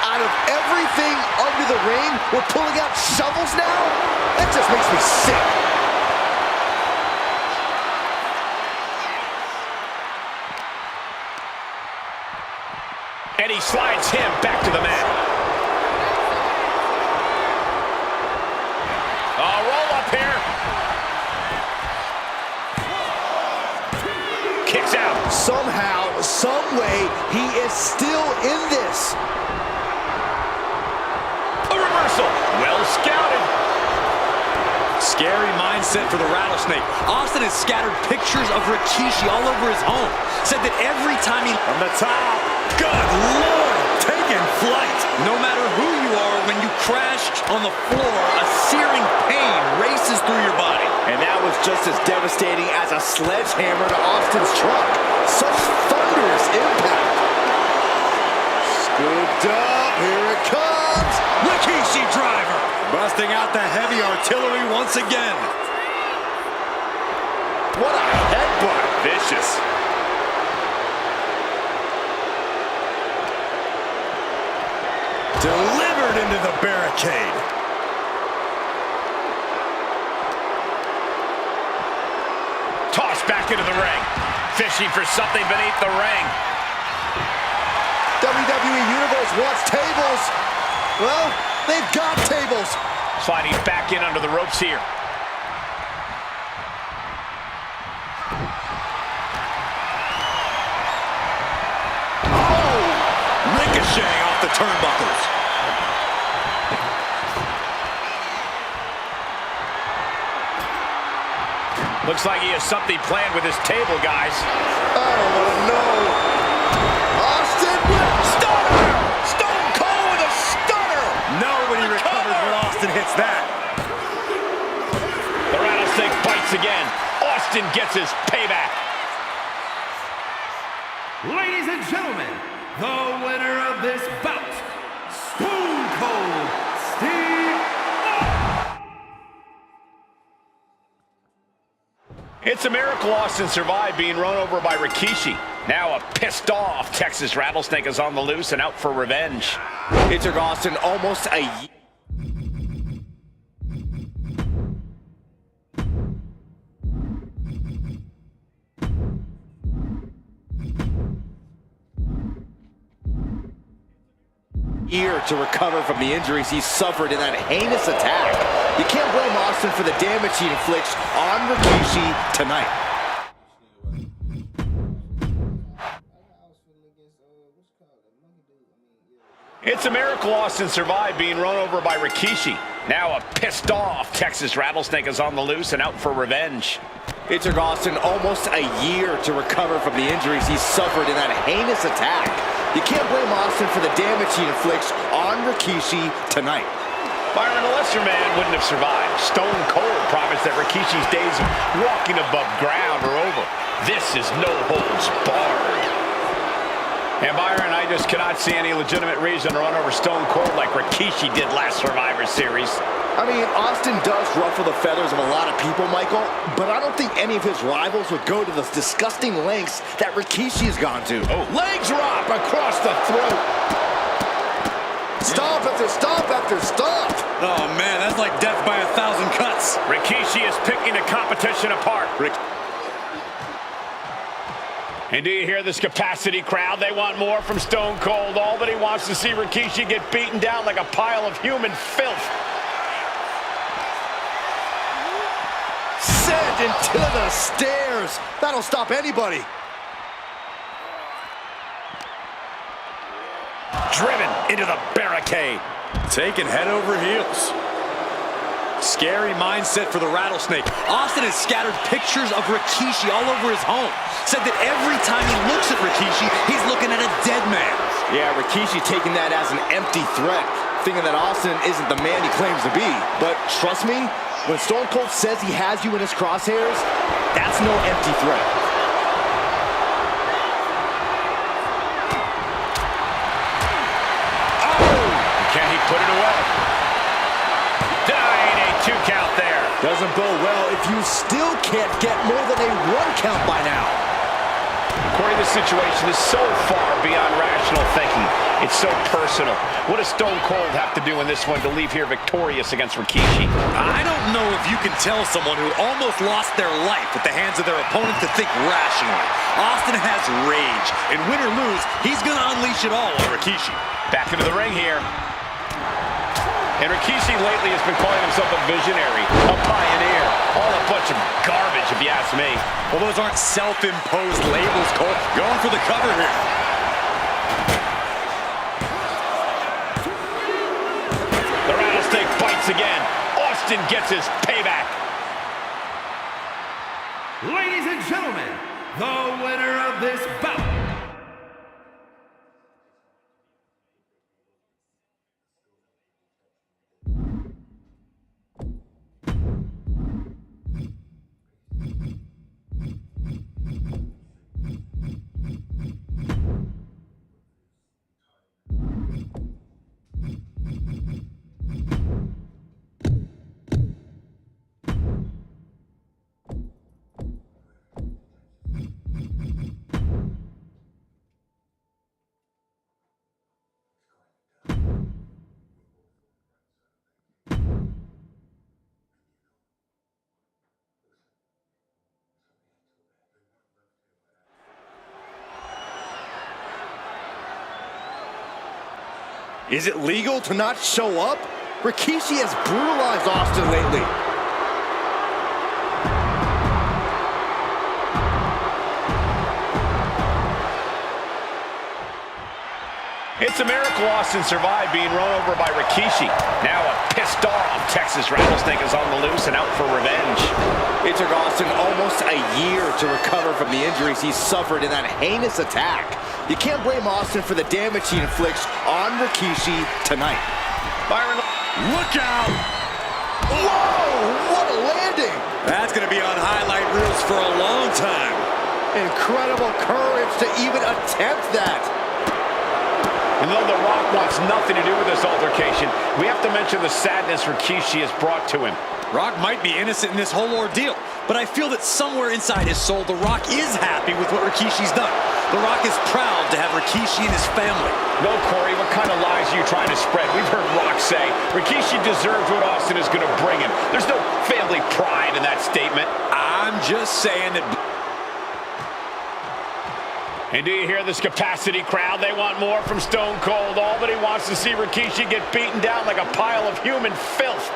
Out of everything under the ring, we're pulling out shovels now? That just makes me sick. And he slides him back to the mat. Oh, roll up here. Kicks out. Somehow, some way, he is still in this. A reversal. Well scouted. Scary mindset for the Rattlesnake. Austin has scattered pictures of Rikishi all over his home. Said that every time he... From the top. Good Lord. Taking flight. No matter who you are, when you crash on the floor, a searing pain races through your body. And that was just as devastating as a sledgehammer to Austin's truck. Such thunderous impact. Scooped up. Here it comes. Rikishi driver. Busting out the heavy artillery once again. What a headbutt. Vicious. Delivered into the barricade. Tossed back into the ring. Fishing for something beneath the ring. WWE Universe wants tables. Well, they've got tables. Sliding back in under the ropes here. Oh! Ricocheting off the turnbuckles. Looks like he has something planned with his table, guys. I don't want to know. Austin with Stunner! Stone Cold with a stunner! Nobody recovers when Austin hits that. The Rattlesnake bites again. Austin gets his payback. Ladies and gentlemen, the winner of this bout, Stone Cold Steve. It's a miracle Austin survived being run over by Rikishi. Now a pissed off Texas Rattlesnake is on the loose and out for revenge. It took Austin almost a year to recover from the injuries he suffered in that heinous attack. You can't blame Austin for the damage he inflicts on Rikishi tonight. It's a miracle Austin survived being run over by Rikishi. Now a pissed off Texas Rattlesnake is on the loose and out for revenge. It took Austin almost a year to recover from the injuries he suffered in that heinous attack. You can't blame Austin for the damage he inflicts on Rikishi tonight. Byron, a lesser man wouldn't have survived. Stone Cold promised that Rikishi's days of walking above ground are over. This is no holds barred. And Byron, I just cannot see any legitimate reason to run over Stone Cold like Rikishi did last Survivor Series. I mean, Austin does ruffle the feathers of a lot of people, Michael, but I don't think any of his rivals would go to the disgusting lengths that Rikishi has gone to. Oh, leg drop across the throat. Stomp after stomp after stomp. Oh, man, that's like death by 1,000 cuts. Rikishi is picking the competition apart. And do you hear this capacity crowd? They want more from Stone Cold. All that he wants to see Rikishi get beaten down like a pile of human filth. Sent into the stairs. That'll stop anybody. Driven into the barricade. Taken head over heels. Scary mindset for the Rattlesnake. Austin has scattered pictures of Rikishi all over his home. Said that every time he looks at Rikishi, he's looking at a dead man. Yeah, Rikishi taking that as an empty threat, thinking that Austin isn't the man he claims to be. But trust me, when Stone Cold says he has you in his crosshairs, that's no empty threat. Can he put it away? Denied a 2 count there. Doesn't bode well if you still can't get more than a 1 count by now. Corey, this situation is so far beyond rational thinking. It's so personal. What does Stone Cold have to do in this one to leave here victorious against Rikishi? I don't know if you can tell someone who almost lost their life at the hands of their opponent to think rationally. Austin has rage, and win or lose, he's going to unleash it all on Rikishi. Back into the ring here. And Rikishi lately has been calling himself a visionary, a pioneer. All a bunch of garbage, if you ask me. Well, those aren't self-imposed labels, Cole. Going for the cover here. The Rattlesnake bites again. Austin gets his payback. Ladies and gentlemen, the winner of this bout. Is it legal to not show up? Rikishi has brutalized Austin lately. It's a miracle Austin survived being run over by Rikishi. Now a pissed off Texas Rattlesnake is on the loose and out for revenge. It took Austin almost a year to recover from the injuries he suffered in that heinous attack. You can't blame Austin for the damage he inflicts on Rikishi tonight. Byron, Look out! Whoa! What a landing! That's going to be on highlight reels for a long time. Incredible courage to even attempt that. and though The Rock wants nothing to do with this altercation, we have to mention the sadness Rikishi has brought to him. Rock might be innocent in this whole ordeal, but I feel that somewhere inside his soul, The Rock is happy with what Rikishi's done. The Rock is proud to have Rikishi and his family. No, Corey, what kind of lies are you trying to spread? We've heard Rock say Rikishi deserves what Austin is going to bring him. There's no family pride in that statement. I'm just saying that... And do you hear this capacity crowd? They want more from Stone Cold. All that he wants to see Rikishi get beaten down like a pile of human filth.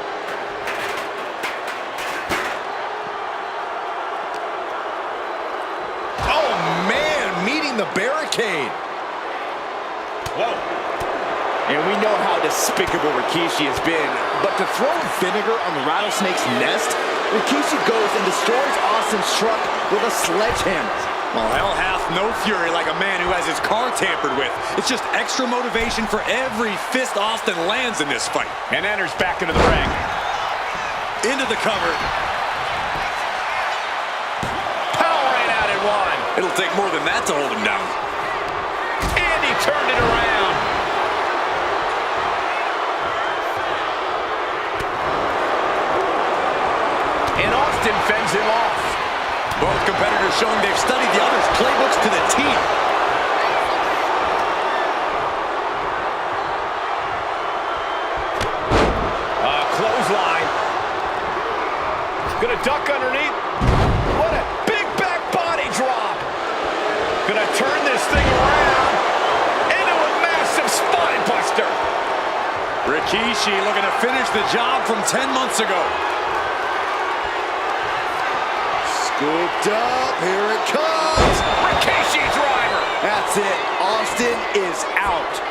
Oh, man, meeting the barricade. Whoa. And we know how despicable Rikishi has been, but to throw vinegar on the Rattlesnake's nest, Rikishi goes and destroys Austin's truck with a sledgehammer. Well, hell hath no fury like a man who has his car tampered with. It's just extra motivation for every fist Austin lands in this fight. And enters back into the ring. Into the cover. Powering out at one. It'll take more than that to hold him down. And he turned it around. And Austin fends him off. Both competitors showing they've studied the other's playbooks to the T. Clothesline. Gonna duck underneath. What a big back body drop. Gonna turn this thing around into a massive spine buster. Rikishi looking to finish the job from 10 months ago. Scooped up, here it comes. Rikishi driver. That's it, Austin is out.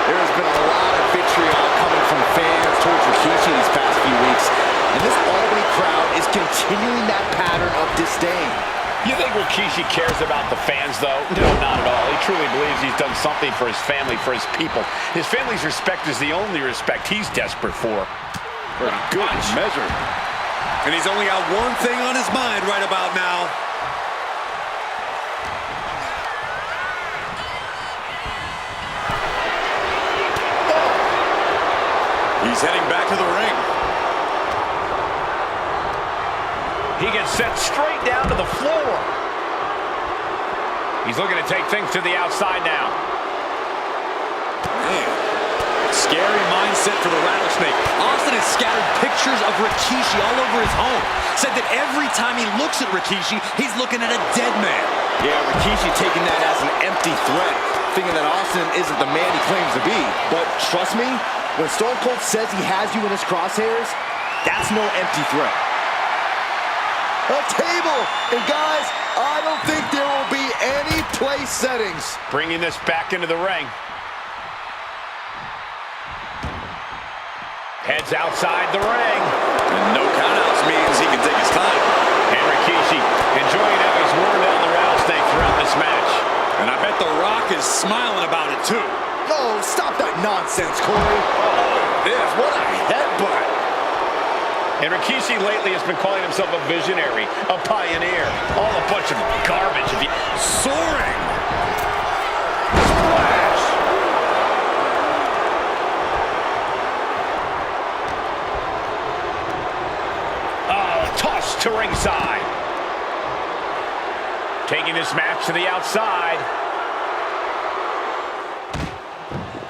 There's been a lot of vitriol coming from fans towards Rikishi these past few weeks, and this Albany crowd is continuing that pattern of disdain. You think Rikishi cares about the fans, though? No, not at all. He truly believes he's done something for his family, for his people. His family's respect is the only respect he's desperate for. Good measure. And he's only got one thing on his mind right about now. He's heading back to the ring. He gets sent straight down to the floor. He's looking to take things to the outside now. Man, scary mindset for the Rattlesnake. Austin has scattered pictures of Rikishi all over his home. Said that every time he looks at Rikishi, he's looking at a dead man. Yeah, Rikishi taking that as an empty threat, thinking that Austin isn't the man he claims to be. But trust me, when Stone Cold says he has you in his crosshairs, that's no empty threat. A table! And guys, I don't think there will be any place settings. Bringing this back into the ring. Heads outside the ring. And no countouts means he can take his time. And Rikishi enjoying how he's worn down the Rattlesnake throughout this match. And I bet The Rock is smiling about it too. No, stop that nonsense, Corey. Oh, this, what a headbutt. And Rikishi lately has been calling himself a visionary, a pioneer. All a bunch of garbage. Soaring. Splash. Oh, toss to ringside. Taking this match to the outside.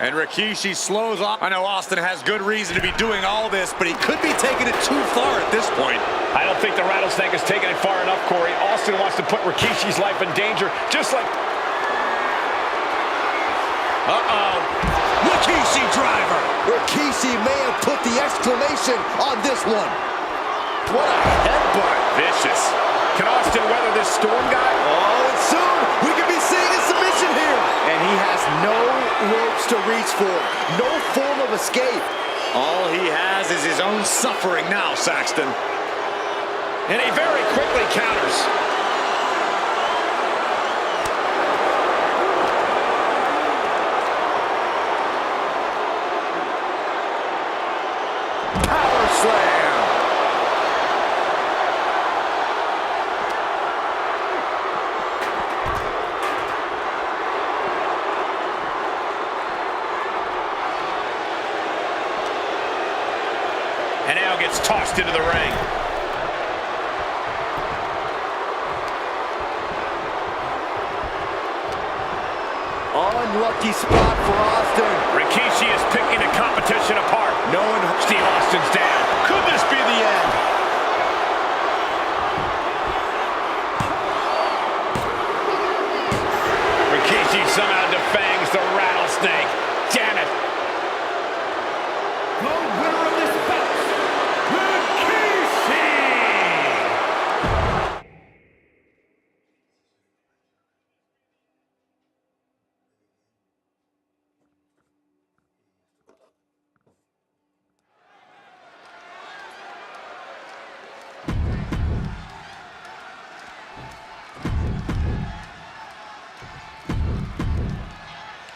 And Rikishi slows off. I know Austin has good reason to be doing all this, but he could be taking it too far at this point. I don't think the Rattlesnake has taken it far enough, Corey. Austin wants to put Rikishi's life in danger, just like... Uh-oh. Rikishi driver. Rikishi may have put the exclamation on this one. What a headbutt. Vicious. Can Austin weather this storm, guy? Oh, and soon we could be seeing a submission here. And he has no ropes to reach for. No form of escape. All he has is his own suffering now, Saxton. And he very quickly counters. Power slam. And now gets tossed into the ring. Unlucky spot for Austin. Rikishi is picking the competition apart. Knowing Steve Austin's down. Could this be the end? Rikishi somehow defangs the Rattlesnake. Damn it. The winner of this bout, Rikishi!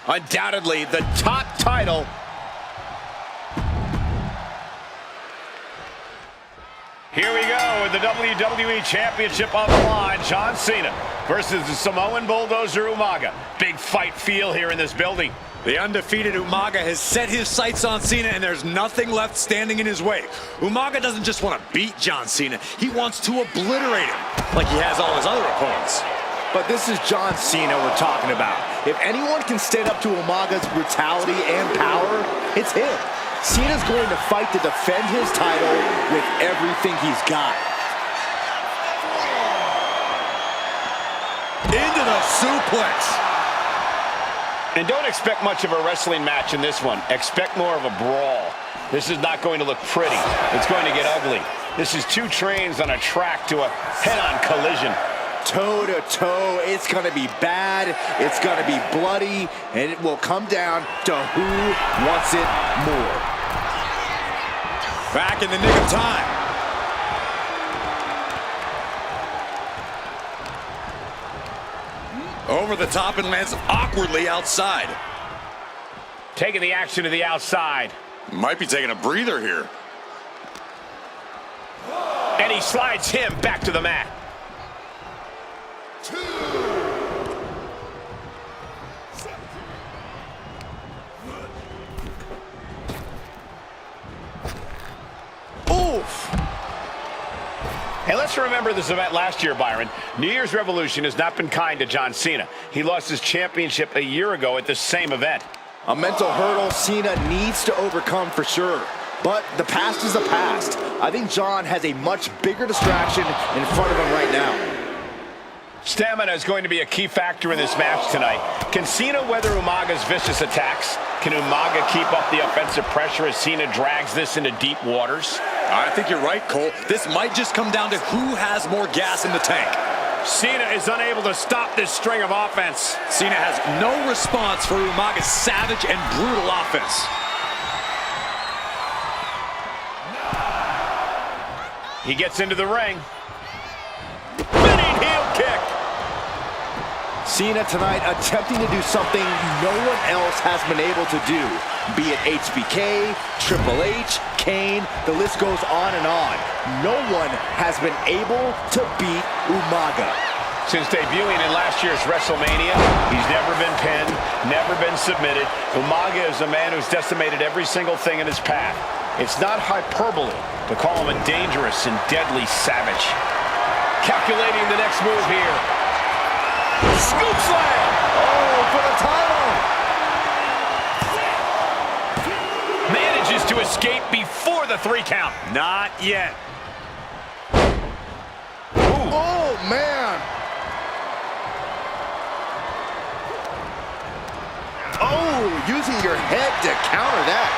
Undoubtedly the top title Here we go with the WWE Championship on the line. John Cena versus the Samoan Bulldozer Umaga. Big fight feel here in this building. The undefeated Umaga has set his sights on Cena, and there's nothing left standing in his way. Umaga doesn't just want to beat John Cena. He wants to obliterate him like he has all his other opponents. But this is John Cena we're talking about. If anyone can stand up to Umaga's brutality and power, it's him. Cena's going to fight to defend his title with everything he's got. Into the suplex. And don't expect much of a wrestling match in this one. Expect more of a brawl. This is not going to look pretty. It's going to get ugly. This is two trains on a track to a head-on collision. Toe-to-toe, it's going to be bad, it's going to be bloody, and it will come down to who wants it more. Back in the nick of time. Over the top and lands awkwardly outside. Taking the action to the outside. Might be taking a breather here. And he slides him back to the mat. Oof! Hey, let's remember this event last year, Byron. New Year's Revolution has not been kind to John Cena. He lost his championship a year ago at this same event. A mental hurdle Cena needs to overcome for sure. But the past is the past. I think John has a much bigger distraction in front of him right now. Stamina is going to be a key factor in this match tonight. Can Cena weather Umaga's vicious attacks? Can Umaga keep up the offensive pressure as Cena drags this into deep waters? I think you're right, Cole. This might just come down to who has more gas in the tank. Cena is unable to stop this string of offense. Cena has no response for Umaga's savage and brutal offense. He gets into the ring. Spinning heel kick. Cena tonight attempting to do something no one else has been able to do. Be it HBK, Triple H, Kane, the list goes on and on. No one has been able to beat Umaga. Since debuting in last year's WrestleMania, he's never been pinned, never been submitted. Umaga is a man who's decimated every single thing in his path. It's not hyperbole to call him a dangerous and deadly savage. Calculating the next move here. Scoop slam! Oh, for the title! Manages to escape before the 3 count. Not yet. Ooh. Oh, man! Oh, using your head to counter that.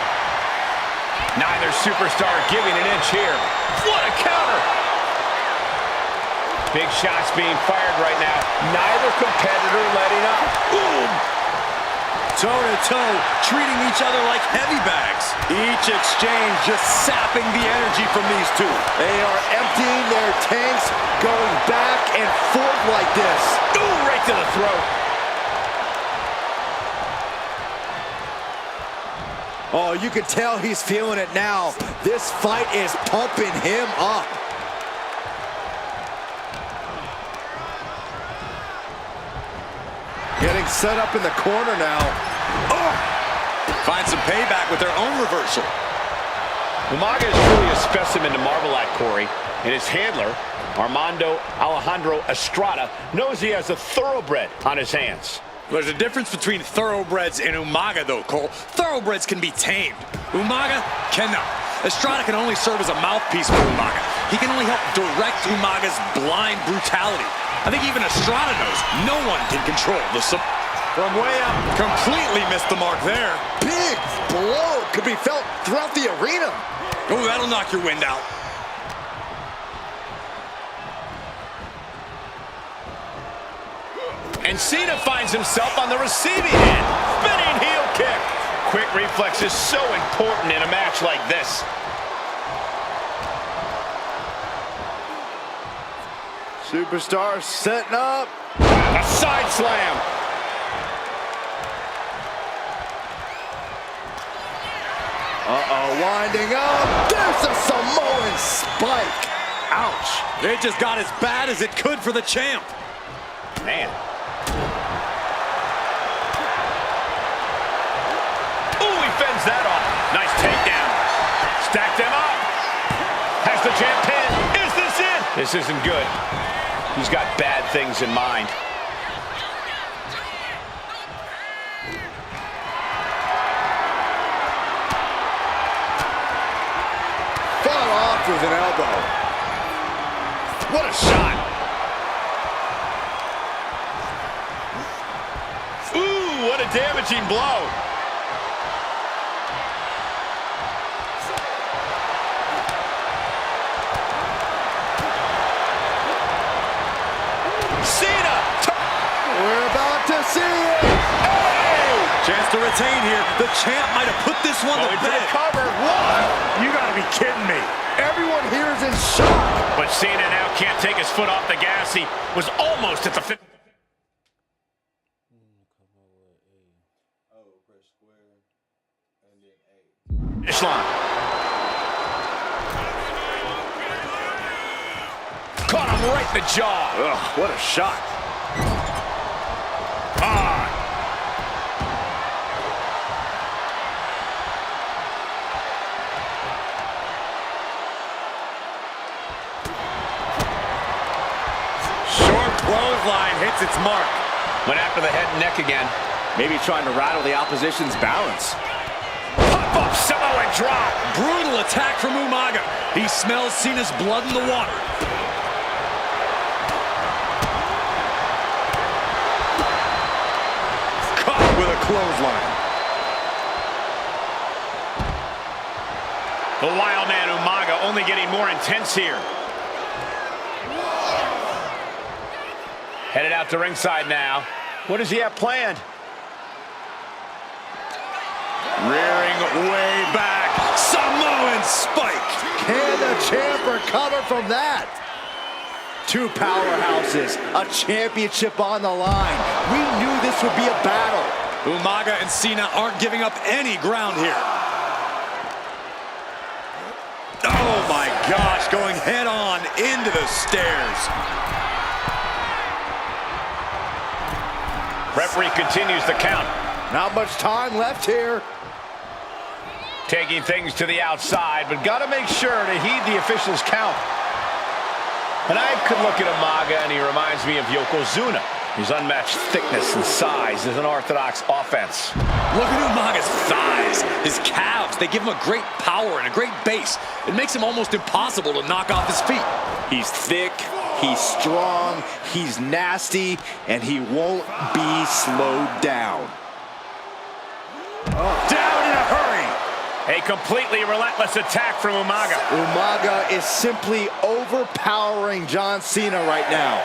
Neither superstar giving an inch here. What a counter! Big shots being fired right now. Neither competitor letting up. Boom! Toe-to-toe, treating each other like heavy bags. Each exchange just sapping the energy from these two. They are emptying their tanks, going back and forth like this. Ooh, right to the throat. Oh, you can tell he's feeling it now. This fight is pumping him up. Getting set up in the corner now. Oh! Find some payback with their own reversal. Umaga is truly a specimen to marvel at, Corey. And his handler, Armando Alejandro Estrada, knows he has a thoroughbred on his hands. There's a difference between thoroughbreds and Umaga, though, Cole. Thoroughbreds can be tamed. Umaga cannot. Estrada can only serve as a mouthpiece for Umaga. He can only help direct Umaga's blind brutality. I think even Estrada knows no one can control the... From way up, completely missed the mark there. Big blow could be felt throughout the arena. Oh, that'll knock your wind out. And Cena finds himself on the receiving end. Spinning heel kick. Quick reflex is so important in a match like this. Superstar setting up. A side slam. Uh-oh, winding up. There's a Samoan spike. Ouch. It just got as bad as it could for the champ. Man. Ooh, he fends that off. Nice takedown. Stack them up. Has the champ pinned. Is this it? This isn't good. He's got bad things in mind. Fought off with an elbow. What a shot. Ooh, what a damaging blow. We're about to see it! Hey! Chance to retain here. The champ might have put this one to bed. Cover. What? You gotta be kidding me. Everyone here is in shock. But Cena now can't take his foot off the gas. He was almost at the finish Press square and then A. line. Caught him right in the jaw. Ugh, what a shot. Clothesline hits its mark. Went after the head and neck again. Maybe trying to rattle the opposition's balance. Pop-up Samoan drop. Brutal attack from Umaga. He smells Cena's blood in the water. Caught with a clothesline. The wild man Umaga only getting more intense here. Headed out to ringside now. What does he have planned? Rearing way back. Samoan spike. Can the champ recover from that? Two powerhouses, a championship on the line. We knew this would be a battle. Umaga and Cena aren't giving up any ground here. Oh my gosh, going head on into the stairs. Referee continues the count. Not much time left here. Taking things to the outside, but got to make sure to heed the official's count. And I could look at Umaga, and he reminds me of Yokozuna. His unmatched thickness and size is an orthodox offense. Look at Umaga's thighs, his calves. They give him a great power and a great base. It makes him almost impossible to knock off his feet. He's thick, he's strong, he's nasty, and he won't be slowed down. Down in a hurry. A completely relentless attack from Umaga. Umaga is simply overpowering John Cena right now.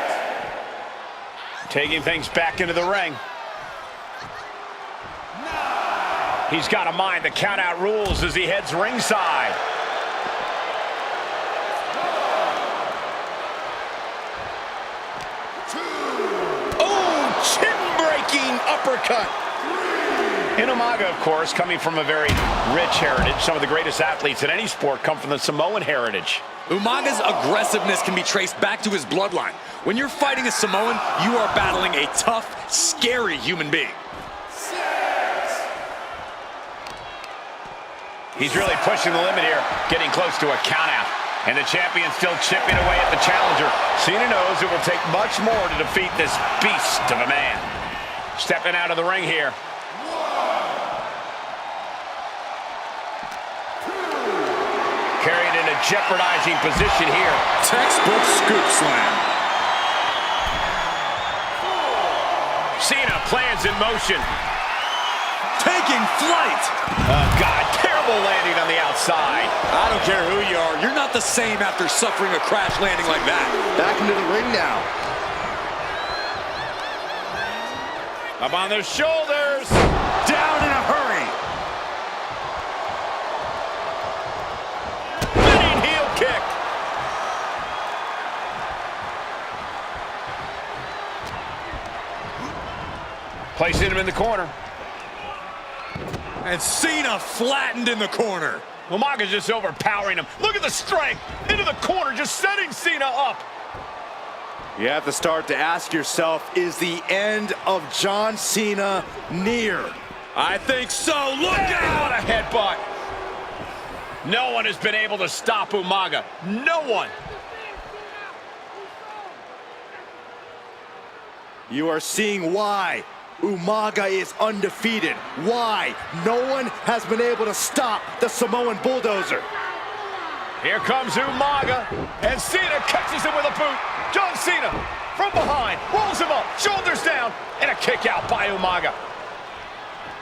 Taking things back into the ring. He's got to mind the count-out rules as he heads ringside. Chin-breaking uppercut. And Umaga, of course, coming from a very rich heritage. Some of the greatest athletes in any sport come from the Samoan heritage. Umaga's aggressiveness can be traced back to his bloodline. When you're fighting a Samoan, you are battling a tough, scary human being. He's really pushing the limit here, getting close to a count-out. And the champion still chipping away at the challenger. Cena knows it will take much more to defeat this beast of a man. Stepping out of the ring here. Carried in a jeopardizing position here. Textbook scoop slam. Cena plans in motion. Taking flight. Oh, God, terrible landing on the outside. I don't care who you are. You're not the same after suffering a crash landing like that. Back into the ring now. Up on their shoulders. Down in a hurry. Spinning heel kick. Placing him in the corner. And Cena flattened in the corner. Umaga's just overpowering him. Look at the strength. Into the corner, just setting Cena up. You have to start to ask yourself, is the end of John Cena near? I think so. Look What out! a headbutt. No one has been able to stop Umaga. No one. You are seeing why Umaga is undefeated. Why no one has been able to stop the Samoan bulldozer. Here comes Umaga, and Cena catches him with a boot. John Cena from behind, rolls him up, shoulders down, and a kick out by Umaga.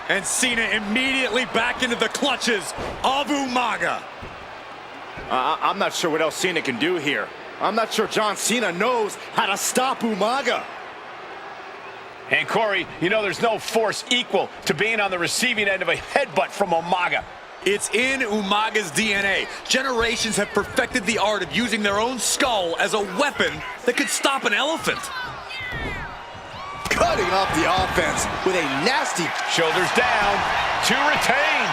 And Cena immediately back into the clutches of Umaga. I'm not sure what else Cena can do here. I'm not sure John Cena knows how to stop Umaga. And Corey, you know there's no force equal to being on the receiving end of a headbutt from Umaga. It's in Umaga's DNA. Generations have perfected the art of using their own skull as a weapon that could stop an elephant. Cutting off the offense with a nasty... Shoulders down to retain.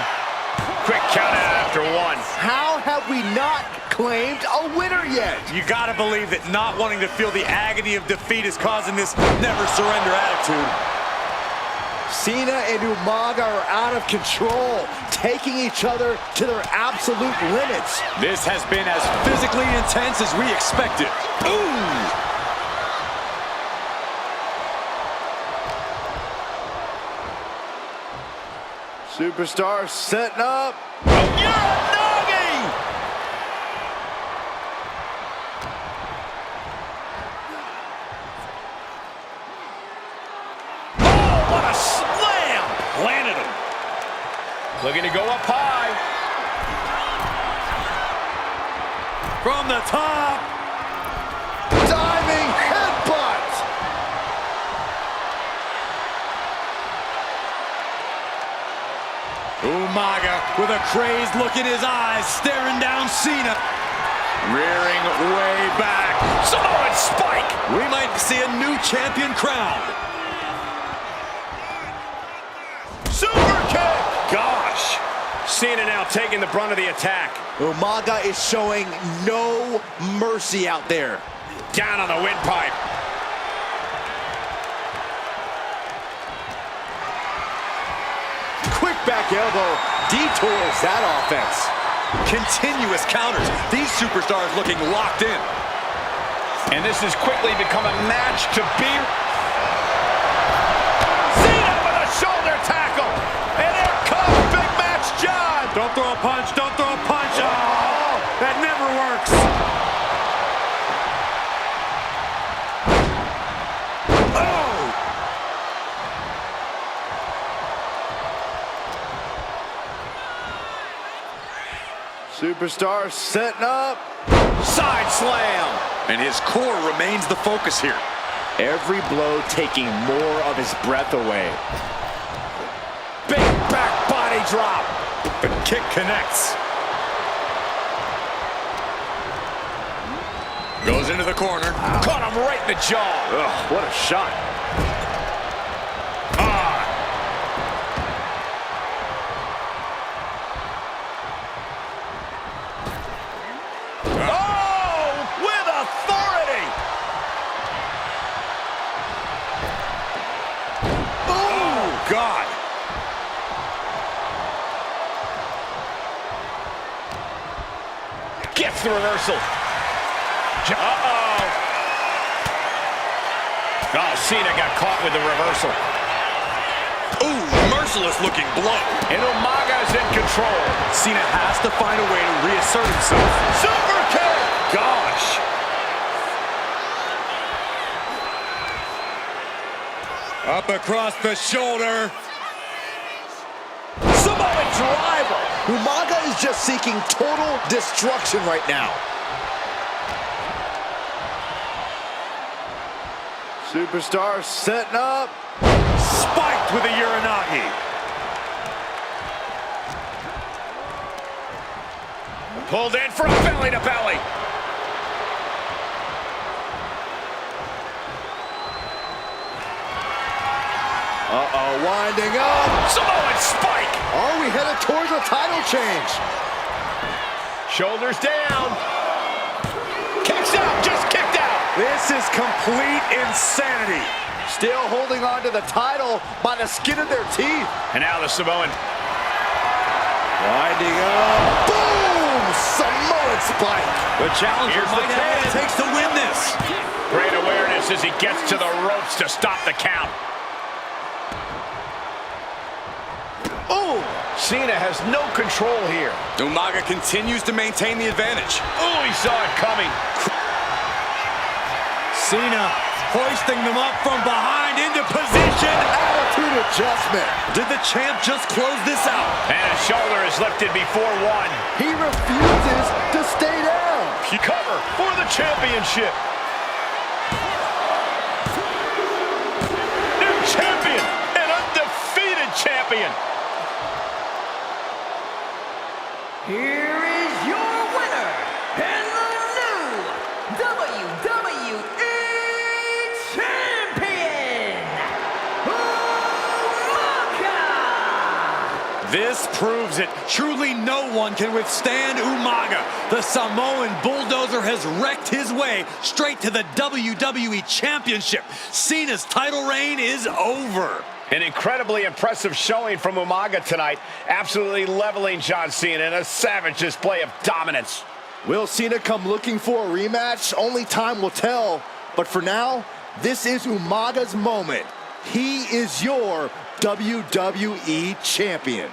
Quick count out after one. How have we not claimed a winner yet? You gotta believe that not wanting to feel the agony of defeat is causing this never surrender attitude. Cena and Umaga are out of control, taking each other to their absolute limits. This has been as physically intense as we expected. Ooh! Superstar setting up. Uranagi! Oh, what a slam! Planted him. Looking to go up high. From the top. Diving headbutt. Umaga with a crazed look in his eyes, staring down Cena. Rearing way back. Samoan spike! We might see a new champion crowned. Super kick! Gosh. Cena now taking the brunt of the attack. Umaga is showing no mercy out there. Down on the windpipe. Quick back elbow detours that offense. Continuous counters. These superstars looking locked in. And this has quickly become a match to be... Cena with a shoulder tackle! And here comes Big Match John! Don't throw a punch, don't throw a punch. Oh, that never works. Oh! Superstar setting up. Side slam! And his core remains the focus here. Every blow taking more of his breath away. Big back body drop! The kick connects. Goes into the corner. Caught him right in the jaw! Ugh, what a shot. God. Gets the reversal. Uh-oh. Oh, Cena got caught with the reversal. Ooh, merciless looking blow. And Umaga's in control. Cena has to find a way to reassert himself. Super kick! Gosh. Up across the shoulder. Samoan driver. Umaga is just seeking total destruction right now. Superstar setting up. Spiked with a Uranagi. Pulled in from belly to belly. Uh-oh, winding up. Samoan spike! Are we headed towards a title change? Shoulders down. Kicks out, just kicked out. This is complete insanity. Still holding on to the title by the skin of their teeth. And now the Samoan. Winding up. Boom! Samoan spike. The challenger Here's the might have what it takes to win this. Great awareness as he gets to the ropes to stop the count. Oh! Cena has no control here. Umaga continues to maintain the advantage. Oh, he saw it coming. Cena hoisting them up from behind into position. Attitude adjustment. Did the champ just close this out? And his shoulder is lifted before one. He refuses to stay down. Cover for the championship. New champion, an undefeated champion. Here is your winner, and the new WWE Champion, Umaga! This proves it. Truly no one can withstand Umaga. The Samoan bulldozer has wrecked his way straight to the WWE Championship. Cena's title reign is over. An incredibly impressive showing from Umaga tonight, absolutely leveling John Cena in a savage display of dominance. Will Cena come looking for a rematch? Only time will tell. But for now, this is Umaga's moment. He is your WWE Champion.